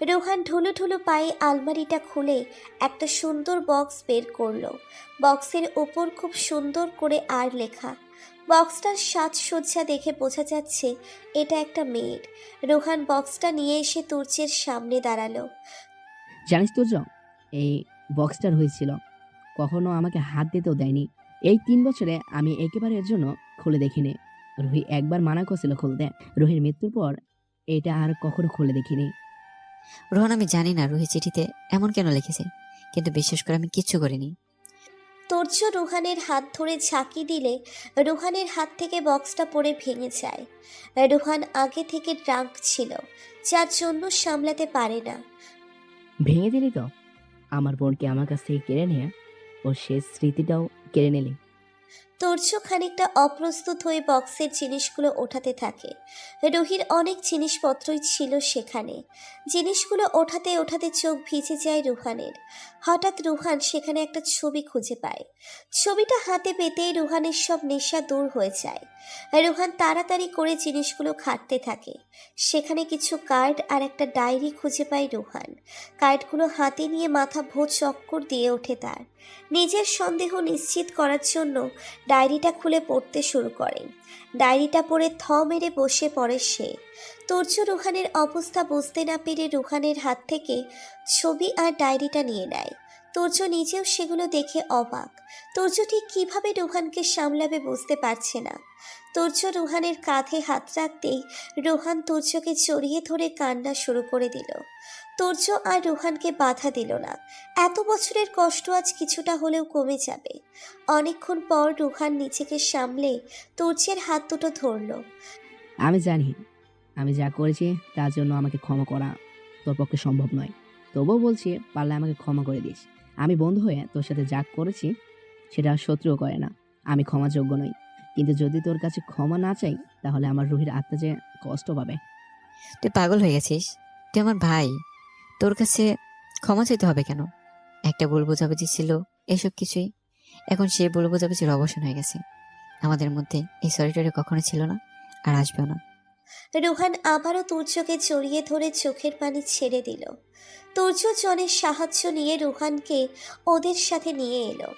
রোহান ঢুলু ঢুলু পায়ে আলমারিটা খুলে একটা সুন্দর বক্স বের করলো। বক্সের ওপর খুব সুন্দর করে আর লেখা। বক্সটার সাজসজ্জা দেখে বোঝা যাচ্ছে এটা একটা মেয়ের। রোহান বক্সটা নিয়ে এসে তুর্যের সামনে দাঁড়ালো। জানিস তুর্য, এই বক্সটার হয়েছিল কখনো আমাকে হাত দিতেও দেয়নি। এই 3 বছরে আমি একেবারে এর জন্য খুলে দেখিনি। রুহি একবার মানা করছিল খুলতে, রুহির মৃত্যুর পর এটা আর কখনো খুলে দেখিনি। রোহান, আমি জানি না রুহি চিঠিতে এমন কেন লিখেছে, কিন্তু বিশ্বাস করে আমি কিচ্ছু করিনি। তুর্য রুহানের হাত ধরে ঝাঁকি দিলে রুহানের হাত থেকে বক্সটা পড়ে ভেঙে যায়। রুহান আগে থেকে ড্রাঙ্ক ছিল, যার জন্য সামলাতে পারে না। ভেঙে দিলি তো? আমার বোনকে আমার কাছ থেকে কেড়ে নিয়ে ওর শেষ স্মৃতিটাও কেড়ে নিলি। তুর্য খানিকটা অপ্রস্তুত হয়ে বক্সের জিনিসগুলো ওঠাতে থাকে। রুহির অনেক জিনিসপত্রই ছিল সেখানে। জিনিসগুলো ওঠাতে ওঠাতে চোখ ভিজে যায় রুহানের। হঠাৎ রুহান সেখানে একটা ছবি খুঁজে পায়। ছবিটা হাতে পেতেই রুহানের সব নেশা দূর হয়ে যায়। রুহান তাড়াতাড়ি করে জিনিসগুলো ঘাঁটতে থাকে। সেখানে কিছু কার্ড আর একটা ডায়েরি খুঁজে পায় রুহান। কার্ডগুলো হাতে নিয়ে মাথা ভো চক্কর দিয়ে ওঠে তার। নিজের সন্দেহ নিশ্চিত করার জন্য ডায়েরিটা খুলে পড়তে শুরু করে। ডায়েরিটা পড়ে থ মেরে বসে পড়ে সে। তুর্য রুহানের অবস্থা বুঝতে না পেরে রুহানের হাত থেকে ছবি আর ডায়েরিটা নিয়ে নেয়। তুর্য নিজেও সেগুলো দেখে অবাক। তুর্য ঠিক কীভাবে রুহানকে সামলাবে বুঝতে পারছে না। তুর্য রুহানের কাঁধে হাত রাখতেই রুহান তুর্যকে জড়িয়ে ধরে কান্না শুরু করে দিল। তুর্য আর রুহানকে বাধা দিল না। এত বছরের কষ্ট আজ কিছুটা হলেও কমে যাবে। অনেকক্ষণ পর রুহান নিজেকে সামলে তুর্যের হাত দুটো ধরল। আমি জানি আমি যা করেছি তার জন্য আমাকে ক্ষমা করা তোর পক্ষে সম্ভব নয়, তবুও বলছি পারলে আমাকে ক্ষমা করে দিস। আমি বন্ধু হয়ে তোর সাথে যা করেছি সেটা শত্রুও করে না। আমি ক্ষমাযোগ্য নই, কিন্তু যদি তোর কাছে ক্ষমা না চাই তাহলে আমার রুহির আত্মা যে কষ্ট পাবে। তুই পাগল হয়ে গেছিস? তুই আমার ভাই, তোর কাছে ক্ষমা চাইতে হবে কেন? একটা ভুল বোঝাবুঝি ছিল, এসব কিছুই। এখন সেই ভুল বোঝাবুঝির অবসান হয়ে গেছে। আমাদের মধ্যে এই সরিটরি কখনো ছিল না, আর আসবেও না। রুহান আবারও তুর্যকে জড়িয়ে ধরে চোখের পানি ছেড়ে দিল। তুর্য জনের সাহায্য নিয়ে রুহানকে ওদের সাথে নিয়ে এলো।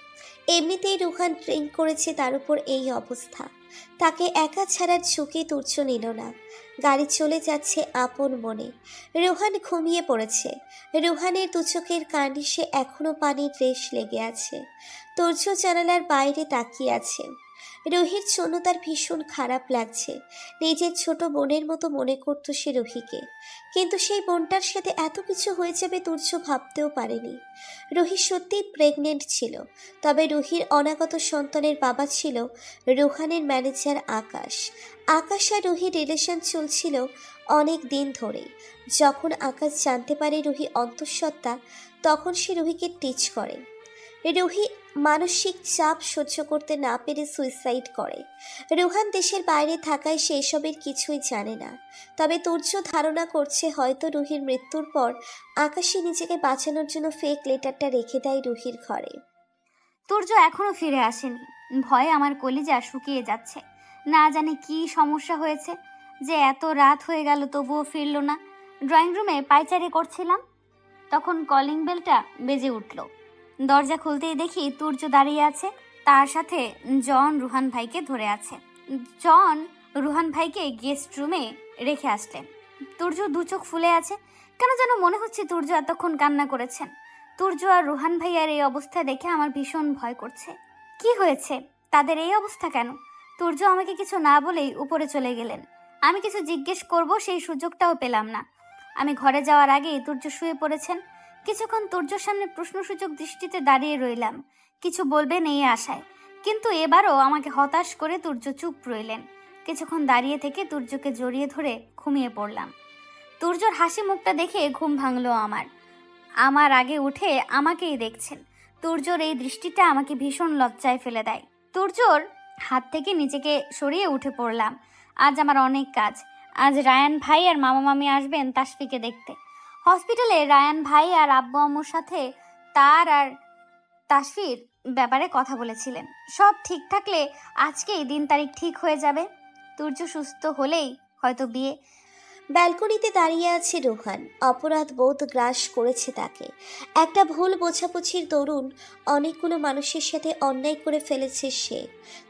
এমনিতেই রুহান ড্রিঙ্ক করেছে, তার উপর এই অবস্থা। তাকে একা ছাড়ার ঝুঁকি তুর্য নিল না। গাড়ি চলে যাচ্ছে আপন মনে। রুহান ঘুমিয়ে পড়েছে। রুহানের দু চোখের কার্নিশে এখনো পানির রেশ লেগে আছে। তুর্য জানালার বাইরে তাকিয়ে আছে। রুহির জন্য তার ভীষণ খারাপ লাগছে। নিজের ছোট বোনের মতো মনে করতো সে রুহিকে, কিন্তু সেই বোনটার সাথে এত কিছু হয়ে যাবে তুর্য ভাবতেও পারেনি। রুহি সত্যিই প্রেগনেন্ট ছিল, তবে রুহির অনাগত সন্তানের বাবা ছিল রুহানের ম্যানেজার আকাশ। আকাশ আর রুহির রিলেশন চলছিল অনেক দিন ধরেই। যখন আকাশ জানতে পারে রুহি অন্তঃসত্ত্বা, তখন সে রুহিকে টিচ করে। রুহি মানসিক চাপ সহ্য করতে না পেরে সুইসাইড করে। রুহান দেশের বাইরে থাকায় সে এসবের কিছুই জানে না। তবে তুর্য ধারণা করছে হয়তো রুহির মৃত্যুর পর আকাশী নিজেকে বাঁচানোর জন্য ফেক লেটারটা রেখে দেয় রুহির ঘরে। তুর্য এখনো ফিরে আসেনি। ভয়ে আমার কলিজা শুকিয়ে যাচ্ছে। না জানি কি সমস্যা হয়েছে যে এত রাত হয়ে গেল তবুও ফিরল না। ড্রয়িং রুমে পায়চারি করছিলাম, তখন কলিং বেলটা বেজে উঠল। দরজা খুলতেই দেখি তুর্য দাঁড়িয়ে আছে, তার সাথে জন রুহান ভাইকে ধরে আছে। জন রুহান ভাইকে গেস্ট রুমে রেখে আসলেন। তুর্য দু চোখ ফুলে আছে, কেন যেন মনে হচ্ছে তুর্য এতক্ষণ কান্না করেছেন। তুর্য আর রুহান ভাইয়ার এই অবস্থা দেখে আমার ভীষণ ভয় করছে। কি হয়েছে তাদের এই অবস্থা কেন? তুর্য আমাকে কিছু না বলেই উপরে চলে গেলেন। আমি কিছু জিজ্ঞেস করব সেই সুযোগটাও পেলাম না। আমি ঘরে যাওয়ার আগেই তুর্য শুয়ে পড়েছেন। কিছুক্ষণ তুর্যর সামনে প্রশ্নসূচক দৃষ্টিতে দাঁড়িয়ে রইলাম, কিছু বলবেন এই আশায়। কিন্তু এবারও আমাকে হতাশ করে তুর্য চুপ রইলেন। কিছুক্ষণ দাঁড়িয়ে থেকে তুর্যকে জড়িয়ে ধরে ঘুমিয়ে পড়লাম। তুর্যর হাসি মুখটা দেখে ঘুম ভাঙলো আমার আগে উঠে আমাকেই দেখছেন। তুর্যর এই দৃষ্টিটা আমাকে ভীষণ লজ্জায় ফেলে দেয়। তুর্যর হাত থেকে নিজেকে সরিয়ে উঠে পড়লাম। আজ আমার অনেক কাজ। আজ রায়ান ভাই আর মামা মামি আসবেন তাসফিকে দেখতে। হসপিটালে রায়ান ভাই আর আব্বু আম্মুর সাথে তার আর তাসফির ব্যাপারে কথা বলেছিলেন। সব ঠিক থাকলে আজকেই দিন তারিখ ঠিক হয়ে যাবে। তুর্য সুস্থ হলেই হয়তো বিয়ে। ব্যালকনিতে দাঁড়িয়ে আছে রুহান। অপরাধ বোধ গ্রাস করেছে তাকে। একটা ভুল বোঝাবুঝির দরুন অনেকগুলো মানুষের সাথে অন্যায় করে ফেলেছে সে।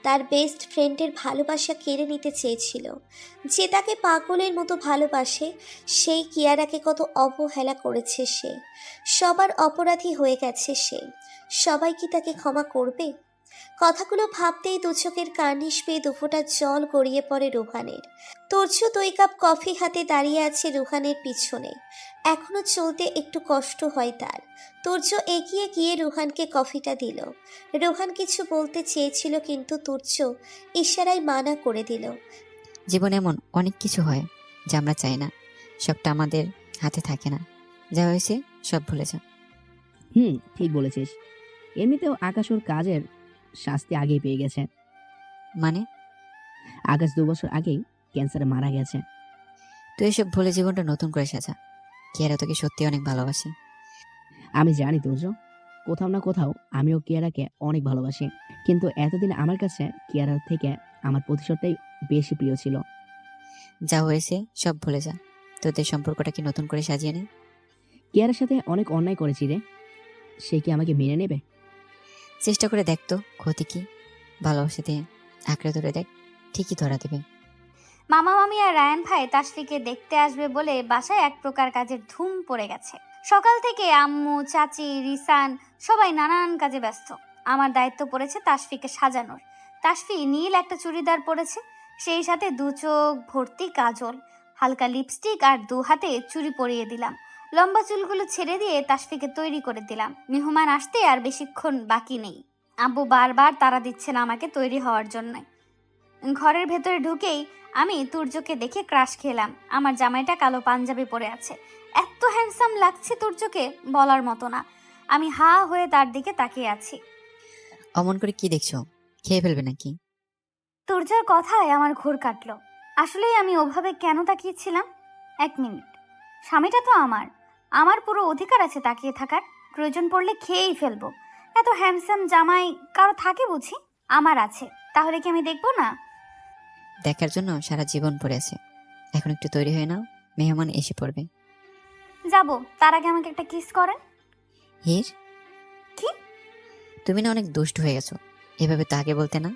তার বেস্ট ফ্রেন্ডের ভালোবাসা কেড়ে নিতে চেয়েছিল। যে তাকে পাগলের মতো ভালোবাসে, সেই কিয়ারাকে কত অবহেলা করেছে সে। সবার অপরাধী হয়ে গেছে সে। সবাই কি তাকে ক্ষমা করবে? কথাগুলো ভাবতেই দু চোখের কার্নিশ পেয়ে দুফোঁটা জল গড়িয়ে পড়ে রুহানের। তুর্য 2 কাপ কফি হাতে দাঁড়িয়ে আছে রুহানের পিছনে। এখনো চলতে একটু কষ্ট হয় তার। তুর্য এগিয়ে গিয়ে রুহানকে কফিটা দিল। রুহান কিছু বলতে চেয়েছিল, কিন্তু তুর্য ইশারায় মানা করে দিল। জীবনে এমন অনেক কিছু হয় যা আমরা চাই না, সবটা আমাদের হাতে থাকে না। যা হয়েছে সব ভুলে যা। ঠিক বলেছিস। এমনিতেও আকাশ ওর কাজের শাস্তি আগেই পেয়ে গেছে। মানে? আকাশ 2 বছর আগেই ক্যান্সারে মারা গেছে। তুই এসব ভুলে জীবনটা নতুন করে সাজা। কিয়ারা তোকে সত্যি অনেক ভালোবাসে। আমি জানি তুর্য, কোথাও না কোথাও আমিও কিয়ারাকে অনেক ভালোবাসি, কিন্তু এতদিন আমার কাছে কিয়ারার থেকে আমার প্রতিশোধটাই বেশি প্রিয় ছিল। যা হয়েছে সব ভুলে যা। তোদের সম্পর্কটা কি নতুন করে সাজিয়ে নে। কিয়ারার সাথে অনেক অন্যায় করেছি রে, সে কি আমাকে মেনে নেবে? চেষ্টা করে দেখ তো, ক্ষতি কি? ভালোবাসা দিয়ে আঁকড়ে ধরে দেখ, ঠিকই ধরা দেবে। মামা মামি আর রায়ান ভাই তাসফিকে দেখতে আসবে বলে বাসায় এক প্রকার কাজের ধুম পড়ে গেছে। সকাল থেকে আম্মু, চাচি, রিসান সবাই নানান কাজে ব্যস্ত। আমার দায়িত্ব পড়েছে তাসফিকে সাজানোর। তাসফি নীল একটা চুড়িদার পরেছে, সেই সাথে 2 চোখ ভর্তি কাজল, হালকা লিপস্টিক আর 2 হাতে চুড়ি পরিয়ে দিলাম। লম্বা চুলগুলো ছেড়ে দিয়ে তাসফিকে তৈরি করে দিলাম। মেহমান আসতে আর বেশিক্ষণ বাকি নেই। আব্বু বারবার তাড়া দিচ্ছেন আমাকে তৈরি হওয়ার জন্য। ঘরের ভেতরে ঢুকেই আমি তুর্যকে দেখে ক্রাশ খেলাম। আমার জামাইটা কালো পাঞ্জাবি পরে আছে। এত হ্যান্ডসাম লাগছে তুর্যকে, বলার মতো না। আমি হা হয়ে তার দিকে তাকিয়ে আছি। অমন করে কি দেখছো? খেয়ে ফেলবে নাকি? তুর্যর কথায় আমার ঘোর কাটলো। আসলেই আমি ওভাবে কেন তাকিয়েছিলাম? 1 মিনিট, স্বামীটা তো আমার পুরো অধিকার আছে তাকিয়ে থাকার। প্রয়োজন পড়লে খেয়েই ফেলবো। এত হ্যান্ডসাম জামাই কারো থাকে বুঝি? আমার আছে, তাহলে কি আমি দেখবো না? দেখার জন্য সারা জীবন পড়ে আছে। এখন একটু তৈরি হয়ে নাও, মেহমান এসে পড়বে। যাব, তার আগে আমাকে একটা কিস করেন। হির, কি? তুমি না অনেক দুষ্ট হয়ে গেছো, এভাবে তো আগে বলতে না।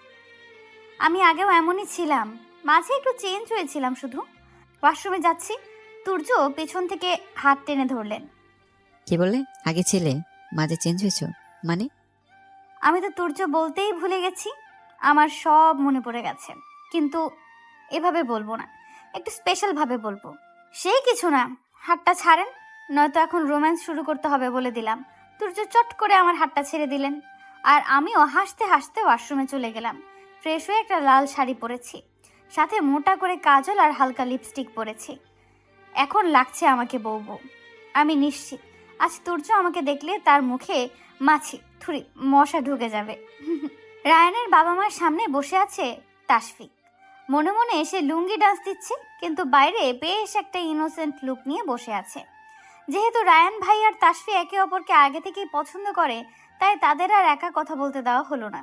আমি আগেও এমনই ছিলাম, মাঝে একটু চেঞ্জ হয়েছিলাম শুধু। ওয়াশরুমে যাচ্ছি, তুর্য পেছন থেকে হাত টেনে ধরলেন। কি বললে? আগে ছিলে, মাঝে চেঞ্জ হয়েছো মানে? আমি তো তুর্য বলতেই ভুলে গেছি, আমার সব মনে পড়ে গেছে, কিন্তু এভাবে বলবো না, একটু স্পেশাল ভাবে বলবো। সেই কিছু না, হাতটা ছাড়েন, নয়তো এখন রোম্যান্স শুরু করতে হবে বলে দিলাম। তুর্য চট করে আমার হাতটা ছেড়ে দিলেন, আর আমিও হাসতে হাসতে ওয়াশরুমে চলে গেলাম। ফ্রেশ হয়ে একটা লাল শাড়ি পরেছি, সাথে মোটা করে কাজল আর হালকা লিপস্টিক পরেছি। এখন লাগছে আমাকে বউ বউ। আমি নিশ্চিত আজ তুর্য আমাকে দেখলে তার মুখে মাছি থুরি মশা ঢুকে যাবে। রায়ানের বাবা মার সামনে বসে আছে তাশফিক। মনে মনে এসে লুঙ্গি ডান্স দিচ্ছে, কিন্তু বাইরে বেশ একটা ইনোসেন্ট লুক নিয়ে বসে আছে। যেহেতু রায়ান ভাই আর তাশফি একে অপরকে আগে থেকেই পছন্দ করে, তাই তাদের আর একা কথা বলতে দেওয়া হলো না।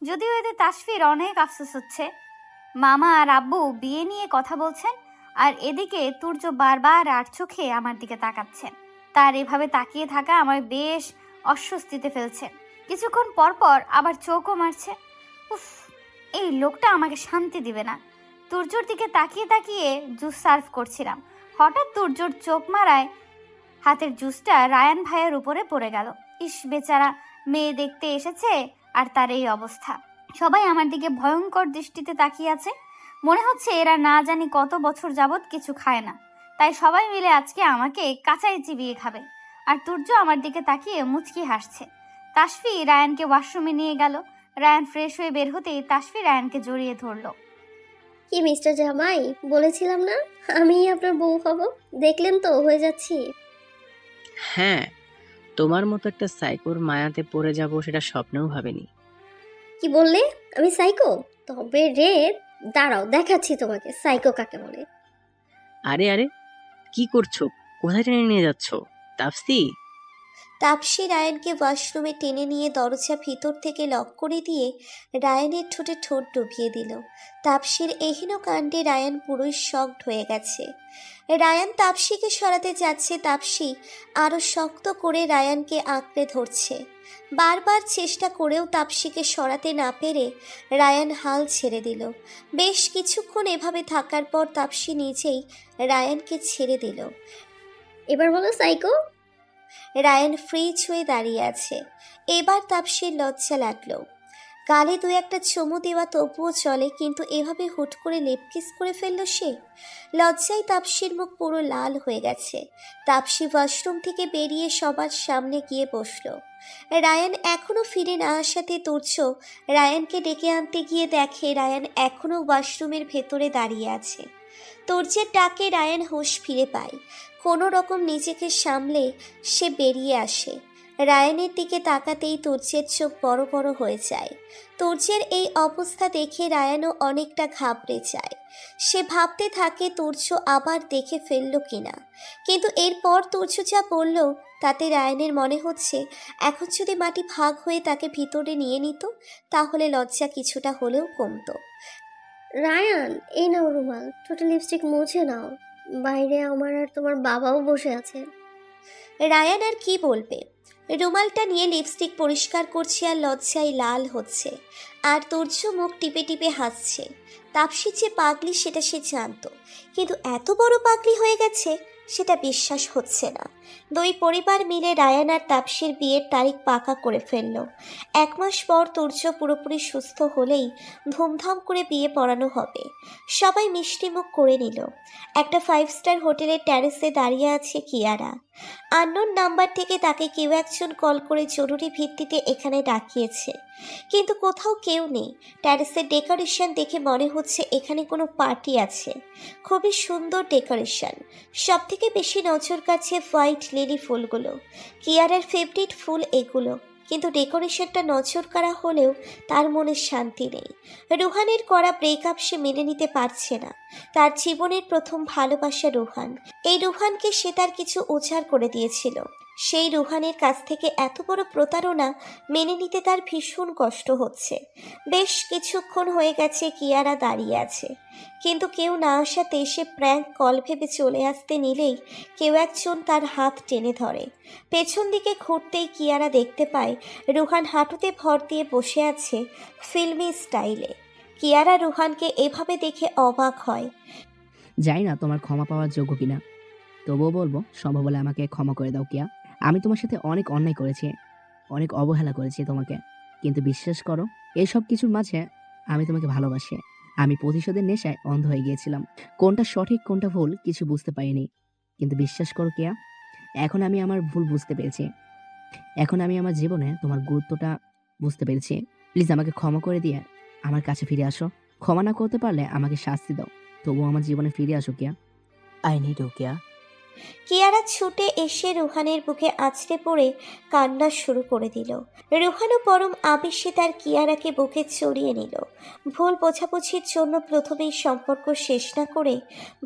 যদিও এতে তাশফির অনেক আফসোস হচ্ছে। মামা আর আব্বু বিয়ে নিয়ে কথা বলছেন, আর এদিকে তুর্য বারবার আর চোখে আমার দিকে তাকাচ্ছেন। তার এভাবে তাকিয়ে থাকা আমার বেশ অস্বস্তিতে ফেলছে। কিছুক্ষণ পর পর আবার চোখও মারছে। উফ, এই লোকটা আমাকে শান্তি দিবে না। তুর্যর দিকে তাকিয়ে তাকিয়ে জুস সার্ভ করছিলাম, হঠাৎ তুর্যর চোখ মারায় হাতের জুসটা রায়ান ভাইয়ের উপরে পড়ে গেল। ইস, বেচারা, মেয়ে দেখতে এসেছে আর তার এই অবস্থা। সবাই আমার দিকে ভয়ঙ্কর দৃষ্টিতে তাকিয়ে আছে। মনে হচ্ছে এরা না জানি কত বছর যাবৎ কিছু খায় না, তাই সবাই মিলে আজকে আমাকে কাঁচাই চিবিয়ে খাবে। আর তুর্য আমার দিকে তাকিয়ে মুচকি হাসছে। তাশফি রায়ানকে ওয়াশরুমে নিয়ে গেল। রায়ান ফ্রেশ হয়ে বের হতেই তাশফি রায়ানকে জড়িয়ে ধরলো। কি মিস্টার জামাই, বলেছিলাম না আমিই আপনার বউ হব? দেখলেন তো, হয়ে যাচ্ছি। হ্যাঁ, তোমার মতো একটা সাইকোর মায়াতে পড়ে যাব সেটা স্বপ্নেও ভাবিনি। কি বললে? আমি সাইকো? তবে রে, দাঁড়াও দেখাচ্ছি তোমাকে সাইকো কাকে বলে। আরে আরে, কি করছো? কোথায় টেনে নিয়ে যাচ্ছ তাপসি? তাপসী রায়ানকে ওয়াশরুমে টেনে নিয়ে দরজা ভিতর থেকে লক করে দিয়ে রায়ানের ঠোঁটে ঠোঁট ডুবিয়ে দিল। তাপসীর এহেন কাণ্ডে রায়ান পুরোই শকড হয়ে গেছে। রায়ান তাপসীকে সরাতে যাচ্ছে, তাপসী আরও শক্ত করে রায়ানকে আঁকড়ে ধরছে। বারবার চেষ্টা করেও তাপসীকে সরাতে না পেরে রায়ান হাল ছেড়ে দিল। বেশ কিছুক্ষণ এভাবে থাকার পর তাপসী নিজেই রায়ানকে ছেড়ে দিল। এবার বলো সাইকো। রায়ান ফ্রিজ হয়ে দাঁড়িয়ে আছে। এবার তাপসীর লজ্জা লাগলো। গালে দু একটা চুমু দেওয়া তবুও চলে, কিন্তু এভাবে হুট করে লেপকিস করে ফেললো সে। লজ্জায় তাপসীর মুখ পুরো লাল হয়ে গেছে। তাপসী ওয়াশরুম থেকে বেরিয়ে সবার সামনে গিয়ে বসলো। রায়ান এখনও ফিরে না আসাতে তুর্য রায়ানকে ডেকে আনতে গিয়ে দেখে রায়ান এখনও ওয়াশরুমের ভেতরে দাঁড়িয়ে আছে। তুর্যের ডাকে রায়ান হুঁশ ফিরে পায়। কোনো রকম নিজেকে সামলে সে বেরিয়ে আসে। রায়ানের দিকে তাকাতেই তুর্যের চোখ বড় বড় হয়ে যায়। তুর্যের এই অবস্থা দেখে রায়ানও অনেকটা ঘাবড়ে যায়। সে ভাবতে থাকে তুর্য আবার দেখে ফেলল কিনা, কিন্তু এরপর তুর্য যা বলল তাতে রায়ানের মনে হচ্ছে এখন যদি মাটি ভাগ হয়ে তাকে ভিতরে নিয়ে নিত তাহলে লজ্জা কিছুটা হলেও কমতো। রায়ান, এই নাও রুমাল, ঠোঁটে লিপস্টিক মুছে নাও, বাইরে আমার আর তোমার বাবাও বসে আছে। রায়ান আর কি বলবে, রুমালটা নিয়ে লিপস্টিক পরিষ্কার করছে আর লজ্জায় লাল হচ্ছে। আর তুর্য মুখ টিপে টিপে হাসছে। তাপসী যে পাগলি সেটা সে জানতো, কিন্তু এত বড় পাগলি হয়ে গেছে সেটা বিশ্বাস হচ্ছে না। দুই পরিবার মিলে রায়ান আর তাপসীর বিয়ের তারিখ পাকা করে ফেলল। 1 মাস পর তুর্য পুরোপুরি সুস্থ হলেই ধুমধাম করে বিয়ে পড়ানো হবে। সবাই মিষ্টি মুখ করে নিল। একটা 5 স্টার হোটেলের ট্যারেসে দাঁড়িয়ে আছে কিয়ারা। আননোন নাম্বার থেকে তাকে কেউ একজন কল করে জরুরি ভিত্তিতে এখানে ডাকিয়েছে, কিন্তু কোথাও কেউ নেই। ট্যারেসের ডেকোরেশন দেখে মনে হচ্ছে এখানে কোনো পার্টি আছে। খুবই সুন্দর ডেকোরেশন। সব থেকে বেশি নজর কাছে হোয়াইট লিলি ফুলগুলো। কিয়ারার ফেভারিট ফুল এগুলো, কিন্তু ডেকোরেশনটা নজর কাড়া হলেও তার মনে শান্তি নেই। রুহানের করা ব্রেকআপ সে মেনে নিতে পারছে না। তার জীবনের প্রথম ভালোবাসা রুহান। এই রুহানকে সে তার কিছু উজাড় করে দিয়েছিল। সেই রুহানের কাছ থেকে এত বড় প্রতারণা মেনে নিতে তার ভীষণ কষ্ট হচ্ছে। বেশ কিছুক্ষণ হয়ে গেছে কিয়ারা দাঁড়িয়ে আছে, কিন্তু কেউ না আসাতে সে প্র্যাঙ্ক কল ভেবে চলে আসতে নিলেই কেউ একজন তার হাত টেনে ধরে। পেছন দিকে ঘুরতেই কিয়ারা দেখতে পায় রুহান হাঁটুতে ভর দিয়ে বসে আছে ফিল্মি স্টাইলে। কিয়ারা রুহানকে এভাবে দেখে অবাক হয়। জানি না তোমার ক্ষমা পাওয়ার যোগ্য কিনা, তবুও বলবো সম্ভব হলে আমাকে ক্ষমা করে দাও কিয়া। আমি তোমার সাথে অনেক অন্যায় করেছি, অনেক অবহেলা করেছি তোমাকে, কিন্তু বিশ্বাস করো এসব কিছুর মাঝে আমি তোমাকে ভালোবাসি। আমি প্রতিশোধের নেশায় অন্ধ হয়ে গিয়েছিলাম, কোনটা সঠিক কোনটা ভুল কিছু বুঝতে পারিনি। কিন্তু বিশ্বাস করো কিয়া, এখন আমি আমার ভুল বুঝতে পেরেছি, এখন আমি আমার জীবনে তোমার গুরুত্বটা বুঝতে পেরেছি। প্লিজ আমাকে ক্ষমা করে দিয়ে আমার কাছে ফিরে আসো। ক্ষমা না করতে পারলে আমাকে শাস্তি দাও, তবুও আমার জীবনে ফিরে আসো কিয়া। আই নিড ইউ কিয়া। কিয়ারা ছুটে এসে রুহানের বুকে আছড়ে পড়ে কান্না শুরু করে দিল। রুহানও পরম আবেশে তার কিয়ারাকে বুকে চড়িয়ে নিল। ভুল বোঝাবুঝির জন্য প্রথমেই সম্পর্ক শেষ না করে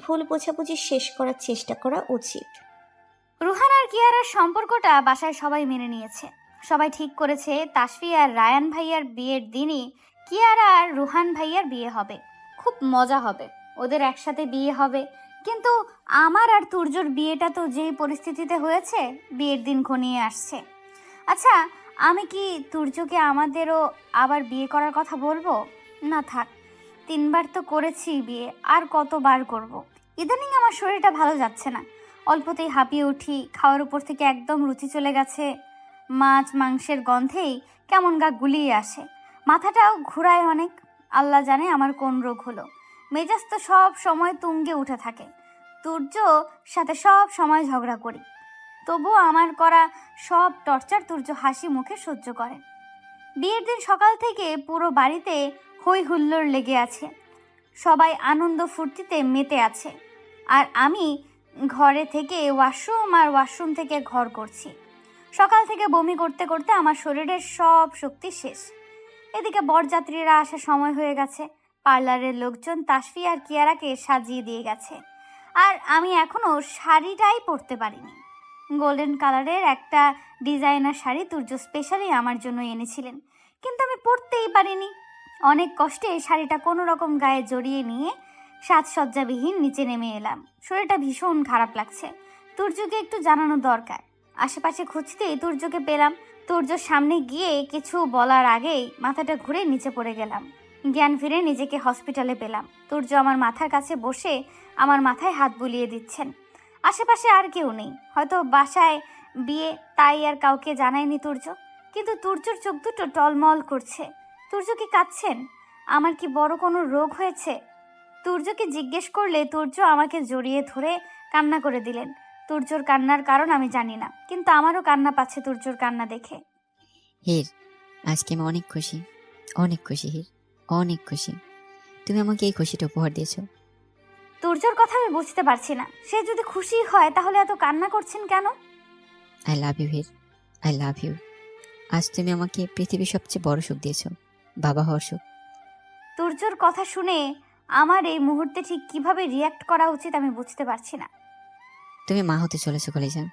ভুল বোঝাবুঝি শেষ করার চেষ্টা করা উচিত। রুহান আর কিয়ারার সম্পর্কটা বাসায় সবাই মেনে নিয়েছে। সবাই ঠিক করেছে তাসফি আর রায়ান ভাইয়ার বিয়ের দিনই কিয়ারা আর রুহান ভাইয়ার বিয়ে হবে। খুব মজা হবে, ওদের একসাথে বিয়ে হবে। কিন্তু আমার আর তুর্যর বিয়েটা তো যেই পরিস্থিতিতে হয়েছে, বিয়ের দিন ঘনিয়ে আসছে। আচ্ছা, আমি কি তুর্যকে আমাদেরও আবার বিয়ে করার কথা বলবো? না থাক, 3বার তো করেছি বিয়ে, আর কতবার করব। ইদানিং আমার শরীরটা ভালো যাচ্ছে না, অল্পতেই হাঁপিয়ে উঠি, খাওয়ার উপর থেকে একদম রুচি চলে গেছে, মাছ মাংসের গন্ধেই কেমন গা গুলিয়ে আসে, মাথাটাও ঘুরায় অনেক। আল্লাহ জানে আমার কোন রোগ হলো। মেজাজ তো সব সময় তুঙ্গে উঠে থাকে, তুর্য সাথে সব সময় ঝগড়া করি, তবুও আমার করা সব টর্চার তুর্য হাসি মুখে সহ্য করে। বিয়ের দিন সকাল থেকে পুরো বাড়িতে হই হুল্লোড় লেগে আছে, সবাই আনন্দ ফুর্তিতে মেতে আছে, আর আমি ঘরে থেকে ওয়াশরুম আর ওয়াশরুম থেকে ঘর করছি। সকাল থেকে বমি করতে করতে আমার শরীরের সব শক্তি শেষ। এদিকে বরযাত্রীরা আসার সময় হয়ে গেছে, পার্লারের লোকজন তাসফি আর কিয়ারাকে সাজিয়ে দিয়ে গেছে, আর আমি এখনো শাড়িটাই পরতে পারিনি। গোল্ডেন কালারের একটা ডিজাইনার শাড়ি তুর্য স্পেশালি আমার জন্য এনেছিলেন, কিন্তু আমি পরতেই পারিনি। অনেক কষ্টে শাড়িটা কোনো রকম গায়ে জড়িয়ে নিয়ে সাজসজ্জাবিহীন নিচে নেমে এলাম। শরীরটা ভীষণ খারাপ লাগছে, তুর্যকে একটু জানানো দরকার। আশেপাশে খুঁজতেই তুর্যকে পেলাম। তুর্যর সামনে গিয়ে কিছু বলার আগেই মাথাটা ঘুরে নিচে পড়ে গেলাম। জ্ঞান ফিরে নিজেকে হসপিটালে পেলাম। তুর্য আমার মাথার কাছে বসে আমার মাথায় হাত বুলিয়ে দিচ্ছেন। আশেপাশে আর কেউ নেই, হয়তো বাসায় বিয়ে, তাই আর কাউকে জানায়নি তুর্য। কিন্তু তুর্যর চোখ দুটো টলমল করছে। তুর্য কি কাঁদছেন? আমার কি বড় কোনো রোগ হয়েছে? তুর্যকে জিজ্ঞেস করলে তুর্য আমাকে জড়িয়ে ধরে কান্না করে দিলেন। তুর্যর কান্নার কারণ আমি জানি না, কিন্তু আমারও কান্না পাচ্ছে তুর্যর কান্না দেখে। হির, আজকে আমি অনেক খুশি, অনেক খুশি হির, অনেক খুশি। তুমি আমাকে এই খুশিটা উপহার দিয়েছো। তুর্যর কথা আমি বুঝতে পারছি না, সে যদি খুশি হয় তাহলে এত কান্না করছেন কেন? I love you Heer, I love you. আজ তুমি আমাকে পৃথিবীর সবচেয়ে বড় সুখ দিয়েছো, বাবা হওয়ার সুখ। তুর্যর কথা শুনে আমার এই মুহূর্তে ঠিক কিভাবে রিয়াক্ট করা উচিত আমি বুঝতে পারছি না। তুমি মা হতে চলেছো কলিজা,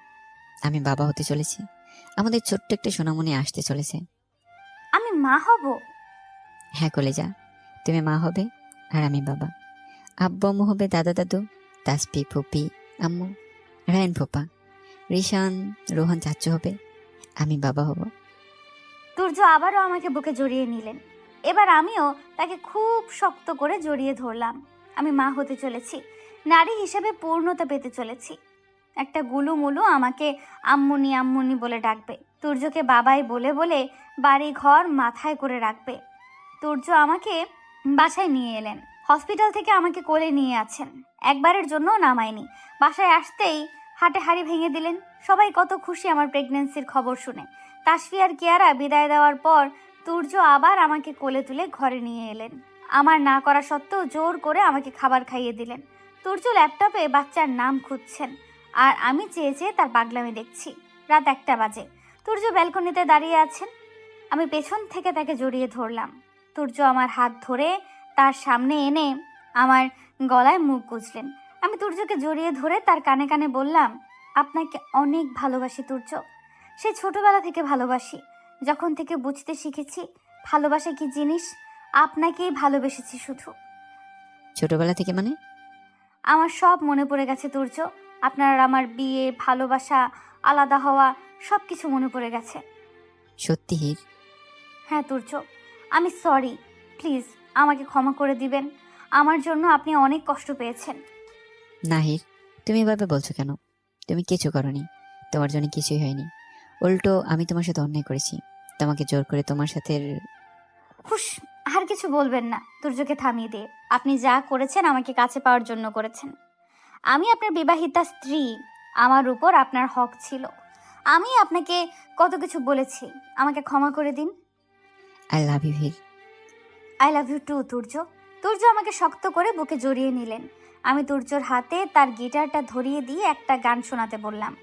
আমি বাবা হতে চলেছি। আমাদের ছোট্ট একটা সোনামণি আসতে চলেছে। আমি মা হব? হ্যাঁ কলিজা, তুমি মা হবে আর আমি বাবা। আব্বু আম্মু হবে দাদা দাদু, তাসপি ফুপি আম্মু, রায়ন ফুপা, রিশান রোহন চাচু হবে, আমি বাবা হব। তুর্য আবারও আমাকে বুকে জড়িয়ে নিলেন। এবার আমিও তাকে খুব শক্ত করে জড়িয়ে ধরলাম। আমি মা হতে চলেছি, নারী হিসেবে পূর্ণতা পেতে চলেছি। একটা গুলুমুলু আমাকে আম্মুনি আম্মুনি বলে ডাকবে, তুর্যকে বাবাই বলে বলে বাড়ি ঘর মাথায় করে রাখবে। তুর্য আমাকে বাসায় নিয়ে এলেন, হসপিটাল থেকে আমাকে কোলে নিয়ে আছেন, একবারের জন্য নামায়নি। বাসায় আসতেই হাটে হাড়ি ভেঙে দিলেন। সবাই কত খুশি আমার প্রেগন্যান্সির খবর শুনে। তাসফি আর কিয়ারা বিদায় দেওয়ার পর তুর্য আবার আমাকে কোলে তুলে ঘরে নিয়ে এলেন। আমার না করা সত্ত্বেও জোর করে আমাকে খাবার খাইয়ে দিলেন। তুর্য ল্যাপটপে বাচ্চার নাম খুঁজছেন, আর আমি চেয়ে চেয়ে তার পাগলামি দেখছি। রাত 1টা বাজে। তুর্য ব্যালকনিতে দাঁড়িয়ে আছেন, আমি পেছন থেকে তাকে জড়িয়ে ধরলাম। তুর্য আমার হাত ধরে তার সামনে এনে আমার গলায় মুখ গুজলেন। আমি তুর্যকে জড়িয়ে ধরে তার কানে কানে বললাম, আপনাকে অনেক ভালোবাসি তুর্য। সে ছোটবেলা থেকে ভালোবাসি। যখন থেকে বুঝতে শিখেছি ভালোবাসা কি জিনিস, আপনাকেই ভালোবেসেছি শুধু। ছোটবেলা থেকে মানে? আমার সব মনে পড়ে গেছে তুর্য। আপনার আর আমার বিয়ে, ভালোবাসা, আলাদা হওয়া, সব কিছু মনে পড়ে গেছে। সত্যি হীর? হ্যাঁ তুর্য, আমি সরি। প্লিজ আমাকে ক্ষমা করে দিবেন। আমার জন্য আপনি অনেক কষ্ট পেয়েছেন। না হীর, তুমি এভাবে বলছো কেন? তুমি কিছু করনি, তোমার জন্য কিছুই হয়নি। উল্টো আমি তোমার সাথে অন্যায় করেছি, তোমাকে জোর করে তোমার সাথে। হুশ, আর কিছু বলবেন না। তুর্যকে থামিয়ে দিয়ে, আপনি যা করেছেন আমাকে কাছে পাওয়ার জন্য করেছেন। আমি আপনার বিবাহিতা স্ত্রী, আমার উপর আপনার হক ছিল। আমি আপনাকে কত কিছু বলেছি, আমাকে ক্ষমা করে দিন। I love you Heer. I love you too Turya. Turya আমাকে শক্ত করে বুকে জড়িয়ে নিলেন। আমি তুর্যর হাতে তার গিটারটা ধরিয়ে দিয়ে একটা গান শোনাতে বললাম।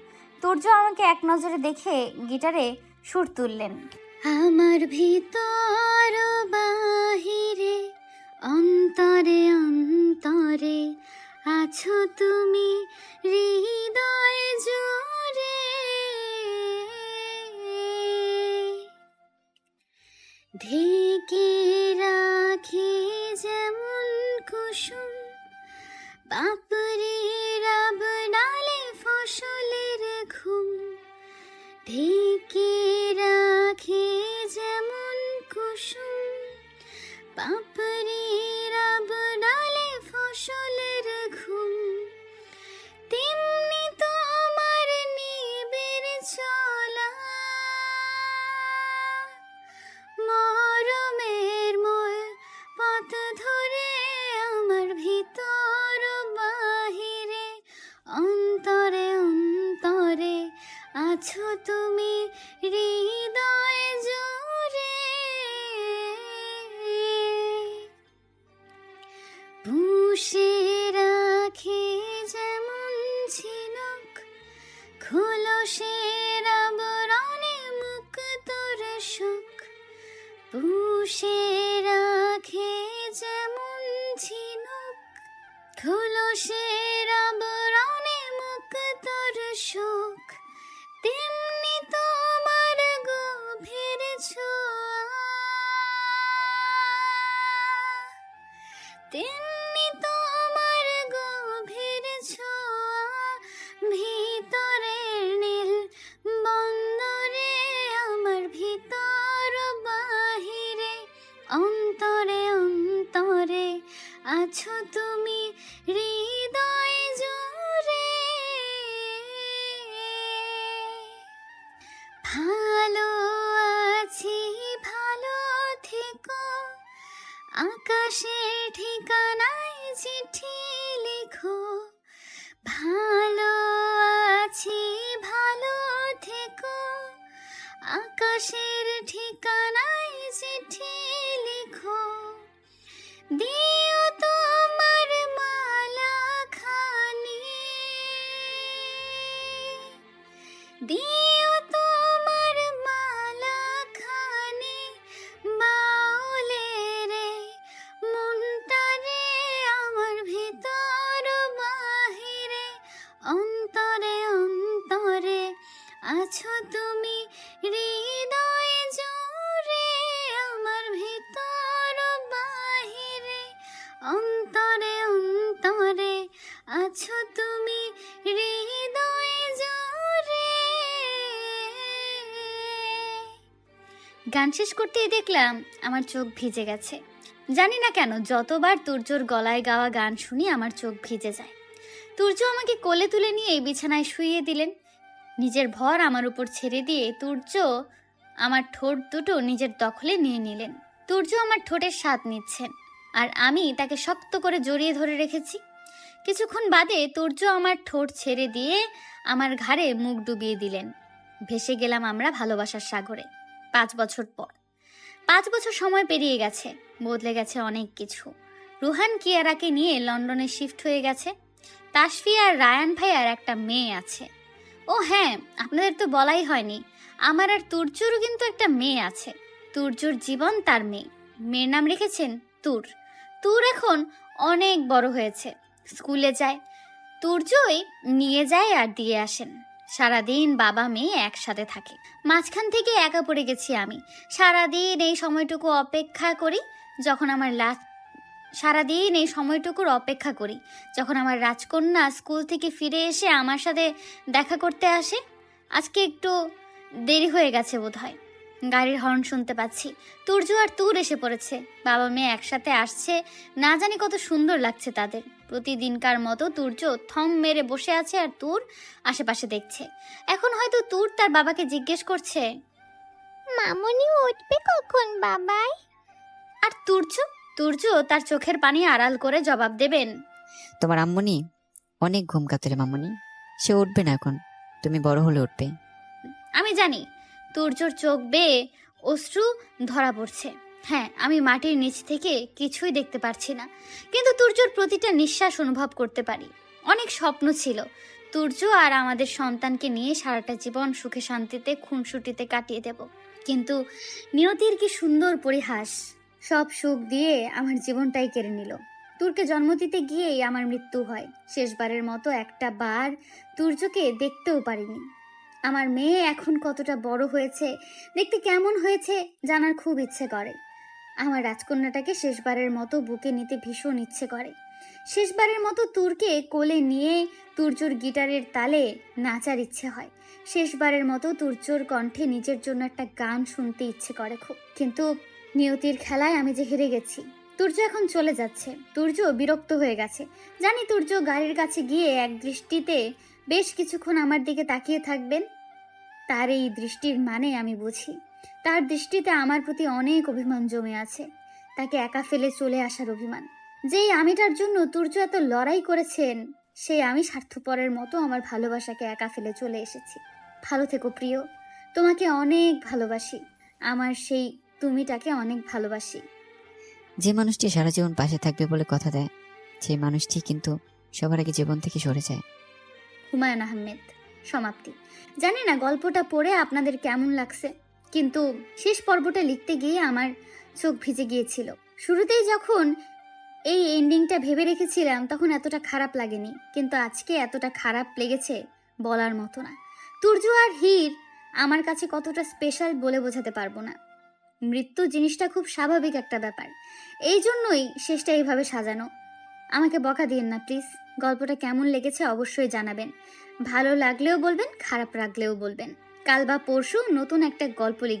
তুর্য আমাকে এক নজরে দেখে গিটারে সুর তুললেন। আমার ভিতর বাহিরে অন্তরে অন্তরে আছো তুমি হৃদয় জুড়ে, ঢেকে রাখি যেমন কুসুম পাপড়ির আবডালে ফসলের ঘুম, ঢেকে রাখি যেমন কুসুম পাপড়ির আবডালে ফসলের ঘুম, তেমনি তোমার নিবিড় চলা মরমের মূল পথ ধরে আমার ভিতর বাহিরে অন্তরে অন্তরে আছো তুমি হৃদয় জুড়ে, পুষে রাখি যেমন ঝিনুক খোলসের আবরণে মুক্তোর সুখ, পুষে রাখি যেমন ঝিনুক খোলসের আবরণে মুক্তোর সুখ, তেমনি তোমার গভীর ছোঁয়া, তেমনি তোমার গভীর ছোঁয়া, ভিতরের নীল বন্দরে আমার ভিতর বাহিরে অন্তরে অন্তরে আছো তুমি হৃদয় জুড়ে, ভালো আছি ভালো থেকো, আকাশের ঠিকানায় চিঠি লিখো, ভালো আছি ভালো থেকো, আকাশের ঠিকানায় চিঠি লিখো, দিও তোমার মালা খানি, দিও তোমার মালা খানি বাউলে রে মনটারে আমার ভিতর বাহিরে অন্তরে অন্তরে আছো তুমি হৃদয় জুড়ে, আমার ভিতর বাহিরে অন্তরে অন্তরে আছো তুমি হৃদয় জুড়ে। গান শেষ করতেই দেখলাম আমার চোখ ভিজে গেছে। জানি না কেন যতবার তুর্যর গলায় গাওয়া গান শুনি আমার চোখ ভিজে যায়। তুর্য আমাকে কোলে তুলে নিয়ে বিছানায় শুইয়ে দিলেন। নিজের ভর আমার উপর ছেড়ে দিয়ে তুর্য আমার ঠোঁট দুটো নিজের দখলে নিয়ে নিলেন। তুর্য আমার ঠোঁটের স্বাদ নিচ্ছেন আর আমি তাকে শক্ত করে জড়িয়ে ধরে রেখেছি। কিছুক্ষণ বাদে তুর্য আমার ঠোঁট ছেড়ে দিয়ে আমার ঘাড়ে মুখ ডুবিয়ে দিলেন। ভেসে গেলাম আমরা ভালোবাসার সাগরে। 5 বছর পর। 5 বছর সময় পেরিয়ে গেছে, বদলে গেছে অনেক কিছু। রুহান কিয়ারাকে নিয়ে লন্ডনে শিফট হয়ে গেছে। তাসফি আর রায়ান ভাইয়ার একটা মেয়ে আছে। ও হ্যাঁ, আপনাদের তো বলাই হয়নি, আমার আর তুর্যরও কিন্তু একটা মেয়ে আছে। তুর্যর জীবন তার মেয়ে, মেয়ের নাম রেখেছেন তুর। তুর এখন অনেক বড় হয়েছে, স্কুলে যায়। তুর্যই নিয়ে যায় আর দিয়ে আসেন। সারাদিন বাবা মেয়ে একসাথে থাকে, মাঝখান থেকে একা পড়ে গেছি আমি। সারাদিন এই সময়টুকু অপেক্ষা করি যখন আমার সারাদিন এই সময়টুকুর অপেক্ষা করি যখন আমার রাজকন্যা স্কুল থেকে ফিরে এসে আমার সাথে দেখা করতে আসে। আজকে একটু দেরি হয়ে গেছে বোধহয়। গাড়ির হর্ন শুনতে পাচ্ছি, তুর্য আর তুর এসে পড়েছে। বাবা মেয়ে একসাথে আসছে, না জানি কত সুন্দর লাগছে তাদের। প্রতিদিনকার মতো তুর্য থম মেরে বসে আছে আর তুর আশেপাশে দেখছে। এখন হয়তো তুর তার বাবাকে জিজ্ঞেস করছে, মামনি উঠবে কখন বাবাই? আর তুর্য তুর্য তার চোখের পানি আড়াল করে জবাব দেবেন, তোমার আম্মুনি অনেক ঘুম কাতরে মামুনি, সে উঠবে না এখন, তুমি বড় হলে উঠবে। আমি জানি। তুর্যর চোখ বেয়ে অশ্রু ধরা পড়ছে। হ্যাঁ, আমি মাটির নিচ থেকে কিছুই দেখতে পারছি না, কিন্তু তুর্যর প্রতিটা নিঃশ্বাস অনুভব করতে পারি। অনেক স্বপ্ন ছিল তুর্য আর আমাদের সন্তানকে নিয়ে সারাটা জীবন সুখে শান্তিতে খুনসুটিতে কাটিয়ে দেব। কিন্তু নিয়তির কি সুন্দর পরিহাস, সব সুখ দিয়ে আমার জীবনটাই কেড়ে নিল। তুরকে জন্ম দিতে গিয়েই আমার মৃত্যু হয়। শেষবারের মতো একটা বার তুর্যকে দেখতেও পারিনি। আমার মেয়ে এখন কতটা বড় হয়েছে, দেখতে কেমন হয়েছে জানার খুব ইচ্ছে করে। আমার রাজকন্যাটাকে শেষবারের মতো বুকে নিতে ভীষণ ইচ্ছে করে। শেষবারের মতো তুরকে কোলে নিয়ে তুর্যর গিটারের তালে নাচার ইচ্ছে হয়। শেষবারের মতো তুর্যর কণ্ঠে নিজের জন্য একটা গান শুনতে ইচ্ছে করে খুব। কিন্তু নিয়তির খেলায় আমি যে হেরে গেছি। তুর্য এখন চলে যাচ্ছে। তুর্য বিরক্ত হয়ে গেছে। জানি তুর্য গাড়ির কাছে গিয়ে এক দৃষ্টিতে বেশ কিছুক্ষণ আমার দিকে তাকিয়ে থাকবেন। তার এই দৃষ্টির মানে আমি বুঝি। তার দৃষ্টিতে আমার প্রতি অনেক অভিমান জমে আছে, তাকে একা ফেলে চলে আসার অভিমান। যেই আমিটার জন্য তুর্য এত লড়াই করেছেন, সেই আমি স্বার্থপরের মতো আমার ভালোবাসাকে একা ফেলে চলে এসেছি। ভালো থেকো প্রিয়, তোমাকে অনেক ভালোবাসি। আমার সেই তুমিটাকে অনেক ভালোবাসি। যে মানুষটি সারা জীবন পাশে থাকবে বলে কথা দেয়, সেই মানুষটি কিন্তু সবার আগে জীবন থেকে সরে যায়। হুমায়ুন আহমেদ। সমাপ্তি। জানি না গল্পটা পড়ে আপনাদের কেমন লাগছে, কিন্তু শেষ পর্বটা লিখতে গিয়ে আমার চোখ ভিজে গিয়েছিল। শুরুতেই যখন এই এন্ডিংটা ভেবে রেখেছিলাম তখন এতটা খারাপ লাগেনি, কিন্তু আজকে এতটা খারাপ লেগেছে বলার মতো না। তুর্য আর হীর আমার কাছে কতটা স্পেশাল বলে বোঝাতে পারবো না। মৃত্যু জিনিসটা খুব স্বাভাবিক একটা ব্যাপার, এই জন্যই শেষটা এইভাবে সাজানো। আমাকে বকা দিয়েন না প্লিজ। গল্পটা কেমন লেগেছে অবশ্যই জানাবেন। ভালো লাগলেও বলবেন, খারাপ লাগলেও বলবেন। কাল বা পরশু নতুন একটা গল্প লিখব।